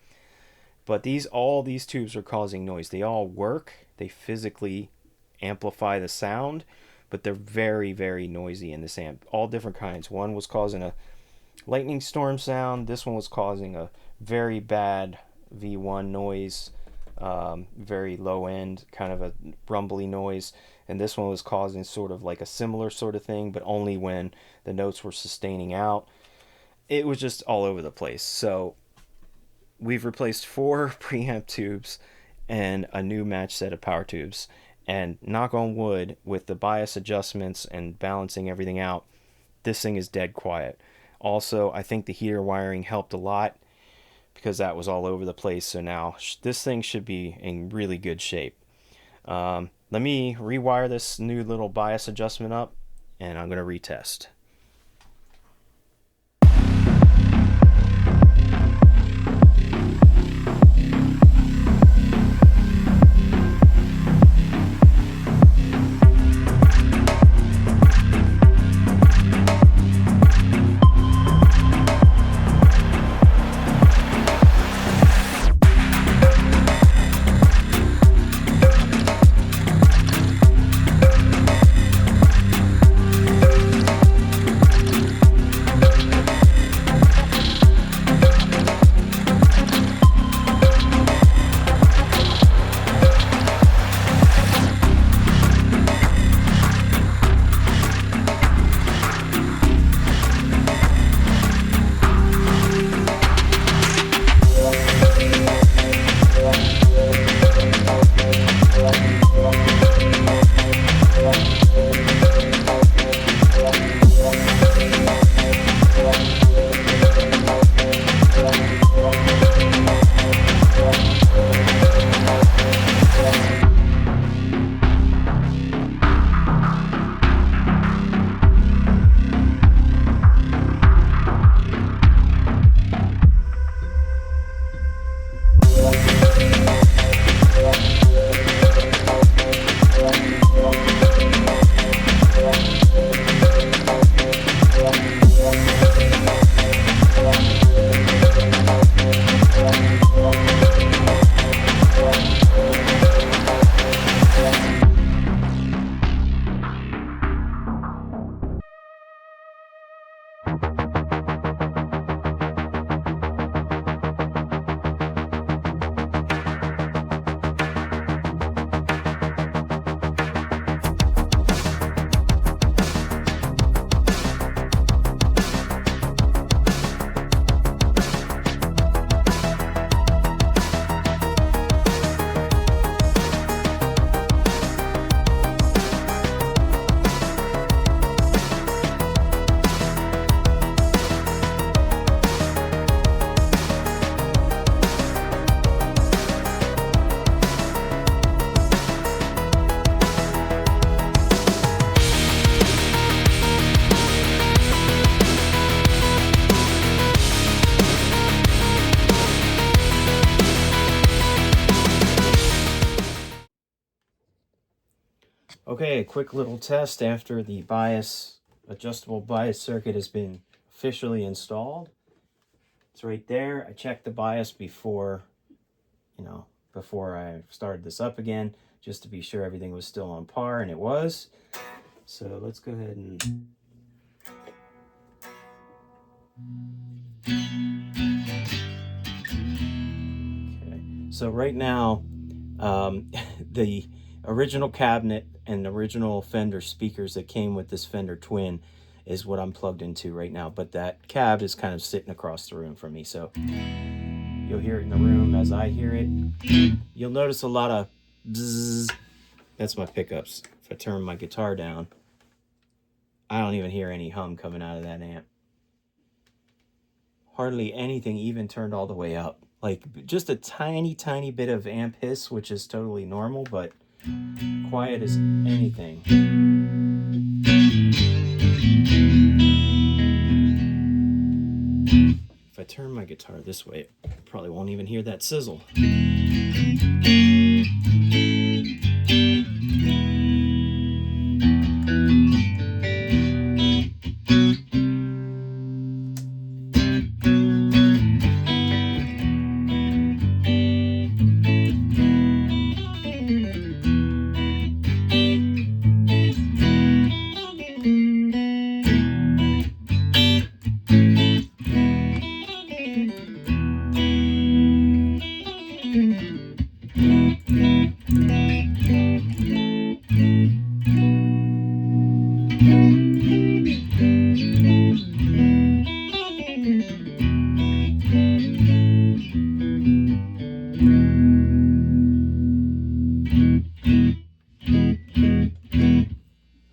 But all these tubes are causing noise. They all work. They physically amplify the sound, but they're very, very noisy in this amp. All different kinds. One was causing a lightning storm sound. This one was causing a very bad V1 noise, very low end, kind of a rumbly noise. And this one was causing sort of like a similar sort of thing, but only when the notes were sustaining out. It was just all over the place. So we've replaced 4 preamp tubes and a new match set of power tubes. And knock on wood, with the bias adjustments and balancing everything out, this thing is dead quiet. Also, I think the heater wiring helped a lot, because that was all over the place. So now this thing should be in really good shape. Let me rewire this new little bias adjustment up, and I'm going to retest. Okay, a quick little test after the adjustable bias circuit has been officially installed. It's right there. I checked the bias before, before I started this up again, just to be sure everything was still on par, and it was. So let's go ahead and... Okay, so right now, the original cabinet and original Fender speakers that came with this Fender Twin is what I'm plugged into right now, but that cab is kind of sitting across the room from me, so you'll hear it in the room as I hear it. You'll notice a lot of bzzz. That's my pickups. If I turn my guitar down, I don't even hear any hum coming out of that amp. Hardly anything even turned all the way up. Like just a tiny, tiny bit of amp hiss, which is totally normal, but quiet as anything. If I turn my guitar this way, I probably won't even hear that sizzle.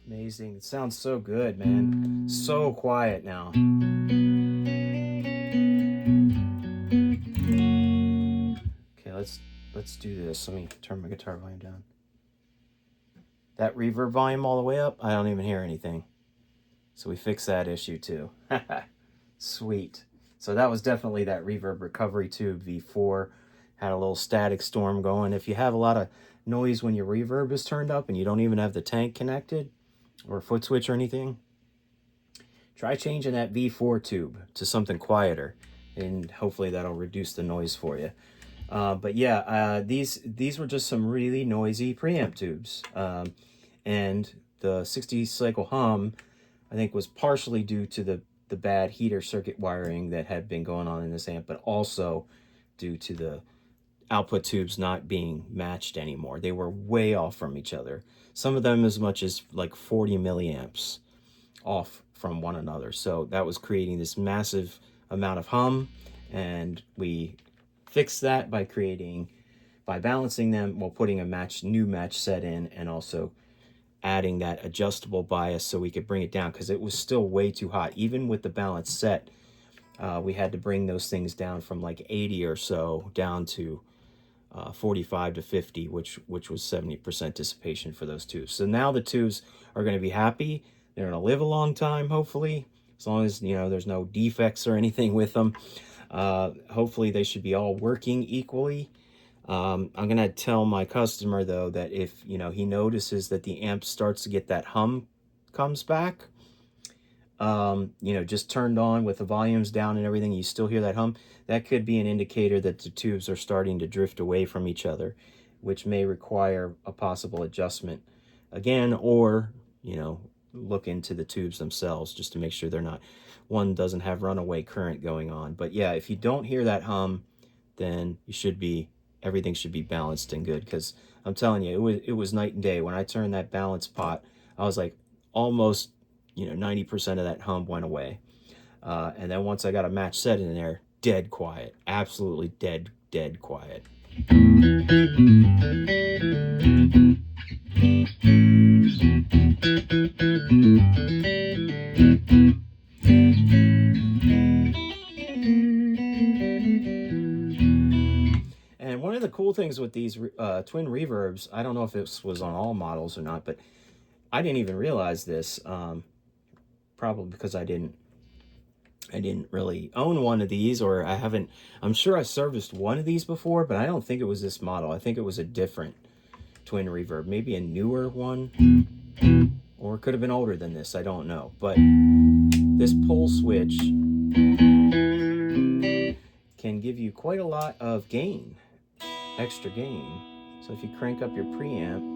Amazing. It sounds so good, man. So quiet now. Okay, let's do this. Let me turn my guitar volume down. That reverb volume all the way up, I don't even hear anything. So we fixed that issue too. Sweet. So that was definitely that reverb recovery tube V4. Had a little static storm going. If you have a lot of noise when your reverb is turned up and you don't even have the tank connected or foot switch or anything, try changing that V4 tube to something quieter, and hopefully that'll reduce the noise for you. But yeah, these were just some really noisy preamp tubes. And the 60 cycle hum, I think, was partially due to the bad heater circuit wiring that had been going on in this amp, but also due to the output tubes not being matched anymore. They were way off from each other. Some of them as much as like 40 milliamps off from one another. So that was creating this massive amount of hum, and we fixed that by balancing them while putting a new match set in, and also adding that adjustable bias so we could bring it down, because it was still way too hot. Even with the balance set, we had to bring those things down from like 80 or so down to 45 to 50, which was 70% dissipation for those tubes. So now the tubes are going to be happy. They're going to live a long time, hopefully, as long as, there's no defects or anything with them. Hopefully they should be all working equally. I'm going to tell my customer, though, that if, he notices that the amp starts to get that hum comes back, just turned on with the volumes down and everything, you still hear that hum, that could be an indicator that the tubes are starting to drift away from each other, which may require a possible adjustment again, or, look into the tubes themselves just to make sure one doesn't have runaway current going on. But yeah, if you don't hear that hum, then everything should be balanced and good, because I'm telling you, it was night and day. When I turned that balance pot, I was like, almost 90% of that hum went away. And then once I got a match set in there, dead quiet. Absolutely dead quiet. And one of the cool things with these twin reverbs, I don't know if this was on all models or not, but I didn't even realize this, probably because I didn't really own one of these, or I'm sure I serviced one of these before, but I don't think it was this model. I think it was a different Twin Reverb, maybe a newer one, or it could have been older than this, I don't know. But this pull switch can give you quite a lot of gain, extra gain. So if you crank up your preamp,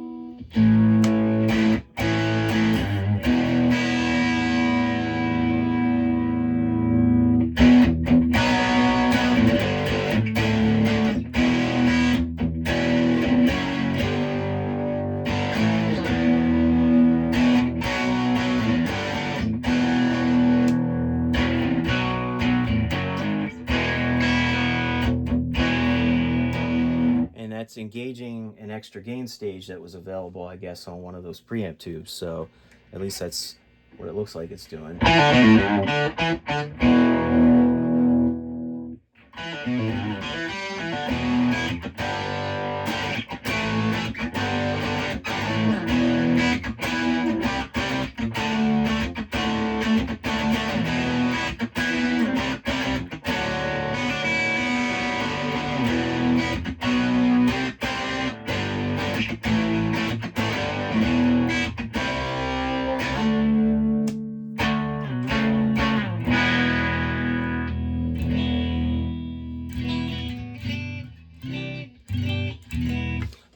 that's engaging an extra gain stage that was available, I guess, on one of those preamp tubes. So at least that's what it looks like it's doing.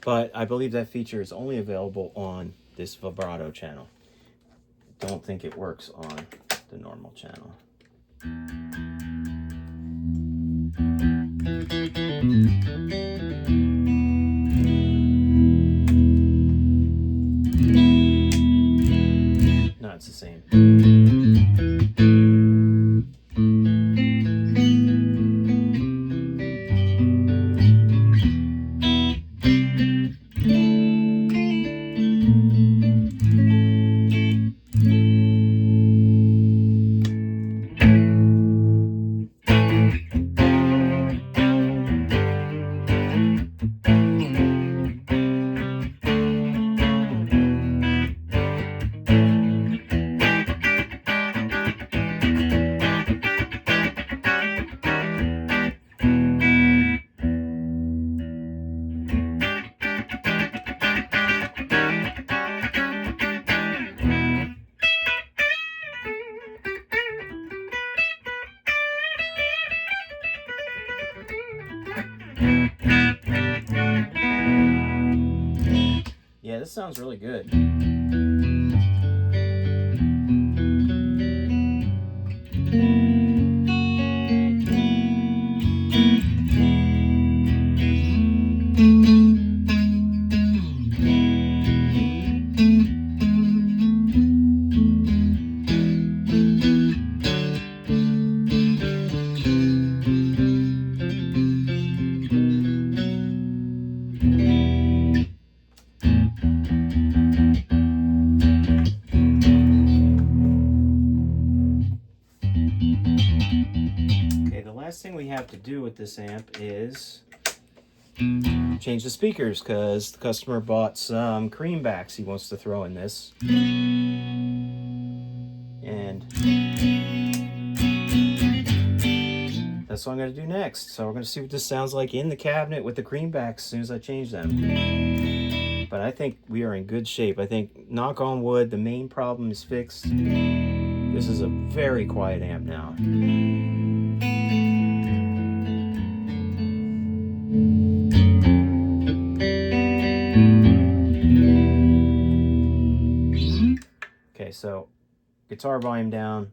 But I believe that feature is only available on this vibrato channel. I don't think it works on the normal channel. No, it's the same. Yeah, this sounds really good. Last thing we have to do with this amp is change the speakers, because the customer bought some creambacks he wants to throw in this, and that's what I'm going to do next. So we're going to see what this sounds like in the cabinet with the creambacks as soon as I change them. But I think we are in good shape. I think, knock on wood, the main problem is fixed. This is a very quiet amp now. Okay, so guitar volume down,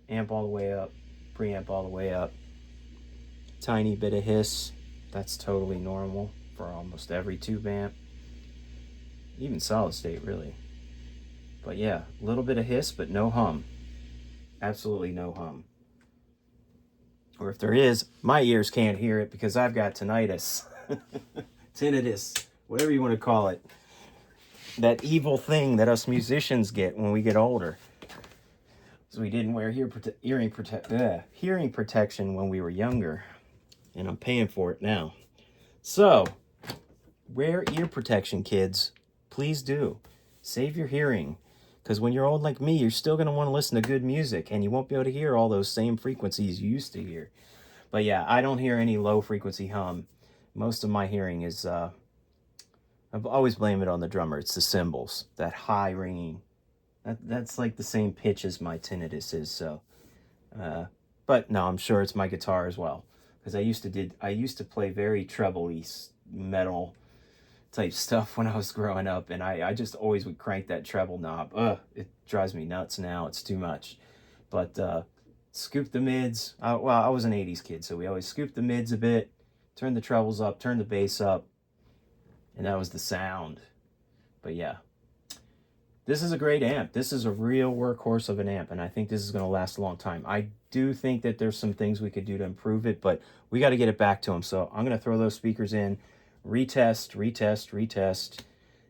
amp all the way up, preamp all the way up. Tiny bit of hiss, that's totally normal for almost every tube amp. Even solid state, really. But yeah, a little bit of hiss, but no hum. Absolutely no hum. Or if there is, my ears can't hear it because I've got tinnitus. Tinnitus, whatever you want to call it. That evil thing that us musicians get when we get older. So we didn't wear hearing protection when we were younger. And I'm paying for it now. So, wear ear protection, kids. Please do. Save your hearing. Because when you're old like me, you're still going to want to listen to good music. And you won't be able to hear all those same frequencies you used to hear. But yeah, I don't hear any low frequency hum. Most of my hearing is I've always blamed it on the drummer. It's the cymbals, that high ringing. That's like the same pitch as my tinnitus is. So, but no, I'm sure it's my guitar as well, because I used to play very treble-y metal type stuff when I was growing up, and I just always would crank that treble knob. Ugh, it drives me nuts now. It's too much. But scoop the mids. Well, I was an 80s kid, so we always scooped the mids a bit, turn the trebles up, turn the bass up, and that was the sound. But yeah, this is a great amp. This is a real workhorse of an amp, and I think this is going to last a long time. I do think that there's some things we could do to improve it, but we got to get it back to him. So I'm going to throw those speakers in, retest,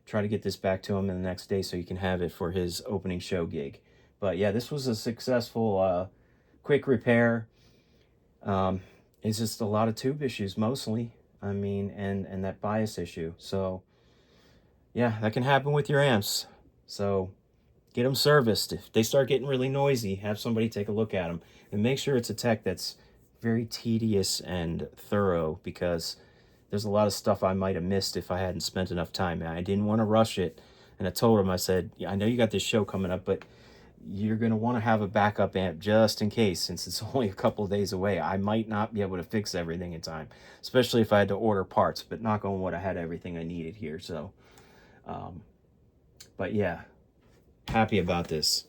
try to get this back to him in the next day so he can have it for his opening show gig. But yeah, this was a successful, quick repair. It's just a lot of tube issues mostly. I mean, and that bias issue. So yeah, that can happen with your amps. So get them serviced. If they start getting really noisy, have somebody take a look at them, and make sure it's a tech that's very tedious and thorough, because there's a lot of stuff I might have missed if I hadn't spent enough time. I didn't want to rush it, and I told him, I said, yeah, I know you got this show coming up, but you're going to want to have a backup amp just in case, since it's only a couple of days away. I might not be able to fix everything in time, especially if I had to order parts, but knock on wood, I had everything I needed here. So but yeah, happy about this.